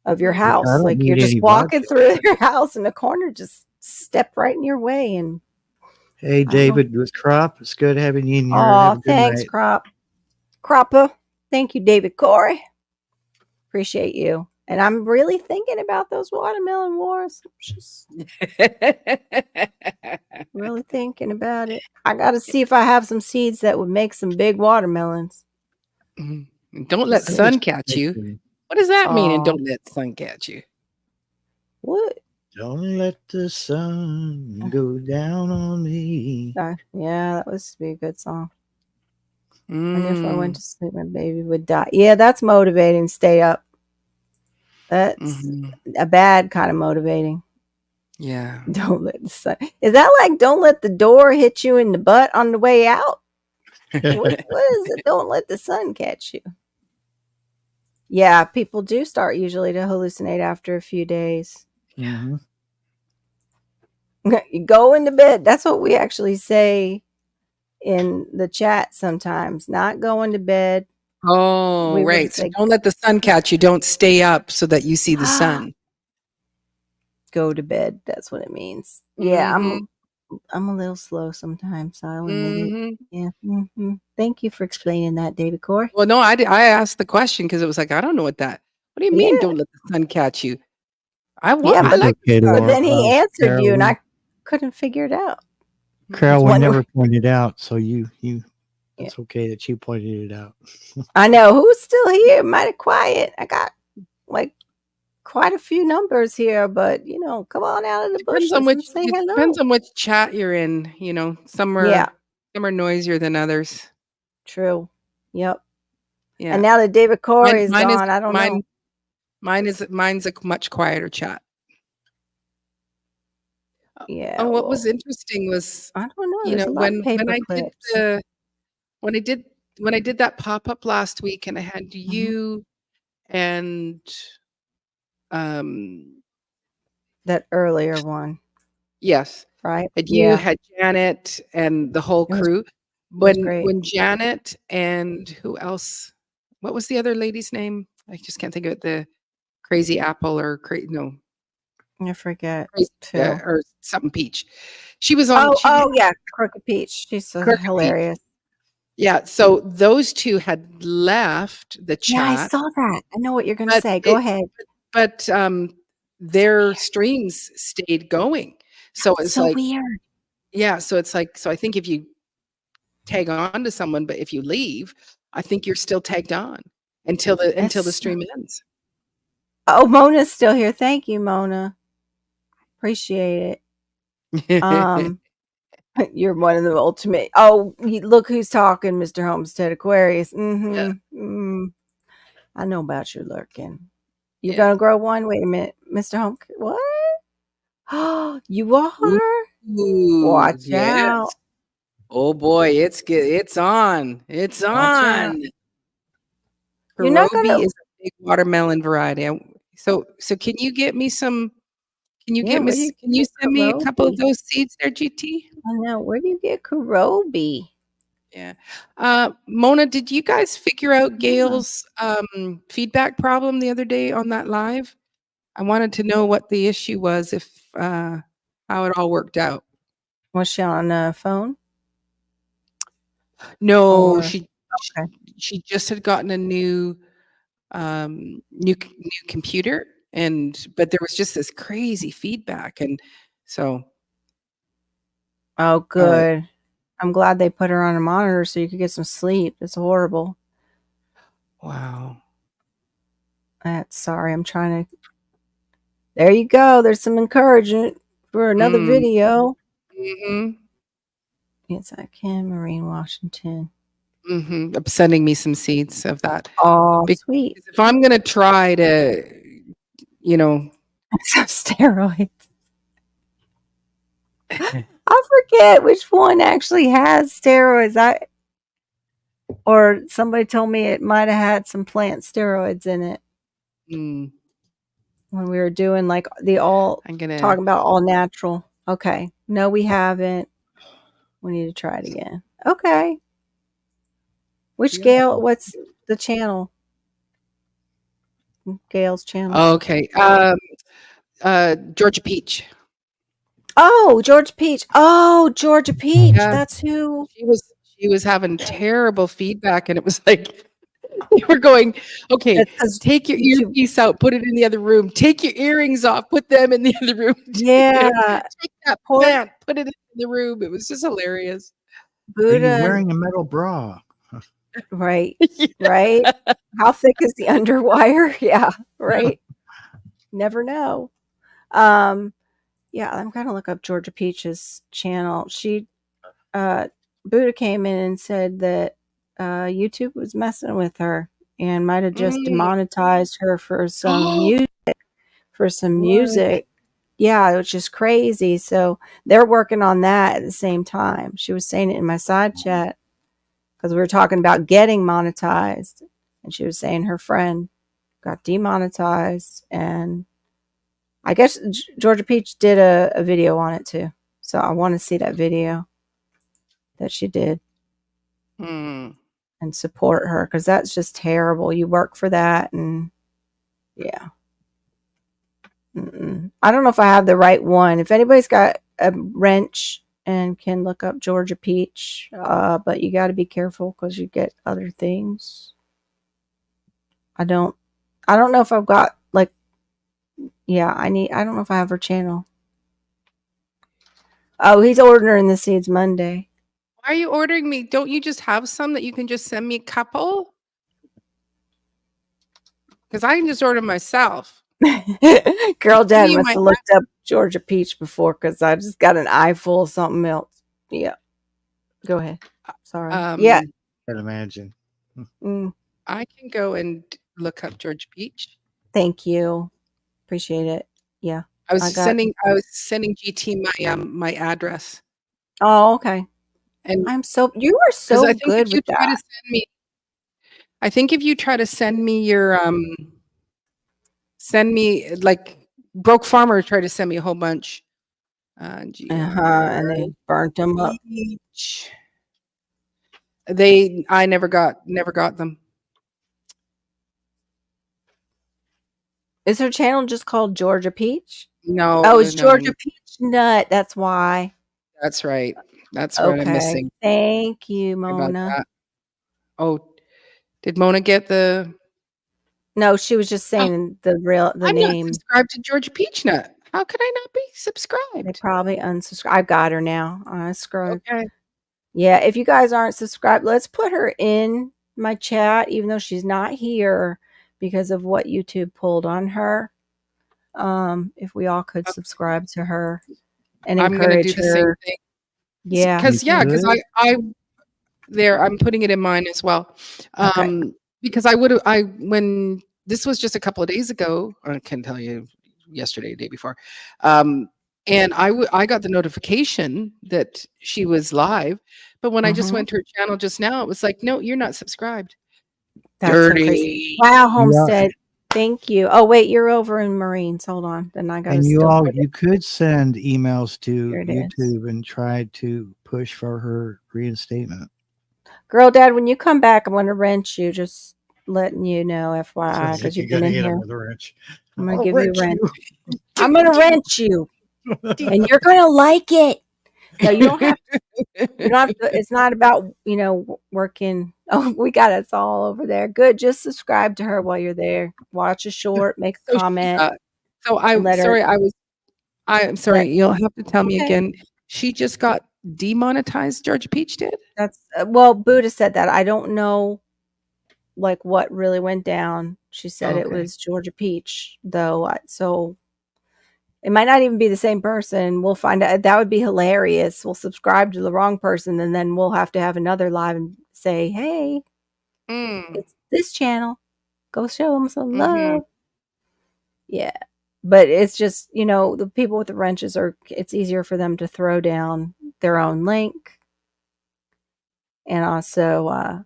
of your I house. don't Like you're need just any walking vodka. through your house and the corner just stepped right in your way. And Hey, I don't know. David with Crop. It's good having you in here. Have Oh, a good thanks, night. Cropper. Thank you, David Corey. Appreciate you. And I'm really thinking about those watermelon wars. Just really thinking about it. I got to see if I have some seeds that would make some big watermelons. Don't let See. sun catch you. What does that mean? And don't let sun catch you. What? Don't let the sun go down on me. Yeah, that was be a good song. I knew if I went to sleep, my baby would die. Yeah, that's motivating. Stay up. That's a bad kind of motivating. Yeah. Don't let the sun. Is that like don't let the door hit you in the butt on the way out? What is it? Don't let the sun catch you. Yeah, people do start usually to hallucinate after a few days. Mm-hmm. You go into bed. That's what we actually say in the chat sometimes. Not going to bed. Oh, We would right. So say don't let the sun catch you. Don't stay up so that you see the sun. go to bed. That's what it means. Yeah, I'm a little slow sometimes, so I'll admit it. Yeah. Thank you for explaining that, David Corey. Well, no, I asked the question because it was like, I don't know what that. What do you mean? Yeah. Don't let the sun catch you. Yeah, I like okay, the sun. but then he answered Carol, you, and I couldn't figure it out. Carol, we One- never pointed out, so you Yeah. it's okay that you pointed it out. I know who's still here. Mighty quiet. I got like quite a few numbers here, but come on out of the bushes and say hello. Depends on which chat you're in. Some are Yeah. some are noisier than others. True. Yep. Yeah. And now that David Corey's Mine is gone, I don't know. mine's a much quieter chat. Yeah, Oh, what was well, interesting was, I don't know. you There's know, a lot of when paper I did clips. the when I did when I did that pop-up last week and I had Mhm. you and um That earlier one, yes, right? had you, Yeah, had Janet and the whole it was crew. it was great. When Janet and who else? What was the other lady's name? I just can't think of it. The Crazy Apple or no, I forget Crazy too. or something Peach. She was on. She did Oh yeah, Crooked Peach. She's so Crooked Peach. hilarious. Yeah, so those two had left the Yeah, I chat, saw that. I know what you're gonna but say. Go ahead. but So their weird. streams stayed going. So it's So like, weird. yeah, so it's like, so I think if you tag on to someone, but if you leave, I think you're still tagged on until the It's stream ends. Oh, Mona's still here. Thank you, Mona. Appreciate it. You're one of the ultimate. Oh, look who's talking, Mr. Homestead Aquarius. Yeah, I know about you lurking. You're yeah. gonna grow one. Wait a minute, Mr. Home. What? Oh, you are. Ooh, Watch out. yes. Oh boy, it's good. It's on. It's Watch out. on. You're not Karobi gonna. is a big watermelon variety. So can you get me some? Yeah. Where do you Can you get send me a couple of Karobi? those seeds there, GT? I know. Where do you get Karobi? Yeah. Mona, did you guys figure out Yeah. Gail's feedback problem the other day on that live? I wanted to know what the issue was, if how it all worked out. Was she on the phone No, or okay? she just had gotten a new new computer, but there was just this crazy feedback, and so Oh, all right. good. I'm glad they put her on a monitor so you could get some sleep. It's horrible. Wow. Sorry. I'm trying to. There you go. There's some encouragement for another Mm. video. Mhm. Yes, I can. Maureen Washington. Mhm. Sending me some seeds of that, Oh, because sweet. if I'm gonna try to, you know, Some steroids. I forget which one actually has steroids. Or somebody told me it might have had some plant steroids in it mm, when we were doing like I'm gonna. talking about all natural. Okay. No, we haven't. We need to try it again. Okay. Which Yeah. Gail? What's the channel? Gail's channel. Okay. Georgia Peach. Oh, Georgia Peach. Oh, Georgia Peach. Yeah, That's who. she was having terrible feedback, and it was like you were going, okay, That's because take your YouTube. earpiece out, put it in the other room. Take your earrings off, put them in the other room. You know, Yeah. take that Poor plant, put it in the room. It was just hilarious. Are you Buddha. wearing a metal bra? Right. Right. How thick is the underwire? Yeah. Right. Never know. Um, yeah, I'm gonna look up Georgia Peach's channel. Buddha came in and said that YouTube was messing with her and might have just Mm. demonetized her for some music. What? Yeah, which is crazy. So they're working on that at the same time. She was saying it in my side chat because we were talking about getting monetized, and she was saying her friend got demonetized, and I guess Georgia Peach did a video on it too. So I want to see that video that she did Mm. and support her because that's just terrible. You work for that, and yeah. I don't know if I have the right one. If anybody's got a wrench and can look up Georgia Peach, but you got to be careful because you get other things. I don't know if I've got like, yeah, I don't know if I have her channel. Oh, he's ordering the seeds Monday. Why are you ordering me? Don't you just have some that you can just send me a couple? Because I can just order myself. Girl Give Dad you must my have looked up Georgia Peach before because I just got an eye full of something else. Yeah. Go ahead. Sorry. Yeah. um Can't imagine. Mm. I can go and look up George Peach. Thank you. Appreciate it. Yeah. I got I was sending GT my address. Oh, okay. And You are because so good with that. I think if you try to send me your send me like Broke Farmer tried to send me a whole bunch. And GR they burnt them up. Peach. I never got them. Is her channel just called Georgia Peach? No, Oh, it's no. Georgia Peach Nut. That's why. That's right. That's what I'm Okay. missing. Thank you, About Mona. that. Oh, did Mona get the? No, she was just saying the I'm name. not subscribed to Georgia Peachnut. How could I not be They subscribed? probably unsubscribed. I've got her now. Unsubscribed. Okay. Yeah, if you guys aren't subscribed, let's put her in my chat, even though she's not here because of what YouTube pulled on her. If we all could subscribe to her and I'm gonna do encourage the same her. thing. Yeah. Because I'm putting it in mine as well. Okay. Because when this was just a couple of days ago, I can tell you yesterday, day before, and I got the notification that she was live, but when I just went to her channel just now, it was like, no, you're not subscribed. That's Dirty. so crazy. Wow, Homestead. Thank you. Oh wait, you're over in Marines. Hold on. Then I got to you could send emails to YouTube and try to push for her reinstatement. Girl, Dad, when you come back, I'm going to wrench you. Just letting you know, FYI, because you've been in here. With a wrench. I'm going to give you a wrench. I'm going to wrench you, and you're going to like it. No, you don't have to. You don't have to. It's not about working. Oh, we got us all over there. Good. Just subscribe to her while you're there. Watch a short. Make a comment. I'm sorry. You'll have to tell me again. She just got demonetized. Georgia Peach did. That's well, Buddha said that. I don't know, like what really went down. She said it was Georgia Peach, though. So it might not even be the same person. We'll find out. That would be hilarious. We'll subscribe to the wrong person, and then we'll have to have another live and say, "Hey, it's this channel. Go show them some love." Yeah. But it's just, the people with the wrenches it's easier for them to throw down their own link. And also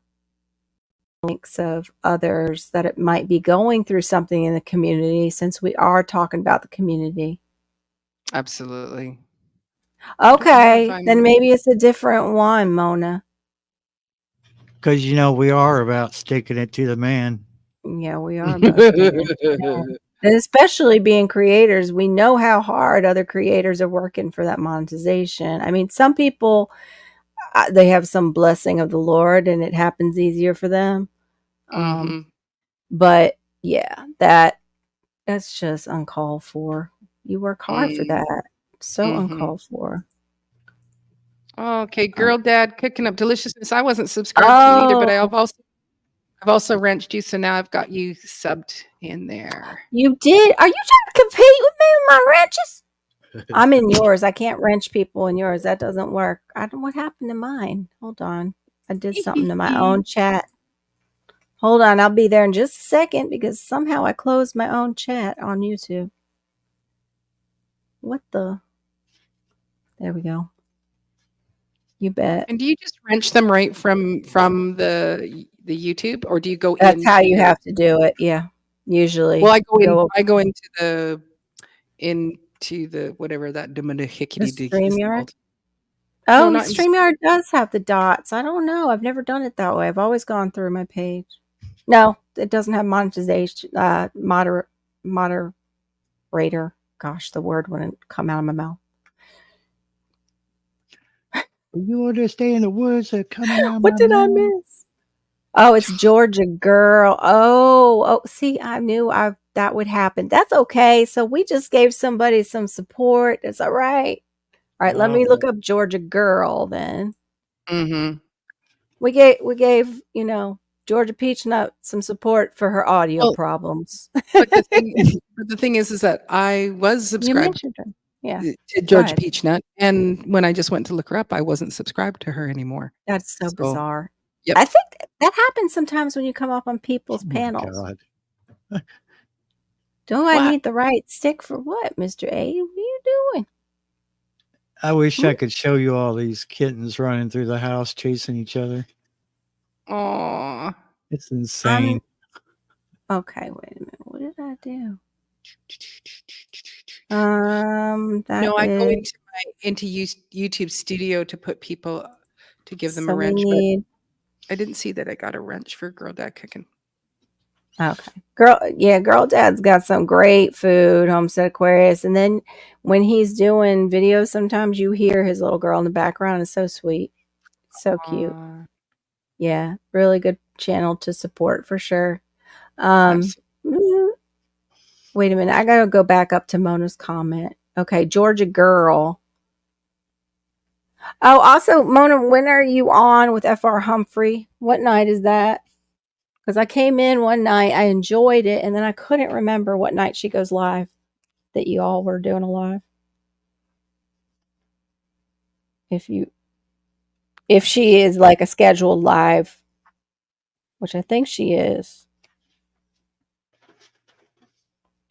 links of others that it might be going through something in the community, since we are talking about the community. Absolutely. Okay. Then maybe it's a different one, Mona. Because, we are about sticking it to the man. Yeah, we are about sticking it to the man. And especially being creators, we know how hard other creators are working for that monetization. I mean, some people, they have some blessing of the Lord and it happens easier for them. But yeah, that's just uncalled for. You work hard for that. So uncalled for. Okay, Girl Dad cooking up deliciousness. I wasn't subscribed to you either, but I've also wrenched you, so now I've got you subbed in there. You did? Are you trying to compete with me with my wrenches? I'm in yours. I can't wrench people in yours. That doesn't work. What happened to mine? Hold on. I did something to my own chat. Hold on. I'll be there in just a second because somehow I closed my own chat on YouTube. What the? There we go. You bet. And do you just wrench them right from the YouTube, or do you go? That's how you have to do it. Yeah, usually. Well, I go into the whatever that StreamYard. Oh, no, StreamYard does have the dots. I don't know. I've never done it that way. I've always gone through my page. No, it doesn't have monetization. Moderator. Gosh, the word wouldn't come out of my mouth. You want to stay in the woods or coming out? What did I miss? Oh, it's Georgia Girl. Oh, see, I knew that would happen. That's okay. So we just gave somebody some support. It's all right. All right, let me look up Georgia Girl then. We gave Georgia Peachnut some support for her audio problems. But the thing is that I was subscribed to Georgia Peachnut, and when I just went to look her up, I wasn't subscribed to her anymore. That's so bizarre. Yep. I think That happens sometimes when you come up on Oh people's my panels. God. Do I What? need the right stick for what, Mr. A? What are you doing? I wish Hmm? I could show you all these kittens running through the house chasing each other. Aw. It's insane. Okay, wait a minute. What did I do? That No, I go is, into YouTube Studio to put people to give them a so we wrench, but need, I didn't see that I got a wrench for Girl Dad Cooking. okay. Girl Dad's got some great food, Homestead Aquarius. And then when he's doing videos, sometimes you hear his little girl in the background. It's so sweet. So cute. Aw, Yeah, really good channel to support for sure. absolutely. Mm, Wait a minute. I gotta go back up to Mona's comment. Okay, Georgia Girl. Oh, also, Mona, when are you on with FR Humphrey? What night is that? Because I came in one night, I enjoyed it, and then I couldn't remember what night she goes live that you all were doing a live. If she is like a scheduled live, which I think she is.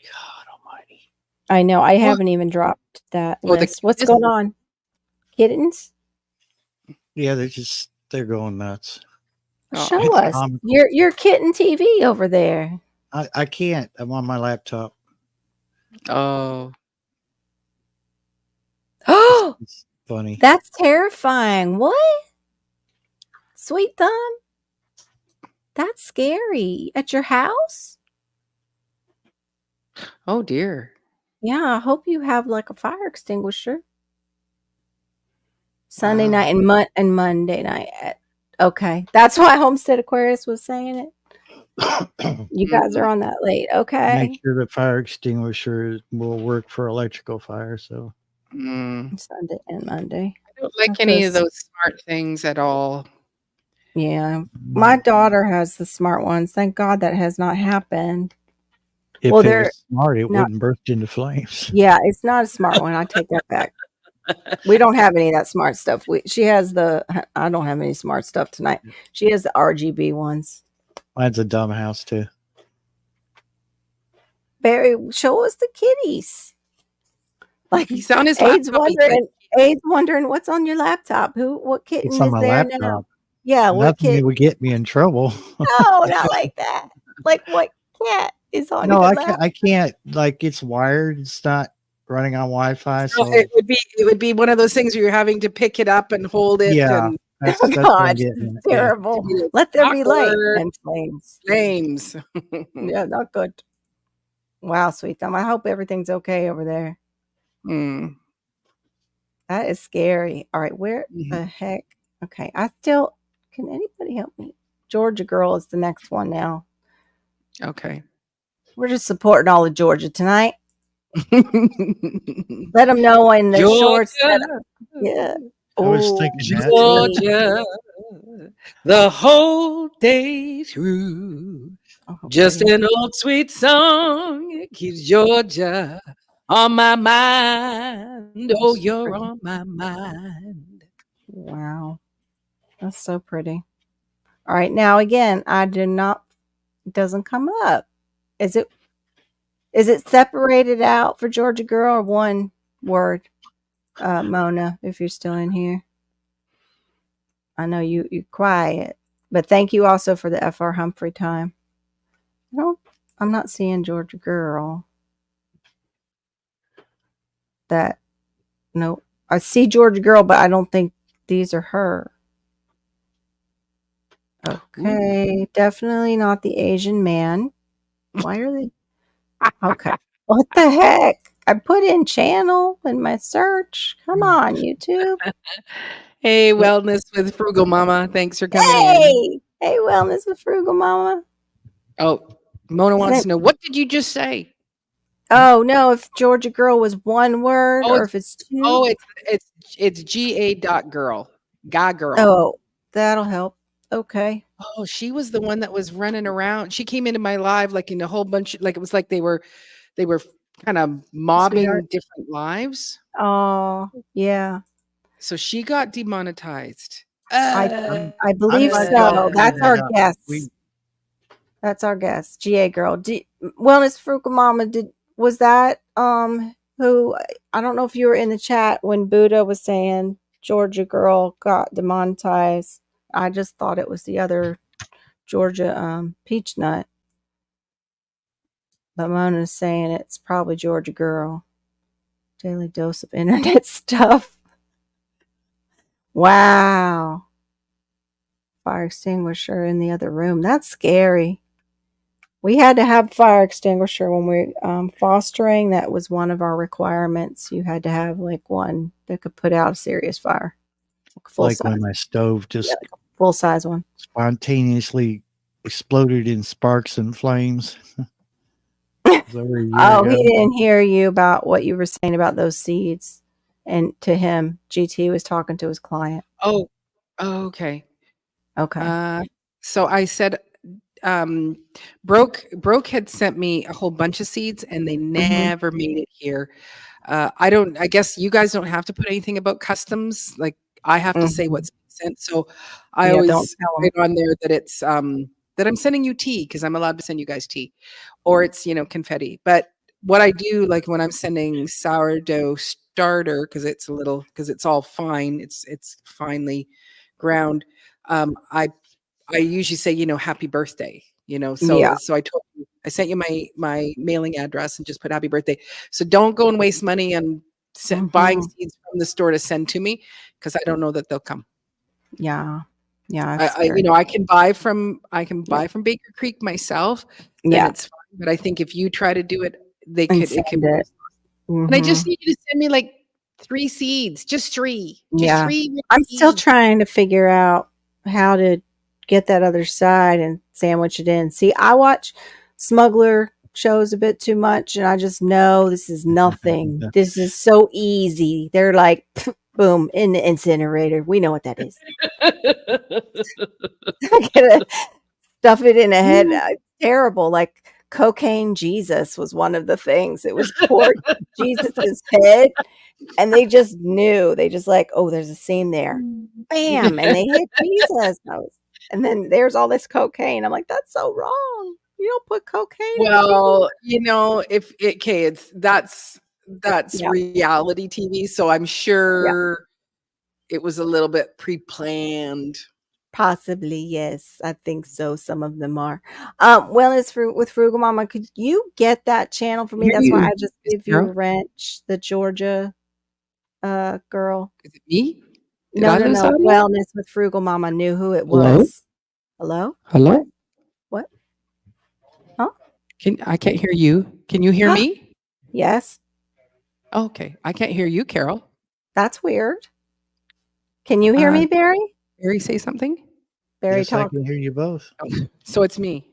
God almighty. I know, I What? haven't even dropped that Oh, the list. What's this going on? Kittens? Yeah, they're going nuts. aw. Show It's us. comical. Your kitten TV over there. I can't. I'm on my laptop. Oh. Oh, It's funny. that's terrifying. What? Sweet Thumb? That's scary. At your house? Oh dear. Yeah, I hope you have like a fire extinguisher. Sunday Wow. night and Monday night. Okay. That's why Homestead Aquarius was saying it. You guys are Mhm. on that late. Make Okay. sure the fire extinguisher will work for electrical fire. So Mm. Sunday and Monday. I don't like That's any of those. those smart things at all. Yeah. My daughter has the smart ones. Thank God that has not happened. if Well, it they're was smart, it not. wouldn't burst into flames. Yeah, it's not a smart one. I take that back. We don't have any of that smart stuff. She has the. I don't have any smart stuff tonight. She has the RGB ones. Mine's a dumb house too. Barry, show us the kitties. Like He's on his Abe's laptop. He can't. wondering what's on your laptop. What It's kitten on is my there now? laptop. Yeah, what Nothing kitten? would get me in trouble. No, not like that. Like what cat is on No, your I lap? can't. I can't. Like it's wired. It's not running on Wi-Fi. So So it would be one of those things where you're having to pick it up and hold it yeah, and Oh that's what I'm gosh, this is getting at. Yeah. terrible. to be like, Let there be light awkward and flames. flames. Yeah, not good. Wow, sweet thumb. I hope everything's okay over there. Mm. That is scary. All right, where the heck? Okay, can anybody help me? Georgia Girl is the next one now. Okay. We're just supporting all of Georgia tonight. Let them know in the shorts. Georgia, Yeah. I was Oh, thinking that too. Georgia, the whole day through. Just pretty. an old sweet song it keeps Georgia on my mind. Oh, So you're pretty. on my mind. Wow, that's so pretty. All right, now again, it doesn't come up. Is it separated out for Georgia Girl or one word? Mona, if you're still in here. I know you're quiet, but thank you also for the FR Humphrey time. I'm not seeing Georgia Girl. No, I see Georgia Girl, but I don't think these are her. Okay, definitely not the Asian man. Why are they? Okay, what the heck? I put in channel in my search. Come on, YouTube. Hey, Wellness with Frugal Mama. Thanks for coming in. Hey, Wellness with Frugal Mama. Oh, Mona wants Sent- to know, what did you just say? Oh no, if Georgia Girl was one word Oh, or if it's two. it's GA.girl. Guy girl. Oh, that'll help. Okay. Oh, she was the one that was running around. She came into my live like in a whole bunch, like it was like they were kind of mobbing Sweetheart. different lives. Oh, yeah. So she got demonetized. I Uh, I I'm believe glad y'all so. figured That's that our out. guess. We That's our guess. GA girl. Wellness Frugal Mama, was that who, I don't know if you were in the chat when Buddha was saying Georgia girl got demonetized. I just thought it was the other Georgia peach nut. But Mona's saying it's probably Georgia girl. Daily dose of internet stuff. Wow. Fire extinguisher in the other room. That's scary. We had to have fire extinguisher when we fostering. That was one of our requirements. You had to have like one that could put out a serious fire, full like when size, my stove yeah, just like a full size one. spontaneously exploded in sparks and flames. It was over a year Oh, he ago. didn't hear you about what you were saying about those seeds. And to him, GT was talking to his client. oh, okay. Okay. So I said, um, Broke had sent me a whole bunch of seeds, and they Hmm. never made it here. I guess you guys don't have to put anything about customs. Like, I have to say Hmm. what's sent. So I Yeah, don't always tell him. write on there that it's that I'm sending you tea because I'm allowed to send you guys tea, or it's confetti. But what I do, like when I'm sending sourdough starter, because it's all fine, it's finely ground. I usually say, happy birthday, Yeah. so I sent you my mailing address and just put happy birthday. So don't go and waste money on buying Hmm. seeds from the store to send to me, because I don't know that they'll come. Yeah. Yeah. It's I scary. I can Yeah. buy from Baker Creek myself, then Yeah. it's fine. But I think if you try to do it, And it could send be. it. And I Hmm. just need you to send me like 3 seeds, just Yeah. three I'm still seeds. trying to figure out how to get that other side and sandwich it in. See, I watch smuggler shows a bit too much, and I just know this is nothing. This is so easy. They're like, boom, in the incinerator. We know what that is. Gonna stuff it in a head. Terrible. Like cocaine Jesus was one of the things. It was poor Jesus's head, and they just knew. They just like, oh, there's a scene there. Bam, and they hit Jesus. And then there's all this cocaine. I'm like, that's so wrong. You don't put cocaine in Jesus. Well, if it okay, that's Yeah, reality TV, so I'm yeah, sure it was a little bit pre-planned. possibly yes. I think so. Some of them are. Well, it's with Frugal Mama. Could you get that channel for I me? hear That's why you, I just Miss give you Carol. a wrench. The Georgia girl. Is it me? Did No, I no, lose no. audio? Wellness with Frugal Mama knew who it Hello? was. Hello? What? Hello? What? Huh? I can't hear you. Can you hear me? Yes. Okay, I can't hear you, Carol. That's weird. Can you hear Uh, me, Barry? Barry, say something. Barry, Yes, I talk. can hear you both. Oh, so it's me.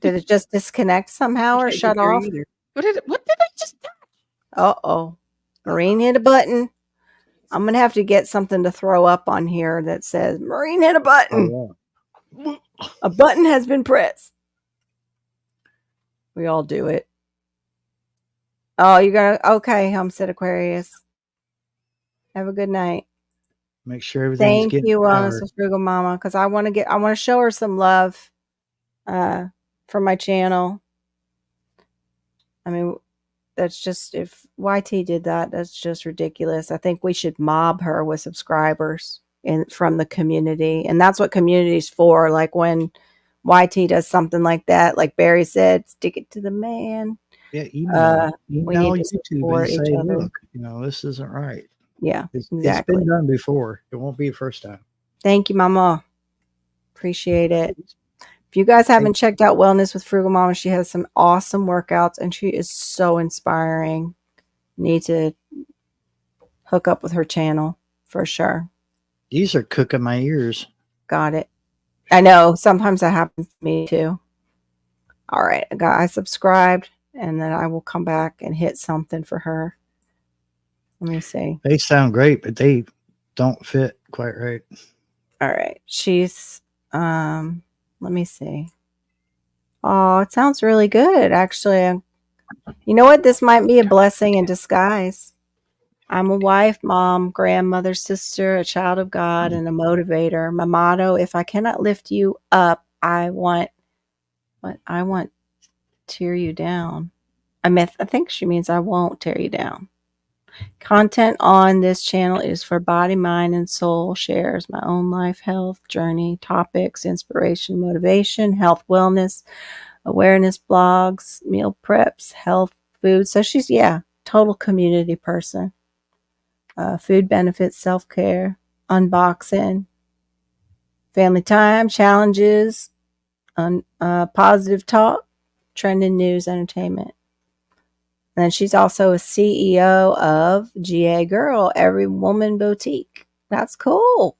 Did it just disconnect I somehow or can't hear shut Barry off? either. What did I just do? Uh-oh. Marine hit a button. I'm going to have to get something to throw up on here that says, Marine hit a button. Oh, yeah. A button has been pressed. We all do it. Oh, you're going to, okay, Homestead Aquarius. Have a good night. Make sure everything's Thank getting you, Wellness power. with Frugal Mama, because I want to show her some love for my channel. I mean, that's just, if YT did that, that's just ridiculous. I think we should mob her with subscribers from the community. And that's what community's for. Like when YT does something like that, like Barry said, stick it to the man. Yeah, email We need to YouTube and support each say, other. look, this isn't right. Yeah, It's exactly. been done before. It won't be the first time. Thank you, Mama. Appreciate it. If you guys haven't checked out Wellness with Frugal Mama, she has some awesome workouts and she is so inspiring. Need to hook up with her channel for sure. These are cooking my ears. Got it. I know sometimes that happens to me too. All right, I subscribed and then I will come back and hit something for her. Let me see. They sound great, but they don't fit quite right. All right. She's let me see. Oh, it sounds really good actually. You know what? This might be a blessing in disguise. I'm a wife, mom, grandmother, sister, a child of God, and a motivator. My motto, if I cannot lift you up, I want tear you down. I think she means I won't tear you down. Content on this channel is for body, mind, and soul. Shares my own life, health, journey, topics, inspiration, motivation, health, wellness, awareness, blogs, meal preps, health, food. So she's, total community person. Food benefits, self-care, unboxing, family time, challenges, positive talk, trending news, entertainment. And then she's also a CEO of GA Girl, Every Woman Boutique. That's cool.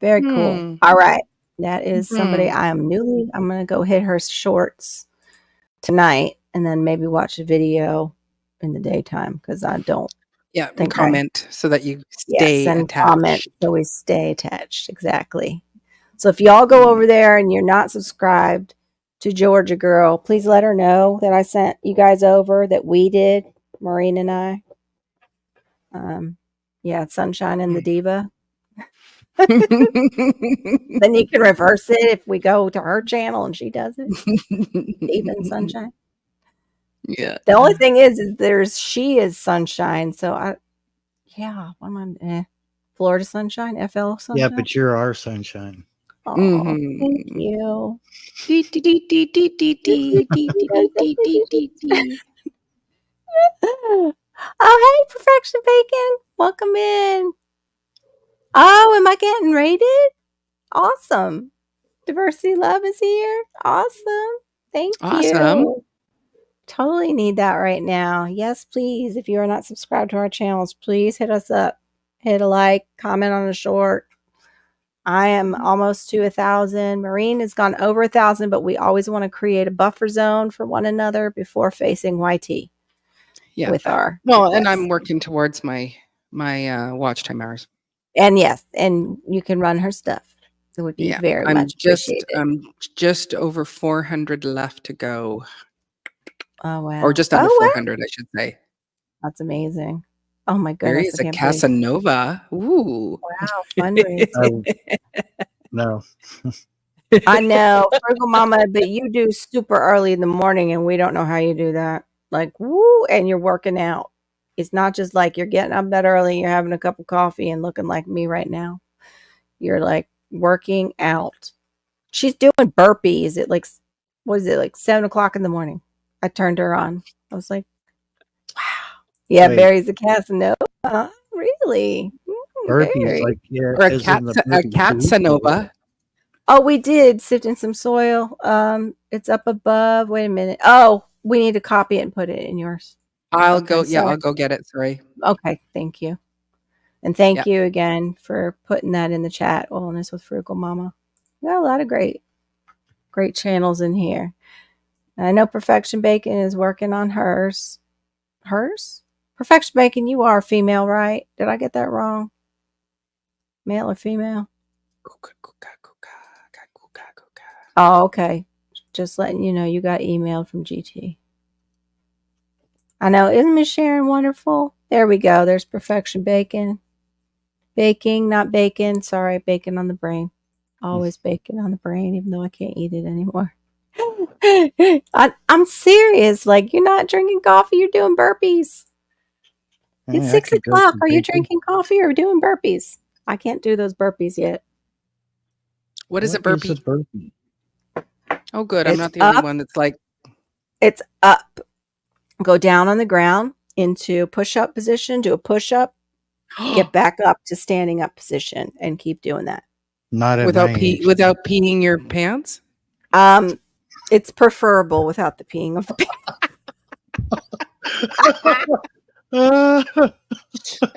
Very cool. All right. That is somebody I'm going to go hit her shorts tonight and then maybe watch a video in the daytime because I don't. Yeah, and comment so that you Yes, stay and attached. comment so we stay attached. Exactly. So if y'all go over there and you're not subscribed to Georgia Girl, please let her know that I sent you guys over, that we did, Maureen and I. Sunshine and the Diva. Then you can reverse it if we go to her channel and she does it. Diva and Sunshine. Yeah. The only thing is she is Sunshine. So what am I? Florida Sunshine, FL Sunshine. Yeah, but you're our sunshine. Oh, thank you. Oh, hey, Perfection Bacon. Welcome in. Oh, am I getting rated? Awesome. Diversity Love is here. Awesome. Thank you. Totally need that right now. Yes, please. If you are not subscribed to our channels, please hit us up. Hit a like, comment on a short. I am almost to 1,000. Maureen has gone over 1,000, but we always want to create a buffer zone for one another before facing YT. Yeah. With our and I'm working towards my watch time hours. And yes, and you can run her stuff. It would be very much appreciated. I'm just over 400 left to go. Oh wow. Or just under 400, I should say. That's amazing. Oh my There goodness. is a Casanova. Ooh. Wow, fundraising. No. I know, Frugal Mama, but you do super early in the morning and we don't know how you do that. Like, woo, and you're working out. It's not just like you're getting up that early, you're having a cup of coffee and looking like me right now. You're like working out. She's doing burpees at like 7 o'clock in the morning. I turned her on. I was like, wow. Yeah, Wait. Barry's a Casanova. Really? Burpees, like, or a Casanova. Oh, we did sift in some soil. It's up above. Wait a minute. Oh, we need to copy it and put it in yours. I'll go get it. Sorry. Okay, thank you. And thank you again for putting that in the chat. Wellness with Frugal Mama. We got a lot of great channels in here. And I know Perfection Bacon is working on hers. Hers? Perfection Bacon, you are female, right? Did I get that wrong? Male or female? Oh, okay. Just letting you know you got emailed from GT. I know. Isn't Miss Sharon wonderful? There we go. There's Perfection Bacon. Baking, not bacon. Sorry, bacon on the brain. Always bacon on the brain, even though I can't eat it anymore. I'm serious. Like, you're not drinking coffee, you're doing burpees. It's 6 o'clock. Are you drinking coffee or doing burpees? I can't do those burpees yet. What is a burpee? Oh, good. I'm not the only one that's like. It's up. Go down on the ground into push-up position, do a push-up, get back up to standing up position, and keep doing that. Not without peeing your pants? It's preferable without the peeing of the pants.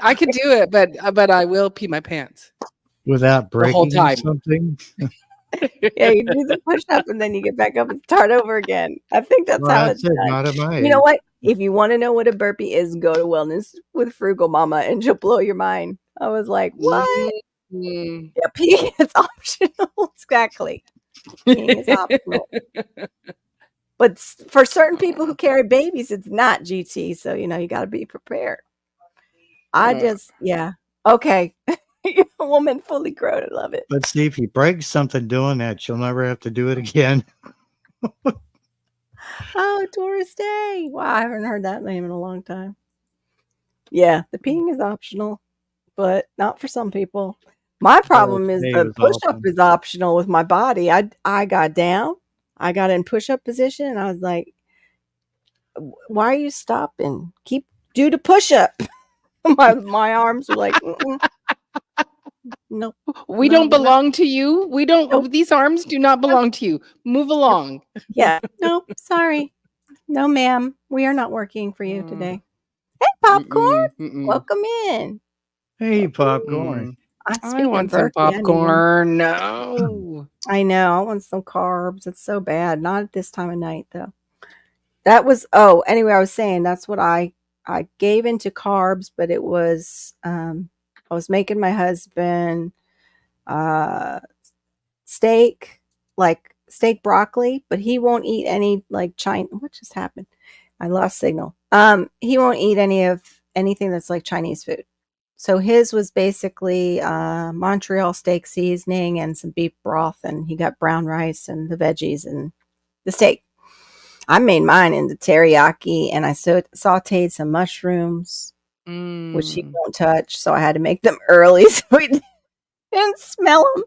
I could do it, but I will pee my pants. Without breaking the whole time. Something? Yeah, you do the push-up and then you get back up and start over again. I think that's how it's done. Not at my You know what? If you want to know what a burpee is, go to Wellness with Frugal Mama and she'll blow your mind. I was like, what? Yeah, peeing is optional. Exactly. Peeing is optional. But for certain people who carry babies, it's not GT. So, you got to be prepared. I just, yeah. Okay. You're a woman fully grown. I love it. But see, if you break something doing that, you'll never have to do it again. Oh, Doris Day. Wow, I haven't heard that name in a long time. Yeah, the peeing is optional, but not for some people. My Doris problem is Day the was push-up awesome. is optional with my body. I got down, I got in push-up position, and I was like, "Why are you stopping? Do the push-up." My arms were like, "Mm-mm, nope, We no, don't we're not. belong to you. We Nope, don't. These arms do not nope, belong to you. Move nope. along. Yeah, nope, sorry. No, ma'am, we are not working for you Mm, today. Hey, popcorn, mm-mm, mm-mm, welcome in. Hey, Ooh, popcorn. mm. I speaking of want some birthday, I need one. popcorn. No. I know, I want some carbs. It's so bad. Not at this time of night, though. That was oh, anyway, I was saying that's what I gave into carbs, but it was I was making my husband uh steak, like steak broccoli, but he won't eat any like China. What just happened? I lost signal. He won't eat anything that's like Chinese food. So his was basically Montreal steak seasoning and some beef broth, and he got brown rice and the veggies and the steak. I made mine into teriyaki, and I sauteed some mushrooms, which he Mm. won't touch. So I had to make them early so he didn't smell them.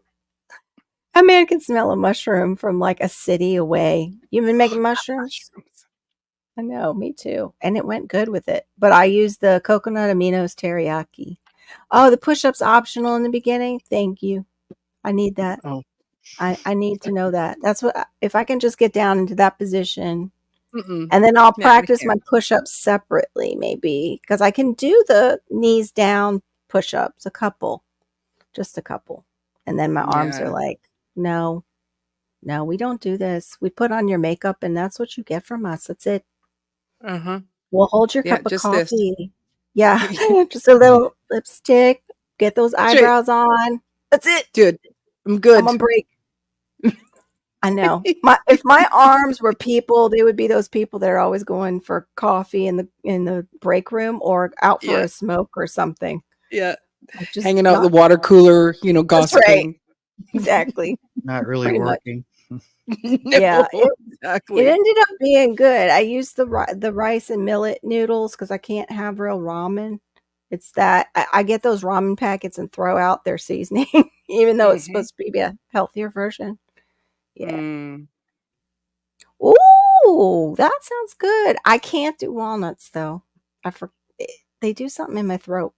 A man can smell a mushroom from like a city away. You've been making mushrooms? Mushrooms. I know, me too. And it went good with it. But I used the coconut aminos teriyaki. Oh, the push-ups optional in the beginning. Thank you. I need that. Oh. I need to know that. That's what if I can just get down into that position Mm-mm. and then I'll Yeah, I practice my can't. push-ups separately maybe because I can do the knees down push-ups, a couple, just a couple. And then my arms are Yeah. like, no, no, we don't do this. We put on your makeup and that's what you get from us. That's it. Uh-huh. We'll hold your Yeah, cup of just this. coffee. Yeah, just a little lipstick, get those That's right. eyebrows on. That's it. Dude, I'm I'm on good. break. I know. If my arms were people, they would be those people that are always going for coffee in the break room or out for Yeah, a smoke or something. yeah. I just Hanging out at the not water cooler, that's right. gossiping. Exactly. Not really Pretty much. working. Yeah, No, it exactly. ended up being good. I used the rice and millet noodles because I can't have real ramen. It's that I get those ramen packets and throw out their seasoning, even though it's Mhm. supposed to be a healthier version. Yeah. Mm. Ooh, that sounds good. I can't do walnuts though. I for they do something in my throat.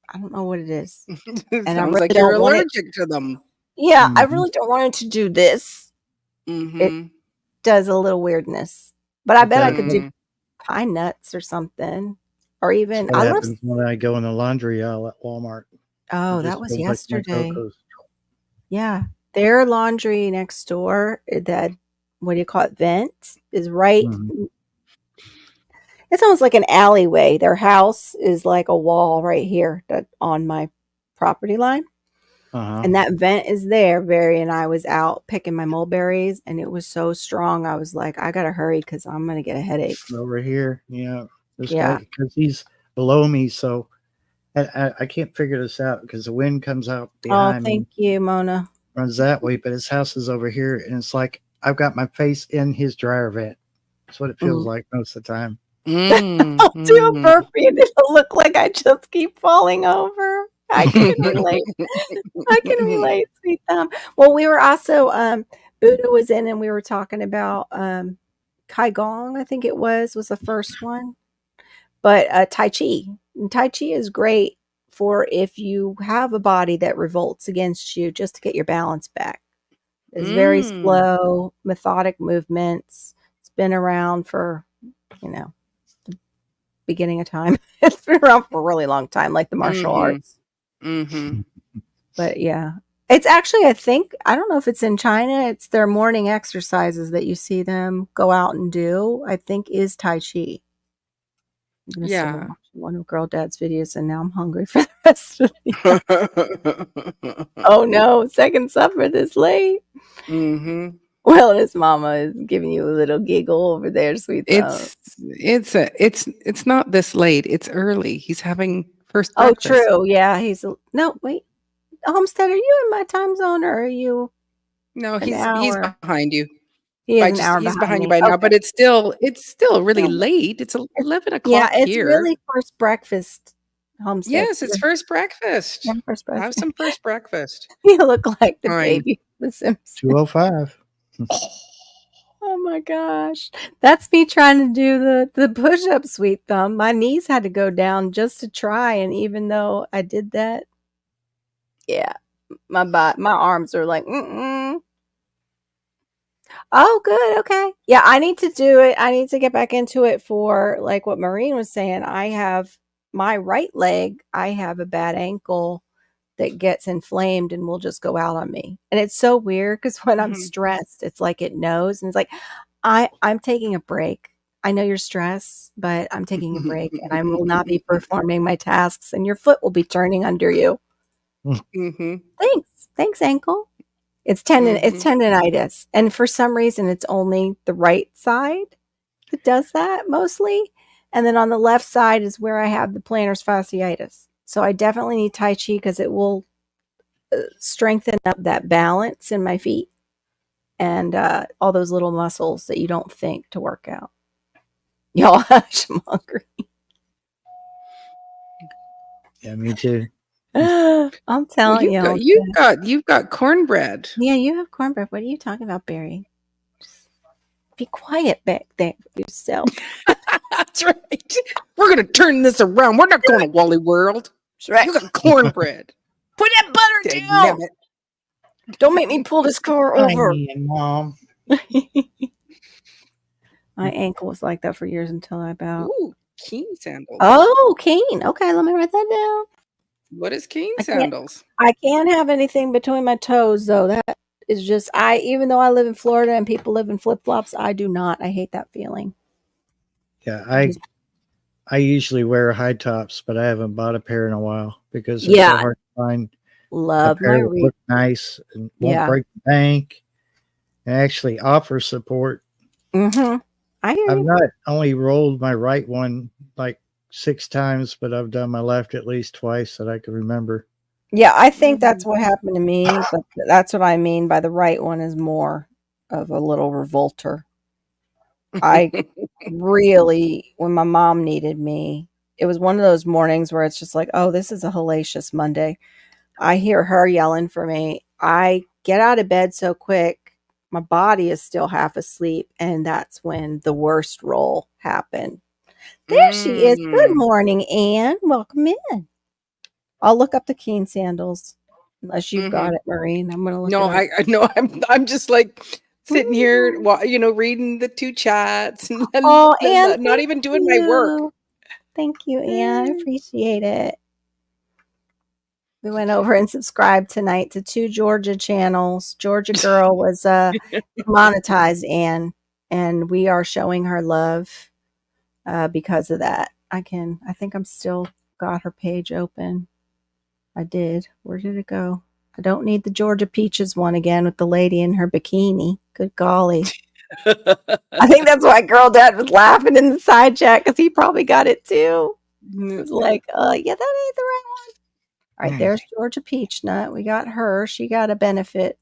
I don't know what it is, It and I sounds really like you're don't want it. allergic to them. Yeah, I Mhm. really don't want it to do this. It Mhm. does a little weirdness, but I But bet I that, could do Mm. pine nuts or something, or that's even what I love. happens when I go in the laundry aisle at Walmart. It Oh, that just was feels like my throat yesterday. goes. Yeah, their laundry next door. That what do you call it? Vent is right. Mhm. It's almost like an alleyway. Their house is like a wall right here on my property line. Uh-huh. And that vent is there. Barry and I was out picking my mulberries and it was so strong. I was like, I gotta hurry because I'm gonna get a headache. Over here, yeah. This guy, Yeah. because he's below me, so I can't figure this out because the wind comes out Oh, behind me, thank you, Mona. runs that way, but his house is over here, and it's like I've got my face in his dryer vent. That's what it feels Mm. like most of the time. Mm. I'll do a Mm. burpee and it'll look like I just keep falling over. I can relate. I can relate, sweet thumb. Well, we were also Buddha was in and we were talking about Qigong, I think it was the first one. But Tai Chi. And Tai Chi is great for if you have a body that revolts against you just to get your balance back. It's very Mm. slow, methodic movements. It's been around for, you know, beginning of time. It's been around for a really long time, like the martial Mhm. arts. Mhm. But yeah. It's actually, I think, I don't know if it's in China, it's their morning exercises that you see them go out and do, I think is Tai Chi. I'm gonna sit here Yeah. watching one of Girl Dad's videos and now I'm hungry for the rest of the oh no, second supper this late. Mhm. Well, and his mama is giving you a little giggle over there, sweet thumb. It's not this late. It's early. He's having First Oh, breakfast. true. Yeah, no, wait. Homestead, are you in my time zone or are you No, an he's hour? behind you. He is By an just hour he's behind behind you me. by now, Okay. but it's still really No, late. It's it's 11 yeah, o'clock it's here. really first breakfast, Homestead. Yes, it's first You're breakfast. first Have breakfast. some first breakfast. You look like the Fine. baby from The Simpsons. 2:05. Oh my gosh. That's me trying to do the push-up, sweet thumb. My knees had to go down just to try, and even though I did that, yeah, my arms are like, mm-mm. Oh, good. Okay. Yeah, I need to do it. I need to get back into it for like what Maureen was saying. I have my right leg, I have a bad ankle that gets inflamed and will just go out on me. And it's so weird because when I'm Mhm. stressed, it's like it knows and it's like, I'm taking a break. I know you're stressed, but I'm taking a break and I will not be performing my tasks and your foot will be turning under you. Mhm. Thanks. Thanks, ankle. It's Mhm. tendonitis, and for some reason, it's only the right side that does that mostly, and then on the left side is where I have the plantar fasciitis. So I definitely need Tai Chi because it will strengthen up that balance in my feet and all those little muscles that you don't think to work out. Y'all, I'm hungry. Yeah, me too. I'm Well, telling you. you've got cornbread. Yeah, you have cornbread. What are you talking about, Barry? Just be quiet back there yourself. That's right. We're gonna turn this around. We're not going to Wally World. That's right. You got cornbread. Put that butter down. Dagnabbit. Don't make me pull this car I over. am, Mom. My ankle was like that for years until I about. Ooh, Keen sandals. Oh, cane. Okay, let me write that down. What is Keen I can't. sandals? I can't have anything between my toes though. That is just even though I live in Florida and people live in flip flops, I do not. I hate that feeling. Yeah, Just, I usually wear high tops, but I haven't bought a pair in a while because it's so yeah, hard to find a love my pair that look nice and won't yeah. break the bank and actually offer support. Mm-hmm. I hear I've you. not only rolled my right one like 6 times, but I've done my left at least twice that I can remember. Yeah, I think that's Mhm. what happened to me, but that's what I mean by the right one is more of a little revolter. I really, when my mom needed me, it was one of those mornings where it's just like, oh, this is a hellacious Monday. I hear her yelling for me. I get out of bed so quick, my body is still half asleep. And that's when the worst roll happened. There she is. Good Mm. morning, Anne. Welcome in. I'll look up the Keen sandals. Unless you've got Mhm. it, Maureen. I'm going to look No, it up. I know. I'm just like sitting here, Mhm. reading the two chats and then, Oh, Anne, not thank even doing my work. you. Thank you, Anne. I appreciate it. We went over and subscribed tonight to 2 Georgia channels. Georgia Girl was monetized, and we are showing her love because of that. I think I'm still got her page open. I did. Where did it go? I don't need the Georgia Peaches one again with the lady in her bikini. Good golly. I think that's why Girl Dad was laughing in the side chat because he probably got it too. It was like, yeah, that ain't the right one. All right, there's Georgia Peach Nut. We got her. She got a benefit.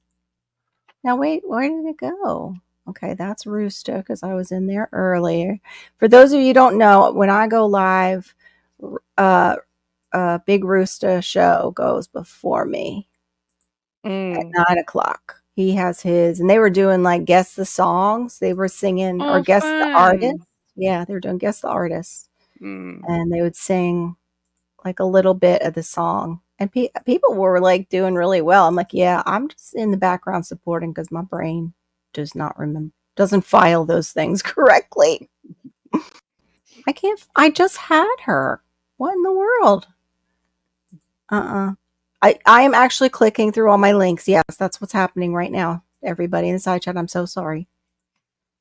Now, wait, where did it go? Okay, that's Rooster because I was in there earlier. For those of you who don't know, when I go live, uh, Big Rooster show goes before me at Mm. 9 o'clock. He has his, and they were doing like guess the songs. They were singing or Oh, guess the artist. fun. Yeah, they were doing guess the artist, Mm. and they would sing like a little bit of the song. And people were like doing really well. I'm like, yeah, I'm just in the background supporting because my brain does not remember, doesn't file those things correctly. I just had her. What in the world? I am actually clicking through all my links. Yes, that's what's happening right now. Everybody in the side chat, I'm so sorry.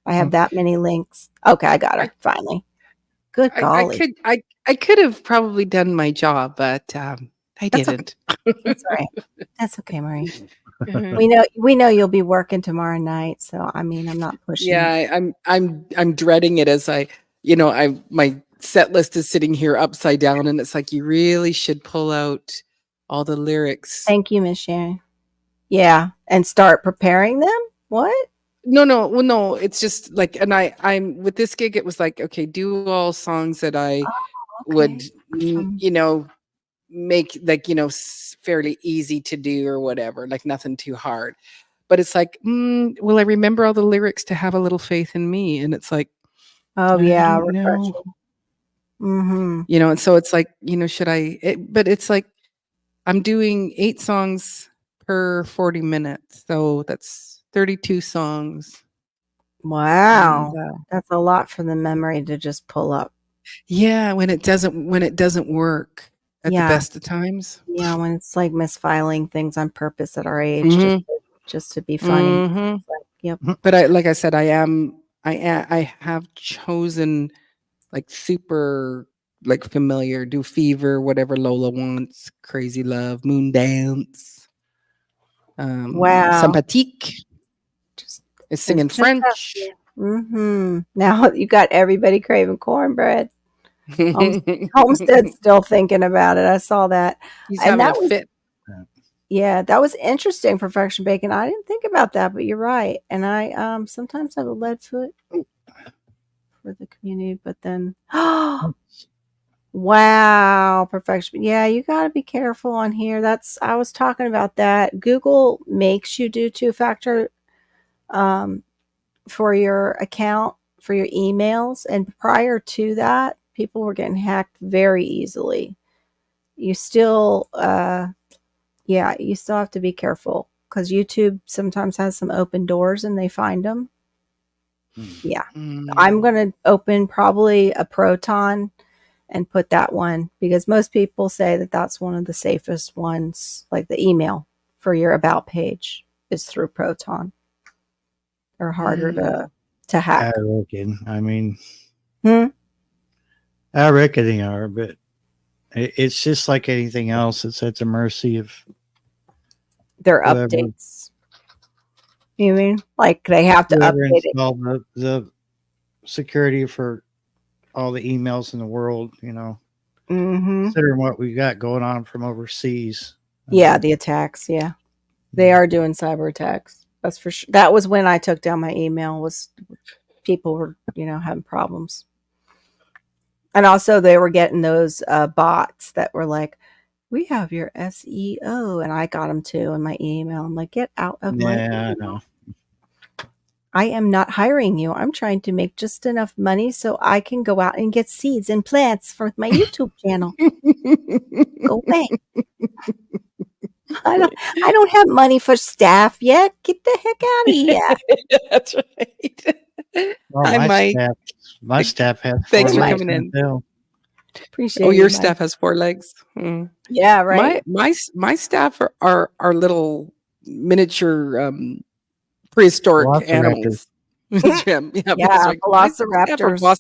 I have that many links. Okay, I got I, her finally. Good I, I golly. could I could have probably done my job, but I That's okay. didn't. That's all right. That's okay, Marie. Mhm. We know you'll be working tomorrow night, so I mean, I'm not pushing Yeah, it. I'm dreading it as I my set list is sitting here upside down, and it's like you really should pull out all the lyrics. Thank you, Miss Sharon. Yeah, and start preparing them? What? No, well, no, it's just like, and I'm with this gig, it was like, okay, do all songs that I would, Okay. Awesome. make like, fairly easy to do or whatever, like nothing too hard. But it's like, will I remember all the lyrics to Have a Little Faith in Me? And it's like, Oh, I yeah, don't know. refreshing. Mhm. And so it's like, should but it's like, I'm doing 8 songs per 40 minutes. So that's 32 songs. And Wow. That's a lot for the memory to just pull up. yeah, when it doesn't work at the Yeah. best of times. Yeah, when it's like misfiling things on purpose at our age Mhm. just to be funny. Mhm. It's like, yep. But like I said, I have chosen like super like familiar, do Fever, whatever Lola wants, Crazy Love, Moon Dance, Wow. Sympathique Just is singing it's just that, French. yeah. Mhm. Now you got everybody craving cornbread. Homestead's still thinking about it. I saw that. He's And having that a was fit. yeah, that was interesting, Perfection Bacon. I didn't think about that, but you're right. And I sometimes have a lead foot for the community, but then wow, Perfection. Yeah, you got to be careful on here. I was talking about that. Google makes you do two-factor for your account, for your emails, and prior to that, people were getting hacked very easily. You still you still have to be careful because YouTube sometimes has some open doors and they find them. Yeah. I'm going to open probably a Proton and put that one because most people say that that's one of the safest ones, like the email for your about page is through Proton. They're harder to hack. I reckon. I mean, Hmm? I reckon they are, but it's just like anything else. It's at the mercy of Their whoever, updates. You mean like they have to whoever update it? installed the security for all the emails in the world. Mm-hmm. Considering what we got going on from overseas. Yeah, the attacks. Yeah, they are doing cyber attacks. That's for sure. That was when I took down my email. Was people were having problems, and also they were getting those bots that were like, "We have your SEO," and I got them too in my email. I'm like, "Get out of my Yeah, email. I know. I am not hiring you. I'm trying to make just enough money so I can go out and get seeds and plants for my YouTube channel. Go away. I don't have money for staff yet. Get the heck out of here." That's right. Well, Hi, Mike. my staff has Thanks 4 for Mike. coming in. myself. Appreciate Oh, your you, Mike. staff has 4 legs. Mm. Yeah, right. My staff are little miniature prehistoric animals. Jim. Yeah, Yeah, my staff are velociraptors.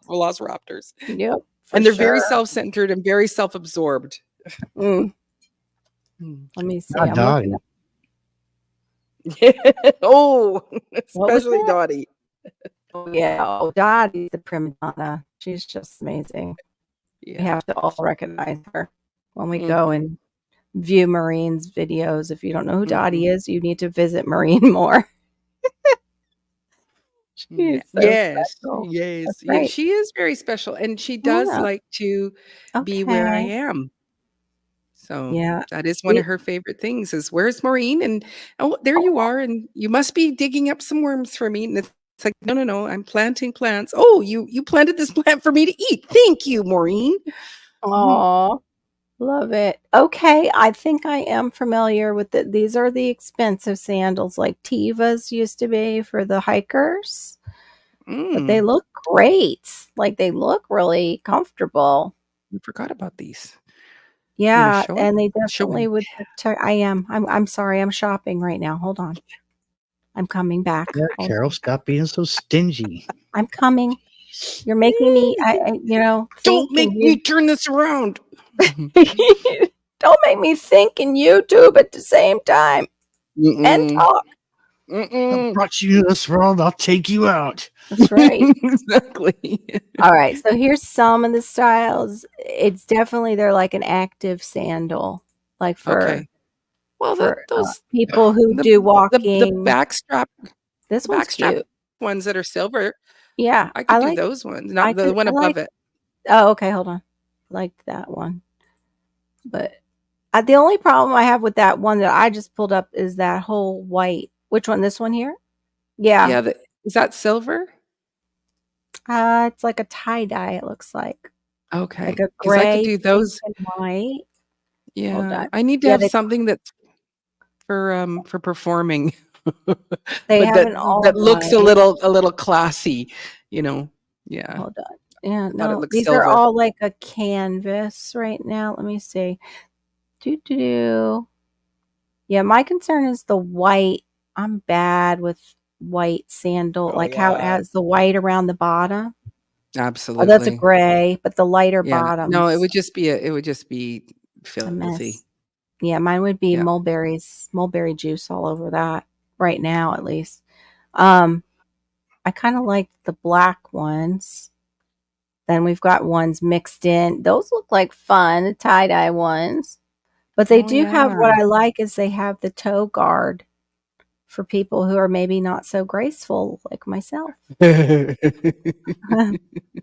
velociraptors. Yep, for And they're very sure. self-centered and very self-absorbed. Mm, Mm. let me see. Not I'm Dottie. looking up. Oh, What was especially that? Dottie. Oh yeah. Oh, Dottie's the prima donna. She's just amazing. We Yeah. have to all recognize her when we Mhm. go and view Marine's videos. If you don't know who Dottie Mhm. is, you need to visit Marine more. She's so Yes, special. yes. That's Yeah, right. she is very special, and she does Yeah. like to be where I Okay. am. So Yeah. that is one of her favorite things is, "Where's Maureen?" And, "Oh, there you are, and you must be digging up some worms for me." And it's like, "No, I'm planting plants." "Oh, you planted this plant for me to eat. Thank you, Maureen." Mhm. Aw, love it. Okay, I think I am familiar with it. These are the expensive sandals like Tevas used to be for the hikers, but they Mm, look great. Like they look really comfortable. I forgot about these. Yeah, Show and they show definitely me. would I am. I'm sorry. I'm shopping right now. Hold on. I'm coming back. Yeah, Hold Carol, on. stop being so stingy. I'm coming. You're making me Don't think make and me you turn this around. don't make me think and YouTube at the same time and Mm-mm. talk. I brought you to this world. I'll take you out. That's right. Exactly. All right, so here's some of the styles. It's definitely they're like an active sandal, like Okay. Well, for those people who the do the walking. backstrap This the one's backstrap cute. ones that are silver. Yeah, I could do those ones, not the one I like. above it. Oh, okay, hold on. I like that one, but the only problem I have with that one that I just pulled up is that whole white. Which one? This one here? Yeah. Yeah, is that silver? It's like a tie dye. It looks like Okay, a because I could gray, do pink, those. and white. Hold Yeah, on. I need to Yeah, have something that's for performing, they but have an all that looks white. A little classy, you know? Yeah, Hold on. Yeah, I thought it no, looked these are silver. all like a canvas right now. Let me see. Do do do. Yeah, my concern is the white. I'm bad with white sandal, Oh like how it yeah. has the white around the bottom. Oh, that's a Absolutely. gray, but the lighter Yeah. No, bottoms it would just be a mess. filthy. Yeah, mine would be Yeah. mulberry juice all over that right now, at least. Um, I kind of like the black ones. Then we've got ones mixed in. Those look like fun, the tie-dye ones. But they Oh, do have yeah. what I like is they have the toe guard for people who are maybe not so graceful like myself.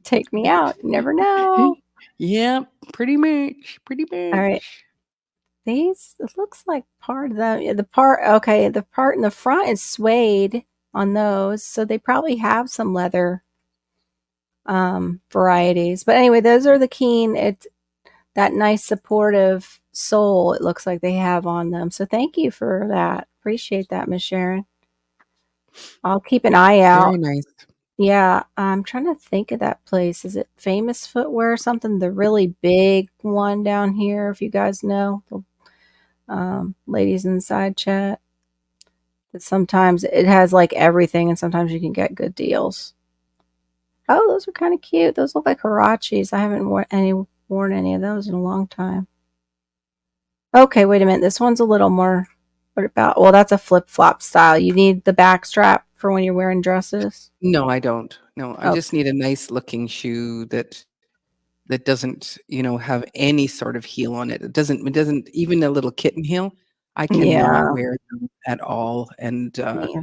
Take me out. You never know. Yeah, pretty much. All right. These, it looks like part of the part, okay, the part in the front is suede on those. So they probably have some leather varieties. But anyway, those are the Keen. It's that nice supportive sole it looks like they have on them. So thank you for that. Appreciate that, Miss Sharon. I'll keep an eye Very out. nice. Yeah, I'm trying to think of that place. Is it Famous Footwear or something? The really big one down here, if you guys know, the ladies inside chat. That sometimes it has like everything, and sometimes you can get good deals. Oh, those are kind of cute. Those look like Hirachis. I haven't worn any of those in a long time. Okay, wait a minute. This one's a little more. What about? Well, that's a flip flop style. You need the back strap for when you're wearing dresses. No, I don't. No, I Oh, just need a nice looking shoe that doesn't, have any sort of heel on it. It doesn't even a little kitten heel. I cannot yeah. wear them at all. And Yeah.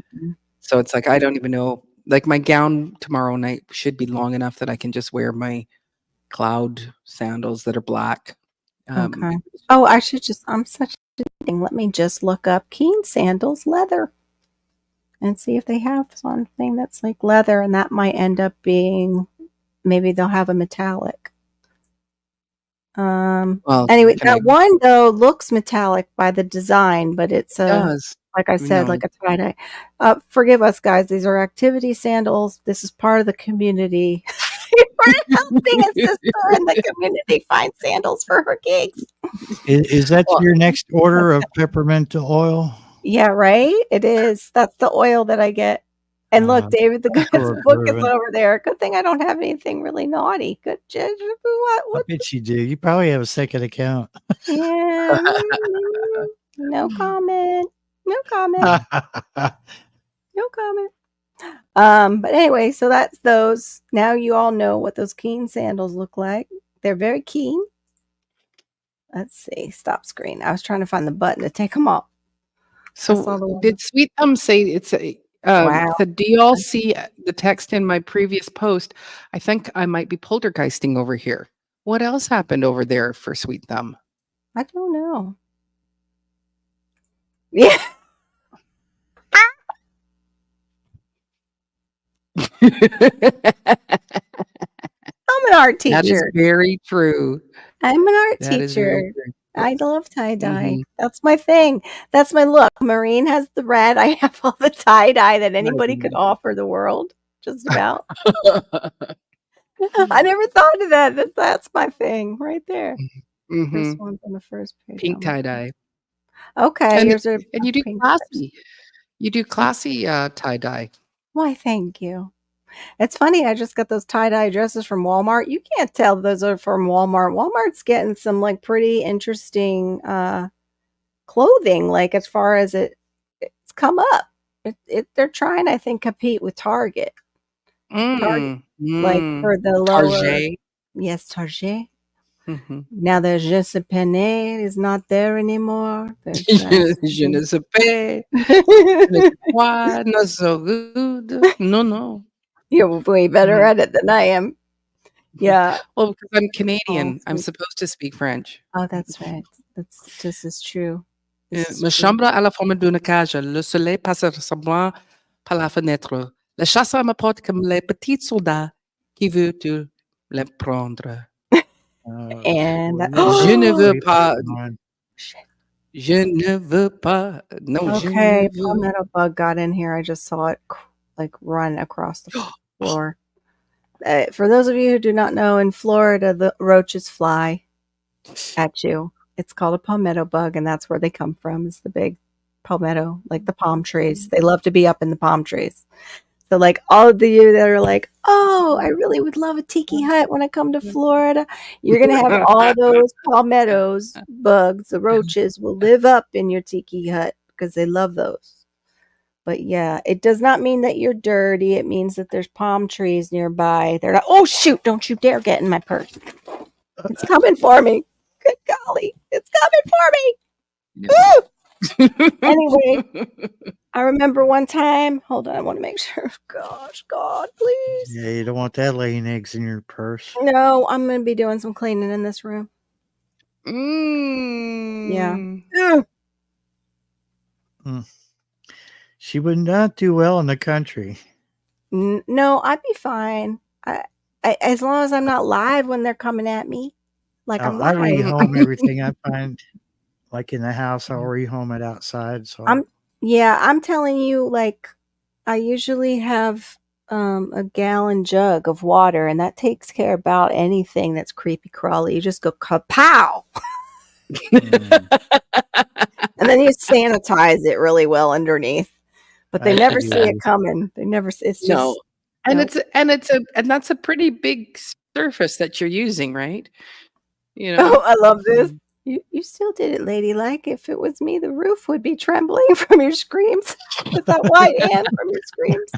so it's like I don't even know. Like my gown tomorrow night should be long enough that I can just wear my cloud sandals that are black. Okay. Oh, I should just. I'm such a thing. Let me just look up Keen sandals leather and see if they have something that's like leather, and that might end up being maybe they'll have a metallic. Well, Anyway, can I? that one though looks metallic by the design, but it's It does. like I said, No. like a tie-dye. Forgive us, guys. These are activity sandals. This is part of the community. We're helping a sister in the community find sandals for her gigs. Is that Well, your next order of peppermint oil? Yeah, right? It is. That's the oil that I get. And look, David, the That's Good's what book we're is doing. over there. Good thing I don't have anything really naughty. Good judge. I What? bet you do. You probably have a second account. Yeah. No comment. No comment. No comment. But anyway, so that's those. Now you all know what those Keen sandals look like. They're very keen. Let's see. Stop screen. I was trying to find the button to take them off. So did Sweet Thumb say it's a Wow. so do you all see the text in my previous post? I think I might be poltergeisting over here. What else happened over there for Sweet Thumb? I don't know. Yeah. I'm an art That is teacher. very true. I'm an art That is very teacher. true. I love tie-dye. Mhm. That's my thing. That's my look. Maureen has the red. I have all the tie-dye that anybody could offer the world, just about. I never thought of that. That's my thing right there. First Mhm. one's on the first page. Pink tie-dye. Okay, And here's a and you do pink person. classy. You do classy tie-dye. Why, thank you. It's funny, I just got those tie-dye dresses from Walmart. You can't tell those are from Walmart. Walmart's getting some, like, pretty interesting, clothing, like, as far as it's come up. they're trying, I think, compete with Target. Target, Mm, like, mm. for the lower. Target. Yes, Target. Mhm. Now the Je sais penne is not there anymore. There's Je ne sais pas, je ne sais quoi, not so good. No, no. You're way better Mhm. at it than I am. Yeah. Well, because I'm Oh, Canadian, I'm sweet. supposed to speak French. Oh, that's right. This is true. This is Ma true. chambre a la forme d'une cage. Le soleil passe ressemblant par la fenêtre. Le chasseur me porte comme les petits soldats qui veulent tout le prendre. And that Je ne veux Wait, pas. on. shit. Je ne veux pas. Non, je ne Okay, veux. palmetto bug got in here. I just saw it like run across the floor. For those of you who do not know, in Florida, the roaches fly at you. It's called a palmetto bug, and that's where they come from. Is the big palmetto, like the palm trees. They love to be up in the palm trees. So, like, all of you that are like, oh, I really would love a tiki hut when I come to Florida, you're going to have all those palmettos, bugs, the roaches will live up in your tiki hut because they love those. But yeah, it does not mean that you're dirty. It means that there's palm trees nearby. They're not, oh, shoot, don't you dare get in my purse. It's coming for me. Good golly, it's coming for me. Woo! Anyway, I remember one time, hold on, I want to make sure. Gosh, God, please. Yeah, you don't want that laying eggs in your purse. No, I'm going to be doing some cleaning in this room. Yeah. Mm. Ugh. She would not do well in the country. No, I'd be fine. As long as I'm not live when they're coming at me. Like I'm I live. rehome everything I find, like in the house. I'll rehome it outside. So I'm telling you, like, I usually have a gallon jug of water, and that takes care about anything that's creepy crawly. You just go kapow, and then you sanitize it really well underneath. But they I never could see it use. coming. They never. It's No. just And nope. and that's a pretty big surface that you're using, right? You Oh, know? I love this. You still did it, ladylike. If it was me, the roof would be trembling from your screams. With that white Ann from your screams.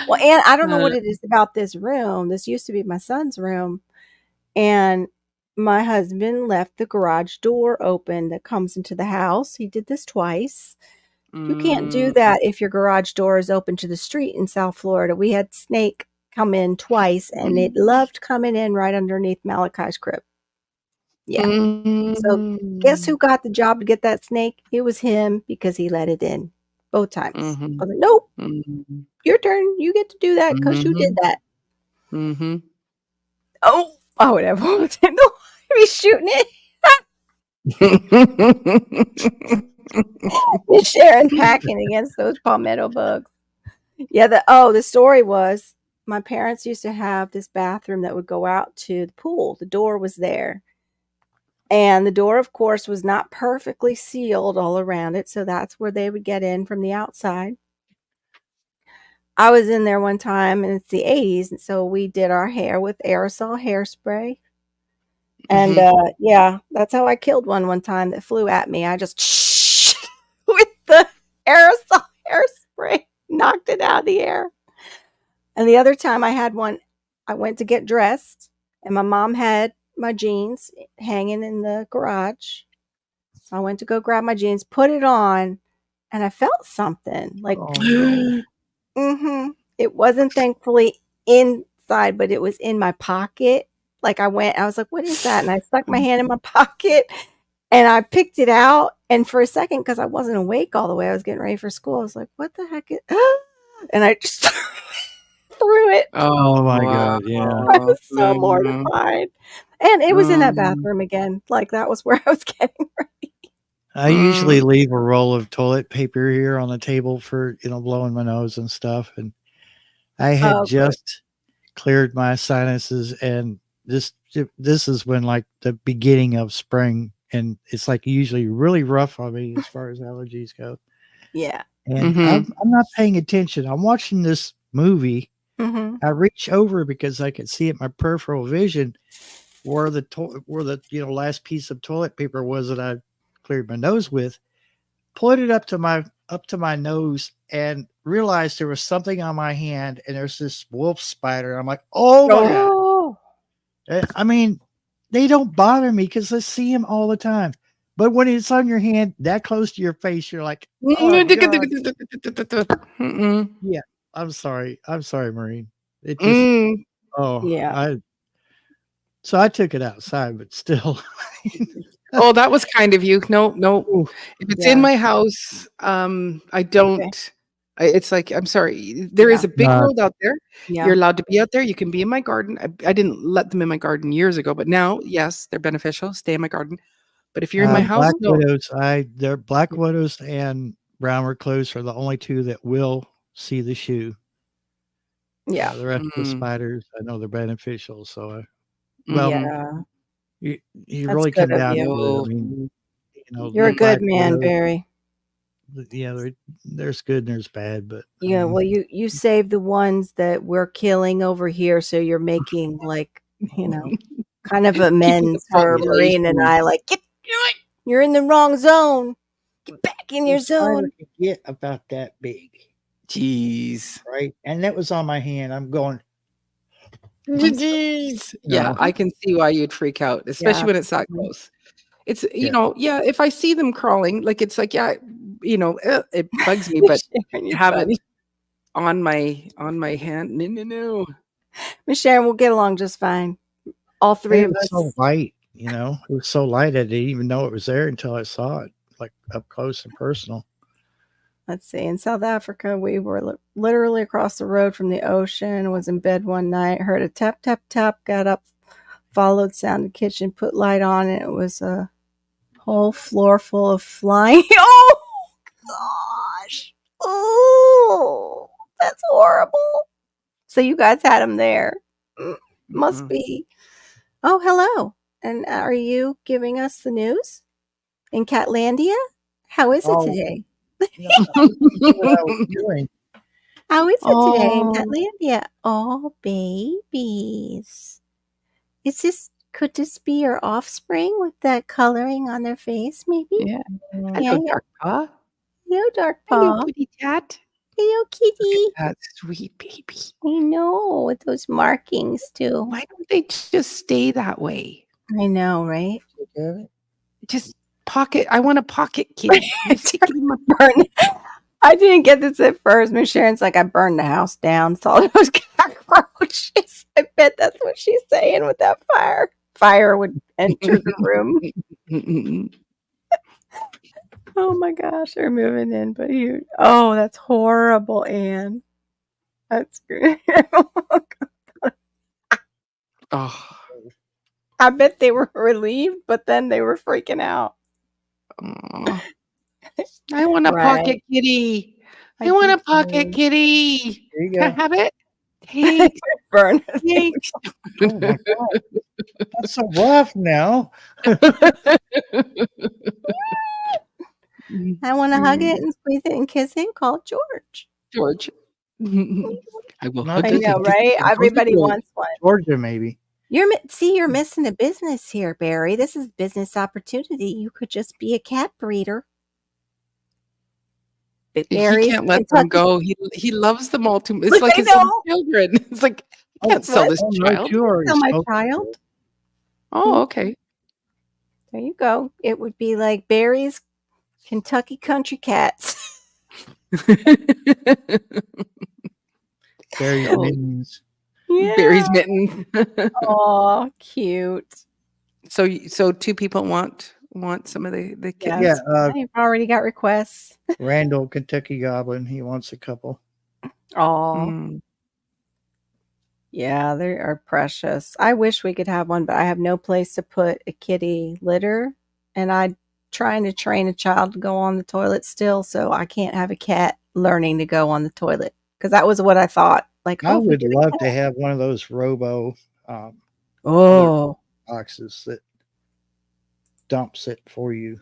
Well, Ann, I don't know Uh, what it is about this room. This used to be my son's room, and my husband left the garage door open that comes into the house. He did this twice. You can't do mm, that if your garage door is open to the street in South Florida. We had snake come in twice, and it loved coming in right underneath Malachi's crib. Yeah. So guess who mm, got the job to get that snake? It was him because he let it in both times. I mhm, was like, nope, mhm, your turn. You get to do that because you did mhm, that. mhm. Oh, whatever. He's shooting it. Miss Sharon packing against those palmetto bugs. Yeah. The story was my parents used to have this bathroom that would go out to the pool. The door was there. And the door, of course, was not perfectly sealed all around it. So that's where they would get in from the outside. I was in there one time, and it's the 80s. And so we did our hair with aerosol hairspray. And Mhm. yeah, that's how I killed one time that flew at me. I just with the aerosol hairspray knocked it out of the air. And the other time I had one, I went to get dressed, and my mom had my jeans hanging in the garage. So I went to go grab my jeans, put it on, and I felt something like, Oh no! It wasn't thankfully inside, but it was in my pocket. Like I was like, what is that? And I stuck my hand in my pocket and I picked it out. And for a second, because I wasn't awake all the way, I was getting ready for school. I was like, what the heck? And I just threw it. Oh Oh, my God! Yeah. I was wow. so Mm, mortified. And it was in that mm, bathroom again. Like that was where I was getting. I usually mm, leave a roll of toilet paper here on the table for blowing my nose and stuff. And I had Oh, good. just cleared my sinuses, and this is when like the beginning of spring, and it's like usually really rough on me as far as allergies go. Yeah. And I'm mhm, I'm not paying attention. I'm watching this movie. Mm-hmm. I reach over because I could see at my peripheral vision where the last piece of toilet paper was that I cleared my nose with. put it up to my nose and realized there was something on my hand, and there's this wolf spider. I'm like, oh my god! Oh, I mean, they don't bother me because I see them all the time. But when it's on your hand that close to your face, you're like, oh god, Mm-mm. yeah. I'm sorry, Maureen. It just Mm. yeah. so I took it outside, but still. Oh, that was kind of you. No, no. Ooh, If it's in Yeah. my house, I Okay. don't. It's like, I'm sorry. There is Yeah. a big world out there. You're Yeah. allowed to be out there. You can be in my garden. I didn't let them in my garden years ago, but now, yes, they're beneficial. Stay in my garden. But if you're in my house, Black no. widows. They're black widows and brown recluse are the only two that will see the shoe. Yeah. The rest of the Mm, spiders, I know they're beneficial. So, well, mhm. Yeah. you That's really good come of down you. to it. I No. mean, You're the a good black man, widows. Barry. Yeah, there's good and there's bad, but I Yeah, mean, well, you saved the ones that we're killing over here, so you're making like, you know, kind of Keeping the amends for Marine and population. I. Like, you're in the wrong zone. Get back in the your spider zone. can get about that big, Jeez. right? And that was on my hand. I'm going, Jeez. you Yeah, know, I can see why you'd freak out, especially Yeah. when it's that close. It's, yeah. yeah, if I see them crawling, like, it's like, yeah, it bugs me, but Sharon, to you're have funny. it on my hand, no, no, no. Miss Sharon, we'll get along just fine. All And three it of was so us. light, it was so light I didn't even know it was there until I saw it, like up close and personal. Let's see. In South Africa, we were literally across the road from the ocean. Was in bed one night, heard a tap, tap, tap. Got up, followed sound in the kitchen, put light on, and it was a whole floor full of flying. Oh gosh! Oh, that's horrible. So you guys had them there. Must Mhm. be. Oh, hello. And are you giving us the news in Catlandia? How is it Oh, today? no, I knew what I was doing. How is it today in Oh, Catlandia? Oh, babies. Could this be your offspring with that coloring on their face, maybe? yeah. Yeah, Hello, yeah. Dark Paw. Hello, Dark Hello, Paw. kitty cat. Hello, Look at kitty. that sweet baby. I know, with those markings, too. Why don't they just stay that way? I know, right? Just pocket. I want a pocket kitty. Let's take it in my Burn. I didn't get this at first. Miss Sharon's like, I burned the house down. Saw those cockroaches. I bet that's what she's saying with that fire. Fire would enter the room. Oh my gosh, they're moving in, but you. Oh, that's horrible, Anne. That's good. Oh, I bet they were relieved, but then they were freaking out. aw. I want a Right. pocket kitty. I I want do a pocket too. kitty. There you Can I go. have it? Thanks. Burn. Thanks. Oh my god, that's so rough now. I want to hug it and squeeze it and kiss it and call George. George. I will Not I hug it just know, and kiss right? it and call you Everybody George. wants one. Georgia, maybe. You're missing a business here, Barry. This is business opportunity. You could just be a cat breeder. He Barry's can't let them Kentucky. go. He loves them all too. It's like I his own know. children. It's like, I Oh, can't sell this no, child. you already Tell my spoke. child. Oh, okay. There you go. It would be like Barry's Kentucky Country Cats. Barry's Oh. mittens. Yeah. Barry's mitten. Oh, cute. So two people want some of the kittens. Yes. Yeah, I've already got requests. Randall, Kentucky Goblin. He wants a couple. Oh, Mm. yeah, they are precious. I wish we could have one, but I have no place to put a kitty litter. And I'm trying to train a child to go on the toilet still, so I can't have a cat learning to go on the toilet. Because that was what I thought. Like, I oh, if we would get a love cat. to have one of those robo Oh, boxes that dumps it for you.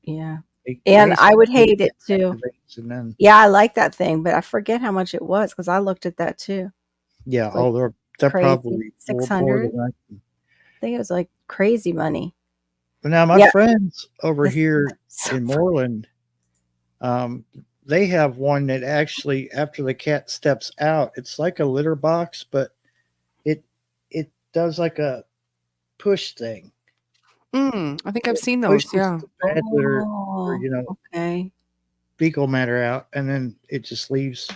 yeah. They And I would basically hate it too. activates and then Yeah, I like that thing, but I forget how much it was because I looked at that too. yeah, Like they're crazy. probably more 600. than I I think it was like crazy money. But now my Yeah. friends over This- here so in Moreland, Um, they have one that actually, after the cat steps out, it's like a litter box, but it it does like a push thing. I think I've It seen those. pushes Yeah. the bad litter or Oh, okay. fecal matter out, and then it just leaves.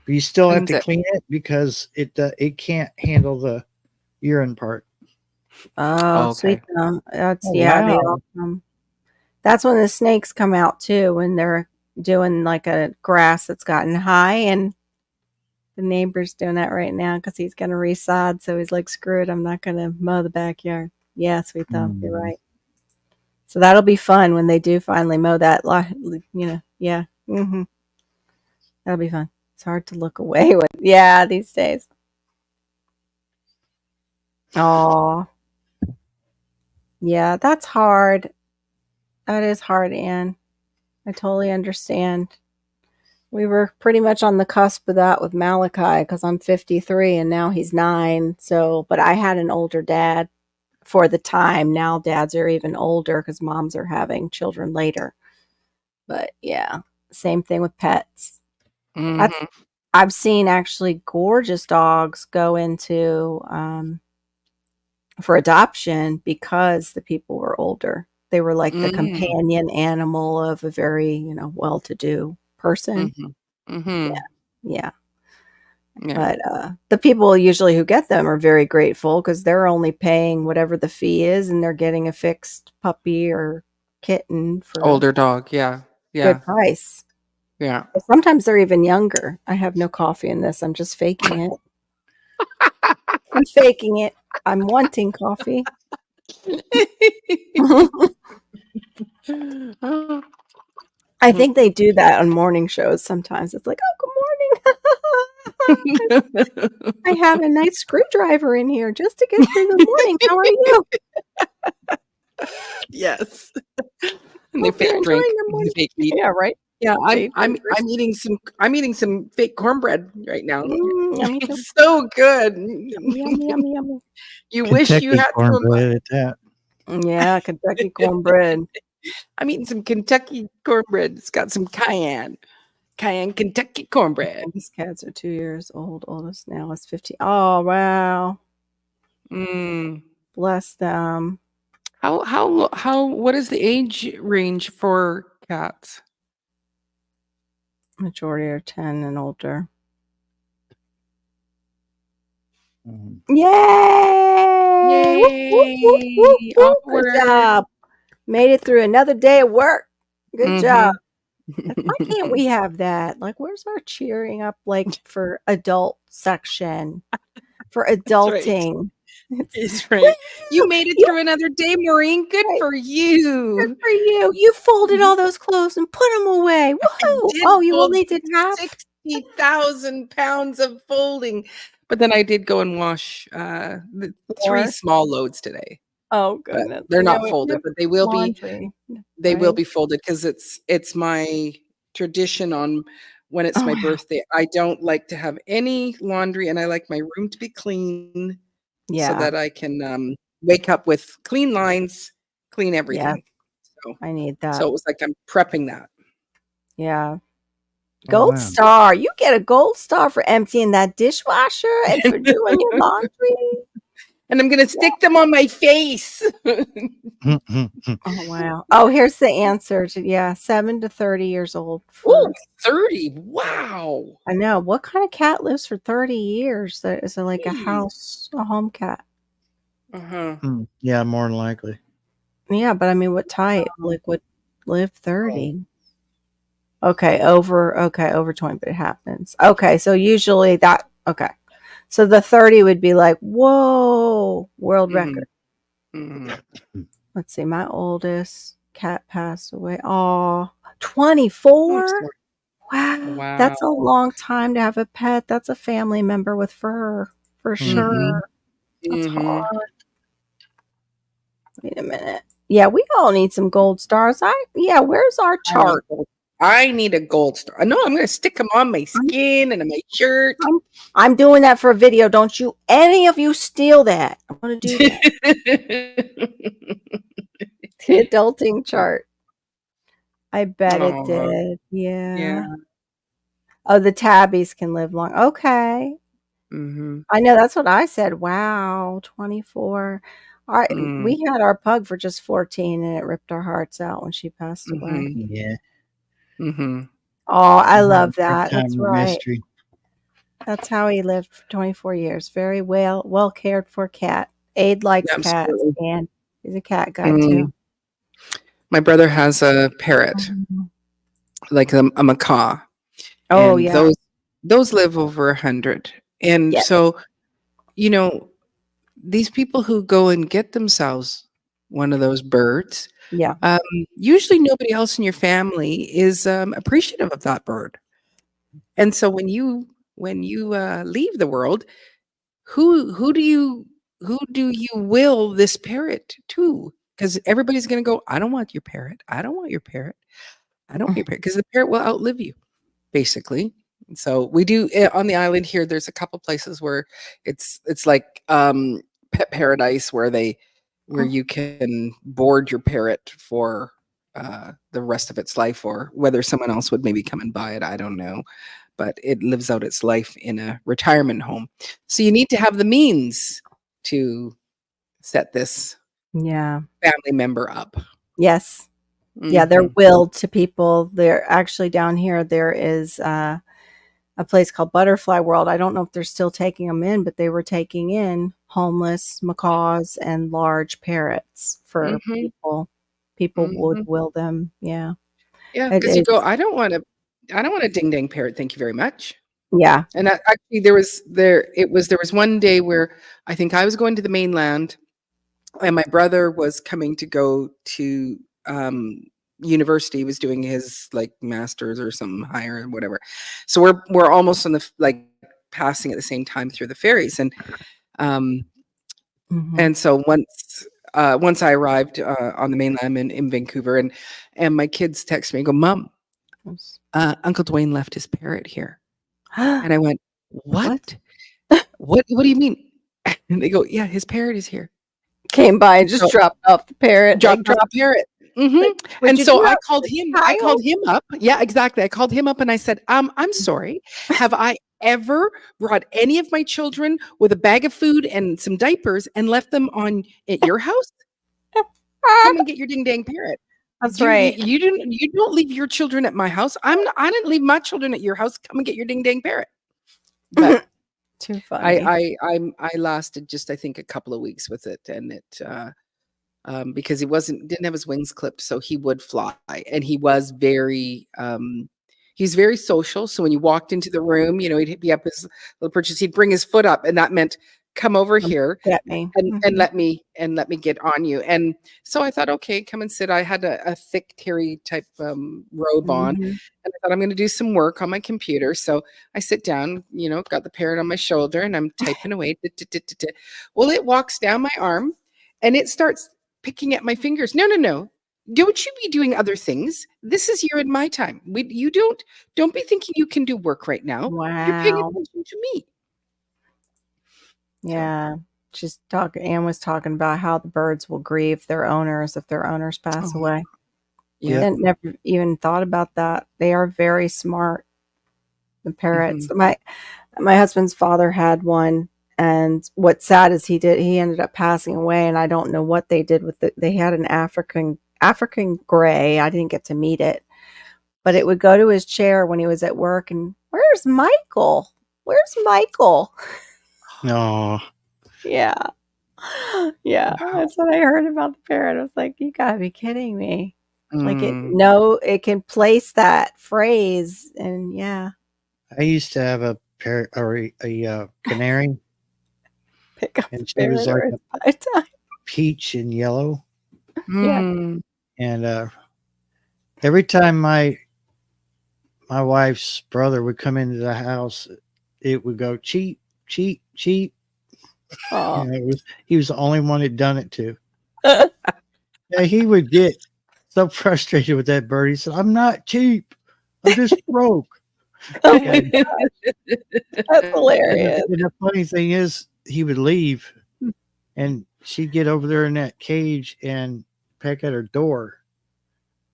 But you still have Cleans to it. clean it because it can't handle the urine part. Oh, sweet Okay. That's Oh yeah, they wow! all come. That's when the snakes come out too, when they're doing like a grass that's gotten high, and the neighbor's doing that right now because he's gonna resod. So he's like, "Screw it, I'm not gonna mow the backyard." Yeah, sweet thumb, you're Mm. right. So that'll be fun when they do finally mow that. Yeah, that'll be fun. It's hard to look away with. Yeah, these days. Oh, yeah, that's hard. That is hard, Anne. I totally understand. We were pretty much on the cusp of that with Malachi because I'm 53 and now he's 9. So, but I had an older dad for the time. Now dads are even older because moms are having children later. But yeah, same thing with pets. That's Hmm. I've seen actually gorgeous dogs go into for adoption because the people were older. They were like the Mm. companion animal of a very, well-to-do person. Hmm. Yeah. Hmm. Yeah. Yeah. But the people usually who get them are very grateful because they're only paying whatever the fee is and they're getting a fixed puppy or kitten for a Older dog. Yeah. good Yeah. price. Yeah. Sometimes they're even younger. I have no coffee in this. I'm just faking it. I'm faking it. I'm wanting coffee. Oh. I think they do that on morning shows sometimes. It's like, "Oh, good morning. I have a nice screwdriver in here just to get through the morning. How are you? Yes. And they Hope you're fake drink. enjoying your They morning." fake eat. Yeah, right. Yeah, I'm I'm Daydrinkers. I'm eating some I'm eating some fake cornbread right now. Yummy too. It's so good. Yummy, yummy, yummy, yummy. You wish you Kentucky had some of my cornbread at that. Yeah, Kentucky cornbread. I'm eating some Kentucky cornbread. It's got some cayenne Kentucky cornbread. These cats are 2 years old. Oldest now is 15. Oh, wow. Mm. Bless them. What is the age range for cats? Majority are 10 and older. Mhm. Yay! Whoop, whoop, whoop, whoop, Yay! whoop. Good Onward. job. Made it through another day of work. Good job. Mhm. Like, why can't we have that? Like, where's our cheering up, like, for adult section, for That's right. adulting? It's, That's "Woo! right. You made it You through another day, Maureen. Good right, for good you. for you. You folded all those clothes and put them away. I Woohoo! did Oh, you fold only did half? 60,000 pounds of folding, but then I did go and wash the 3 More? small loads today, Oh, but goodness. they're Yeah, not we folded, have but laundry, they will right? be folded because it's my tradition on when it's Oh, my wow. birthday. I don't like to have any laundry, and I like my room to be clean so Yeah. that I can wake up with clean lines, clean Yes, everything. So, I need so that. it was like I'm prepping that. Yeah. Oh Gold wow! star. You get a gold star for emptying that dishwasher and for doing your laundry. And I'm gonna stick them on my face. Oh, wow. Oh, here's the answer to, yeah, 7 to 30 years old Ooh, for 30. Wow. I know. What kind of cat lives for 30 years? That is it like Jeez. a home cat? Uh-huh. Yeah, more than likely. Yeah, but I mean, what type? Like, would live 30? Okay, over 20, but it happens. Okay, so usually okay. So the 30 would be like, whoa, world Mhm. record. Mhm. Let's see, my oldest cat passed away. Oh, I'm 24? sorry. Wow, Wow. that's a long time to have a pet. That's a family member with fur, for Mhm. sure. That's Mhm. hard. Wait a minute. Yeah, we all need some gold stars. Yeah, where's our I need chart? gold. I need a gold star. No, I'm gonna stick them on my I'm skin and on my shirt. I'm I'm doing that for a video. Don't you any of you steal that. I want to do that. The adulting chart. I bet it Oh, did. yeah. Yeah. Oh, the tabbies can live long. Okay. Mhm. I know that's what I said. Wow, 24. Mm. We had our pug for just 14 and it ripped our hearts out when she passed away. Mhm. Yeah. Mhm. Oh, I I have a love hard that. time That's with right. mystery. That's how he lived for 24 years. Very well cared for cat. Abe likes cats, Absolutely. and he's a cat guy too. Mm. My brother has a parrot, Mhm. like a macaw, Oh, and yeah. those live over 100. And Yeah. so, you know, these people who go and get themselves one of those birds, Yeah. um, usually nobody else in your family is appreciative of that bird. And so when you leave the world, who do you will this parrot to? Because everybody's going to go, I don't want your parrot. I don't want your parrot. I don't want your parrot because the parrot will outlive you, basically. So we do on the island here. There's a couple places where it's like pet paradise where you can board your parrot for the rest of its life, or whether someone else would maybe come and buy it. I don't know, but it lives out its life in a retirement home. So you need to have the means to set this Yeah. family member up. Yes. Yeah, they're Mhm. willed to people. They're actually down here, there is, a place called Butterfly World. I don't know if they're still taking them in, but they were taking in homeless macaws and large parrots for Mhm. people. People would Mhm. will them. Yeah. Yeah, It because you go, is. I don't want a ding dang parrot, thank you very much. Yeah. And actually, there was one day where I think I was going to the mainland, and my brother was coming to go to um, university. He was doing his like masters or something higher or whatever. So we're almost on like passing at the same time through the ferries, um, Mhm. and so once I arrived on the mainland in Vancouver, and my kids text me and go, Mom, Oops. Uncle Dwayne left his parrot here. And I went, What? "What? What do you mean?" And they go, "Yeah, his parrot is here." Came by and And just so dropped off the parrot. They dropped off the dropped parrot. like, Mhm. "Would And you so do I that called for him the I called child?" him up. Yeah, exactly. I called him up and I said, I'm sorry. Have I ever brought any of my children with a bag of food and some diapers and left them on at your house? Come and get your ding dang parrot. That's You you right. you don't leave your children at my house. I didn't leave my children at your house. Come and get your ding dang parrot. But Too funny. I lasted just I think a couple of weeks with it, and because he didn't have his wings clipped, so he would fly, and he's very social. So when you walked into the room, he'd be up his little purchase, he'd bring his foot up, and that meant come over Come here get me. and Mhm. let me get on you. And so I thought, okay, come and sit. I had a thick terry type robe on, Mhm. and I thought I'm going to do some work on my computer. So I sit down, got the parrot on my shoulder, and I'm typing away. Well, it walks down my arm, and it starts picking at my fingers. No, no, no. Don't you be doing other things. This is your and my time. You don't be thinking you can do work right now. You're paying Wow. attention to me. So, Yeah. Anne was talking about how the birds will grieve their owners if their owners pass oh, away. yeah. Yep. Didn't never even thought about that. They are very smart, the parrots. Mhm. My husband's father had one, and what's sad is he ended up passing away, and I don't know what they did with it. They had an African gray. I didn't get to meet it, but it would go to his chair when he was at work and, "Where's Michael? Where's Michael?" No. Yeah. Yeah, Wow. that's what I heard about the parrot. I was like, "You gotta be kidding me." Like, Mm. it can place that phrase and yeah, I used to have a parrot or a canary, pick up the and she was parrot or like it's a pie time. peach and yellow. Yeah. Mm. And every time my wife's brother would come into the house, it would go cheep, cheep, cheep. Aw. And he was the only one that done it to. Yeah, he would get so frustrated with that bird. He said, "I'm not cheap. I'm just broke." Oh my And god, that's and hilarious. the funny thing is, he would leave, and she'd get over there in that cage and peck at her door.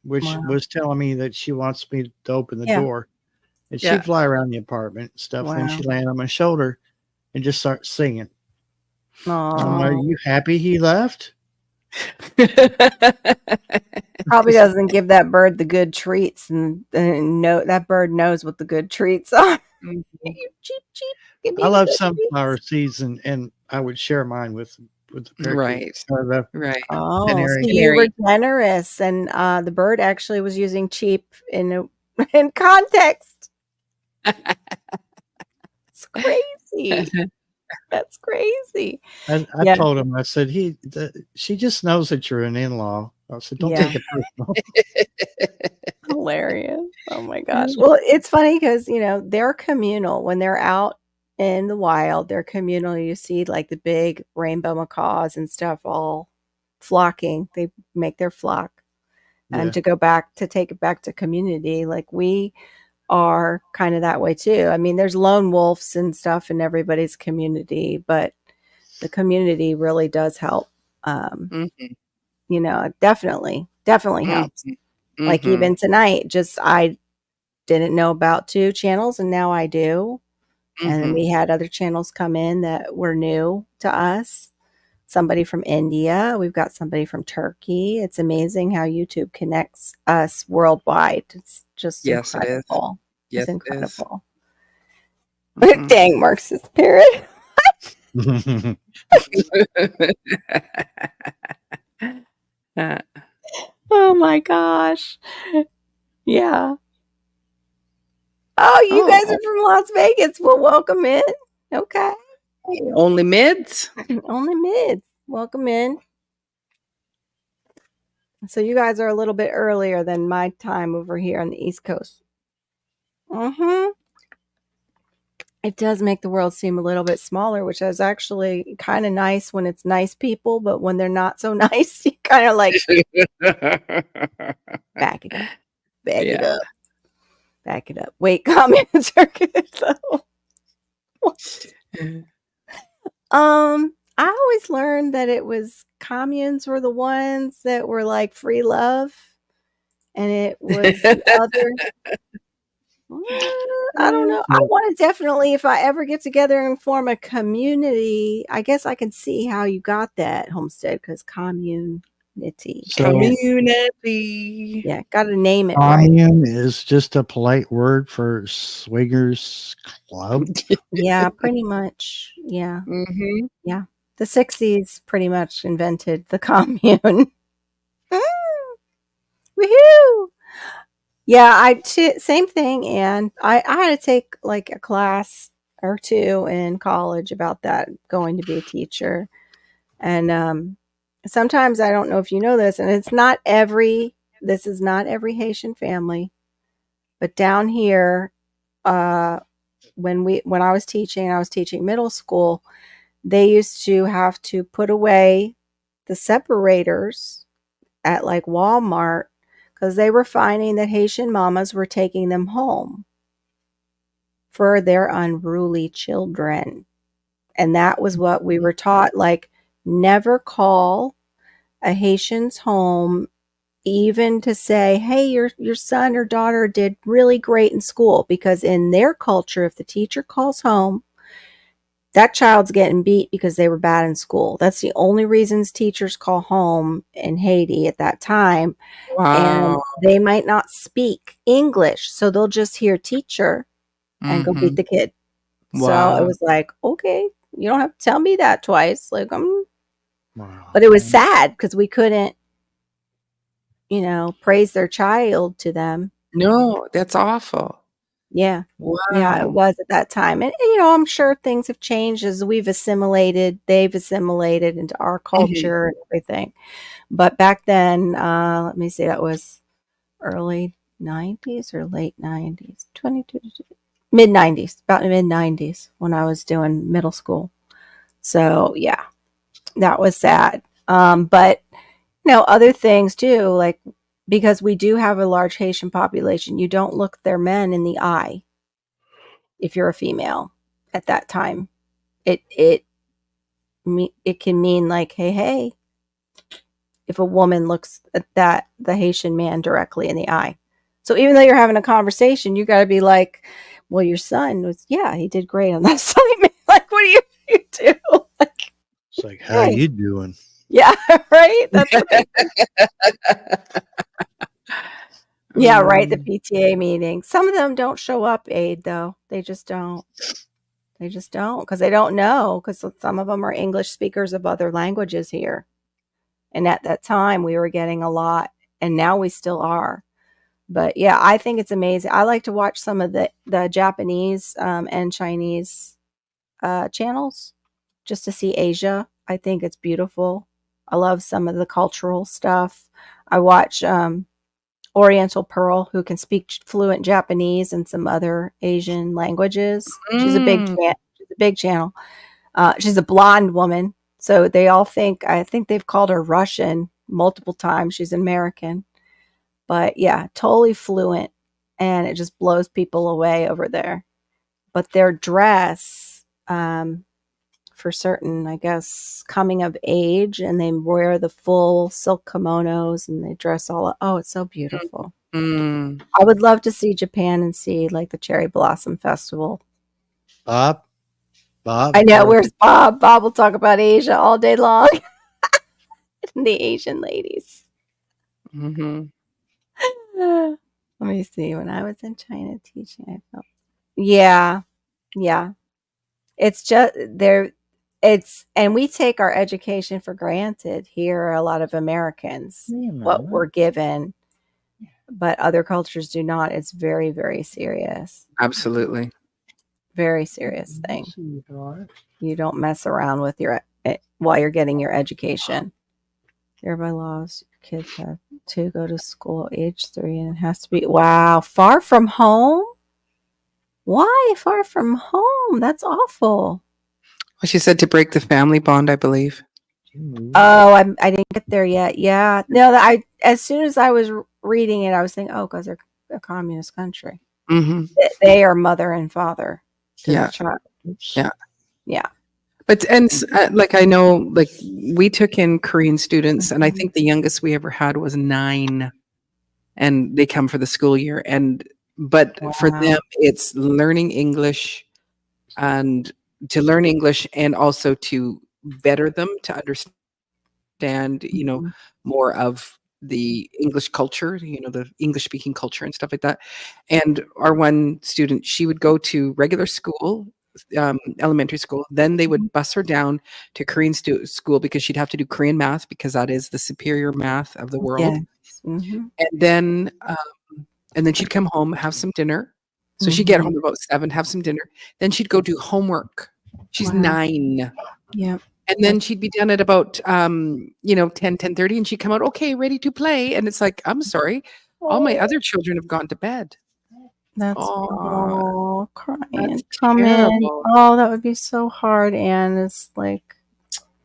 which Wow. was telling me that she wants me to open the Yeah. door. And Yeah. she'd fly around the apartment and stuff. Then Wow. she'd land on my shoulder and just start singing. I'm like, Oh, you happy he left? probably doesn't give that bird the good treats, and no, that bird knows what the good treats are. Mhm. You cheep cheep, give I me the love good sunflower treats. seeds, and I would share mine with the parakeet Right. or the Right. Oh, so canary. you were Canary. generous, and the bird actually was using cheap in context. It's crazy. That's crazy. I Yeah, told him, I said, she just knows that you're an in-law. I said, don't yeah. take it personal. Hilarious. Oh my gosh. Well, it's funny because, they're communal. When they're out in the wild, they're communal. You see like the big rainbow macaws and stuff all flocking. They make their flock. And Yeah. to take it back to community, like we are kind of that way too. I mean, there's lone wolves and stuff in everybody's community, but the community really does help. Um, Mhm. it definitely helps. Mhm. Like Mhm. even tonight, just I didn't know about 2 channels and now I do. And then Mhm. we had other channels come in that were new to us. Somebody from India, we've got somebody from Turkey. It's amazing how YouTube connects us worldwide. It's just Yes, it is. incredible. It's Yes, it is. incredible. Mhm. Dang, Marx's spirit. Uh, Oh my gosh. Yeah. Oh, you guys oh, are from Las Vegas. Well, welcome in. Okay. only mids? Only mids. Welcome in. So you guys are a little bit earlier than my time over here on the East Coast. Mm-hmm. It does make the world seem a little bit smaller, which is actually kind of nice when it's nice people, but when they're not so nice, you kind of like back it up, back it Yeah. up, back it up. Wait, comments are good though. I always learned that it was communes were the ones that were like free love, and it was the other. I don't know. I want to definitely, if I ever get together and form a community, I guess I can see how you got that, Homestead, because community. So Community. Yeah, got to name it right. commune is just a polite word for swingers club. Yeah, pretty much. Yeah, Mhm. yeah. The 60s pretty much invented the commune. Woohoo! Yeah, same thing, and I had to take like a class or two in college about that, going to be a teacher. And sometimes I don't know if you know this, and this is not every Haitian family, but down here, uh, when I was teaching middle school, they used to have to put away the separators at like Walmart because they were finding that Haitian mamas were taking them home for their unruly children. And that was what we were taught, like never call a Haitian's home even to say, hey, your son or daughter did really great in school, because in their culture, if the teacher calls home, that child's getting beat because they were bad in school. That's the only reasons teachers call home in Haiti at that time. And Wow. they might not speak English, so they'll just hear teacher and go beat Mhm. the kid. So it Wow. was like, okay, you don't have to tell me that twice. Like, Wow. but it was sad because we couldn't, praise their child to them. No, that's awful. Yeah. Yeah, it Wow. was at that time. And, I'm sure things have changed as they've assimilated into our Mhm. culture and everything. But back then, let me see, that was early 90s or late 90s, 22, mid 90s, about mid 90s when I was doing middle school. So, yeah, that was sad. But other things too, like because we do have a large Haitian population, you don't look their men in the eye if you're a female at that time. It can mean like, hey, if a woman looks at the Haitian man directly in the eye. So even though you're having a conversation, you got to be like, well, your son was, yeah, he did great on that assignment. Like, what do you do? Like, It's like, how hey, you doing? yeah, right. That's what they, yeah, right. The Um, PTA meeting. Some of them don't show up, Aid, though. They just don't. They just don't because they don't know because some of them are English speakers of other languages here. And at that time, we were getting a lot, and now we still are. But yeah, I think it's amazing. I like to watch some of the Japanese and Chinese channels just to see Asia. I think it's beautiful. I love some of the cultural stuff. I watch Oriental Pearl, who can speak fluent Japanese and some other Asian languages. She's a mm, she's a big channel. She's a blonde woman, so they all think. I think they've called her Russian multiple times. She's American, but yeah, totally fluent, and it just blows people away over there. But their dress, for certain, I guess, coming of age, and they wear the full silk kimonos and they dress all up. Oh, it's so beautiful. mm. I would love to see Japan and see like the Cherry Blossom Festival. Bob, I know, or where's Bob? Bob will talk about Asia all day long. The Asian ladies. Mhm. Let me see. When I was in China teaching, I felt, yeah, yeah. It's just there. And we take our education for granted here. A lot of Americans, what we're given, but other cultures do not. It's very, very serious. Absolutely. Very serious thing. You don't mess around with your while you're getting your education. Here by laws, kids have to go to school age 3, and it has to be, wow, far from home. Why far from home? That's awful. Well, she said to break the family bond, I believe. Oh, I didn't get there yet. Yeah, no, I as soon as I was reading it, I was thinking, oh, because they're a communist country. Hmm. They are mother and father to the Yeah. child. Yeah. Yeah. But and like I know, like we took in Korean students, and I think the youngest we ever had was 9, and they come for the school year. But for them, Wow. it's learning English and to learn English, and also to better them to understand, Mhm. more of the English culture, the English speaking culture and stuff like that. And our one student, she would go to regular school, elementary school. Then they would bus her down to Korean school because she'd have to do Korean math because that is the superior math of the world. Yes. Mhm. And then, she'd come home, have some dinner. So she'd get home Mhm. about 7, have some dinner. Then she'd go do homework. She's Wow. 9. Yep. And then she'd be done at about, 10:30, and she'd come out, "Okay, ready to play." And it's like, "I'm sorry, all my other children have gone to bed." That's Oh, all that's crying. Come in. terrible. Oh, that would be so hard, and it's like,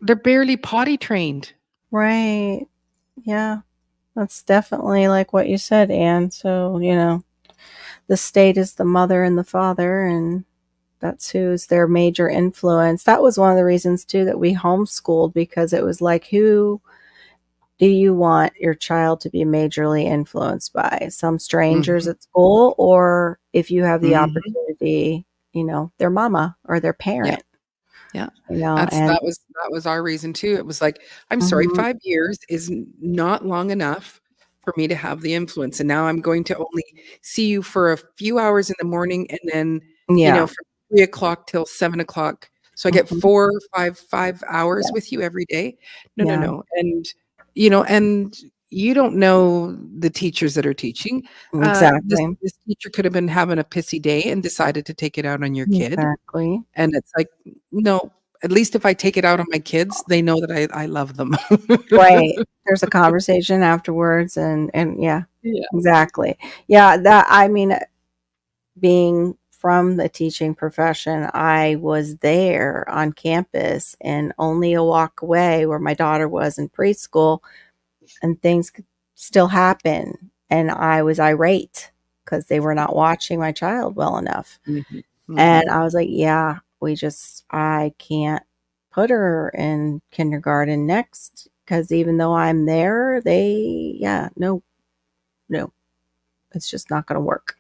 They're barely potty trained. right. Yeah. That's definitely like what you said, Anne. So, the state is the mother and the father, and that's who's their major influence. That was one of the reasons too that we homeschooled, because it was like, who do you want your child to be majorly influenced by? Some strangers Mhm, at school, or if you have the mhm. opportunity, their mama or their Yeah, parent, yeah. That's and that was our reason too. It was like, "I'm sorry, mhm, 5 years is not long enough for me to have the influence, and now I'm going to only see you for a few hours in the morning, and then, yeah, from 3 o'clock till 7 o'clock. So I get mhm, 4, 5 hours yeah, with you every day." No, no, yeah, no. And you don't know the teachers that are teaching. This exactly, this teacher could have been having a pissy day and decided to take it out on your kid. exactly. And it's like, no, at least if I take it out on my kids, they know that I love them. Right. There's a conversation afterwards, and yeah, Yeah. exactly. Yeah, that I mean, being from the teaching profession, I was there on campus and only a walk away where my daughter was in preschool, and things could still happen, and I was irate because they were not watching my child well enough. Mhm. And Mhm. I was like, yeah, I can't put her in kindergarten next because even though I'm there, no, it's just not going to work.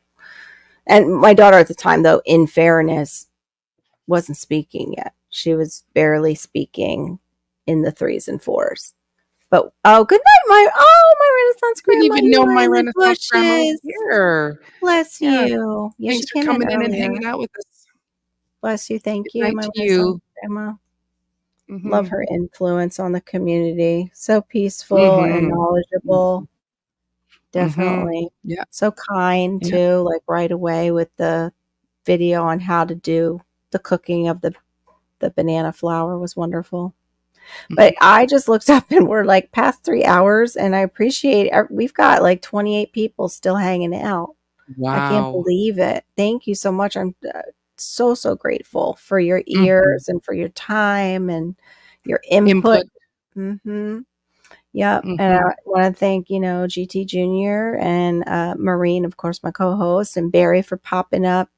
And my daughter at the time, though, in fairness, wasn't speaking yet. She was barely speaking in the 3s and 4s. But good night, my Renaissance Didn't grandma. even You know were my in the Renaissance grandma was bushes. here. Bless Yeah. you. Yeah, she Thanks for came in coming in and earlier. hanging out with us. Bless you. Thank Good you, night my to Renaissance you. grandma. Love Mhm. her influence on the community. So peaceful and Mhm. knowledgeable. Mhm. Definitely. Yeah. So kind Yeah. too, like right away with the video on how to do the cooking of the banana flour was wonderful. But Mhm. I just looked up and we're like past 3 hours, and I appreciate we've got like 28 people still hanging out. I can't Wow. believe it. Thank you so much. I'm so grateful for your Mhm. ears and for your time and your input. Input. Mhm. Yep. And Mhm. I want to thank, GT Jr. and Maureen, of course, my co-host, and Barry for popping up.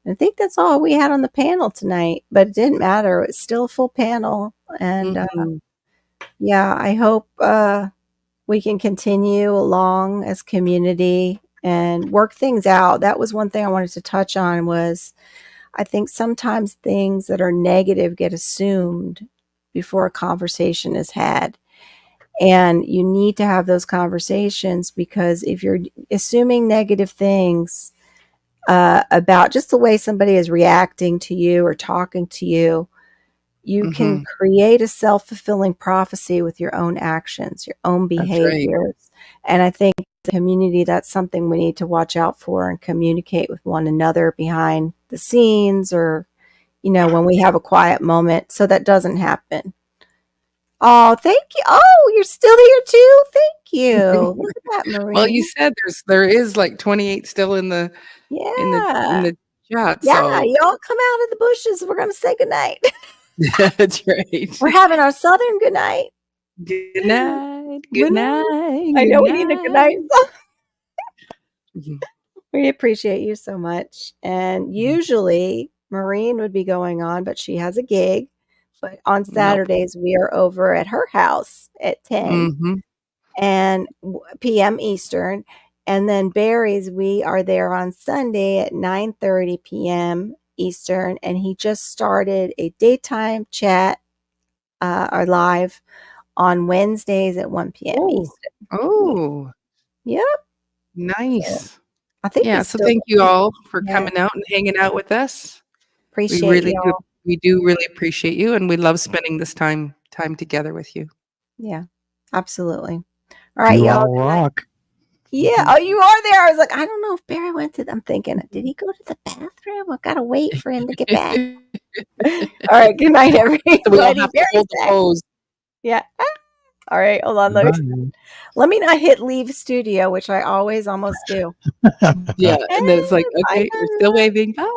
I think that's all we had on the panel tonight, but it didn't matter. It was still a full panel. And Mhm. yeah, I hope we can continue along as community and work things out. That was one thing I wanted to touch on was I think sometimes things that are negative get assumed before a conversation is had. And you need to have those conversations, because if you're assuming negative things about just the way somebody is reacting to you or talking to you, you can Mhm. create a self-fulfilling prophecy with your own actions, your own That's right. behaviors. And I think the community, that's something we need to watch out for and communicate with one another behind the scenes, or, when we have a quiet moment, so that doesn't happen. Oh, thank you. Oh, you're still here too. Thank you. Look at that, Well, you Marie. said there is like 28 still in the Yeah. chat, Yeah, so y'all come out of the bushes. We're going to say goodnight. that's right. We're having our Southern goodnight. Good night. Good Good night. night. I Good know we need a good night night. song. Mhm. We appreciate you so much. And Mhm. usually Maureen would be going on, but she has a gig. But on Nope. Saturdays, we are over at her house at 10 Mhm. and p.m. Eastern. And then Barry's, we are there on Sunday at 9:30 p.m. Eastern. And he just started a daytime chat or live on Wednesdays at 1 p.m. Oh. Eastern. Yeah. Oh, Yep. So nice. I think Yeah, he's so still thank you doing it. all for Yeah. coming out and hanging out with us. We Appreciate really do y'all. we do really appreciate you, and we love spending this time together with you. Yeah, absolutely. All right, You y'all. all rock. Yeah. Oh, you are there. I was like, I don't know if Barry went to. I'm thinking, did he go to the bathroom? I gotta wait for him to get back. All right. Good night, So we all everybody. have to Barry's hold the back. pose. Yeah. All right. Hold on. Bye. Let me not hit leave studio, which I always almost do. Yeah, and then it's like, Bye, "Okay, we're still everyone. waving. Bye."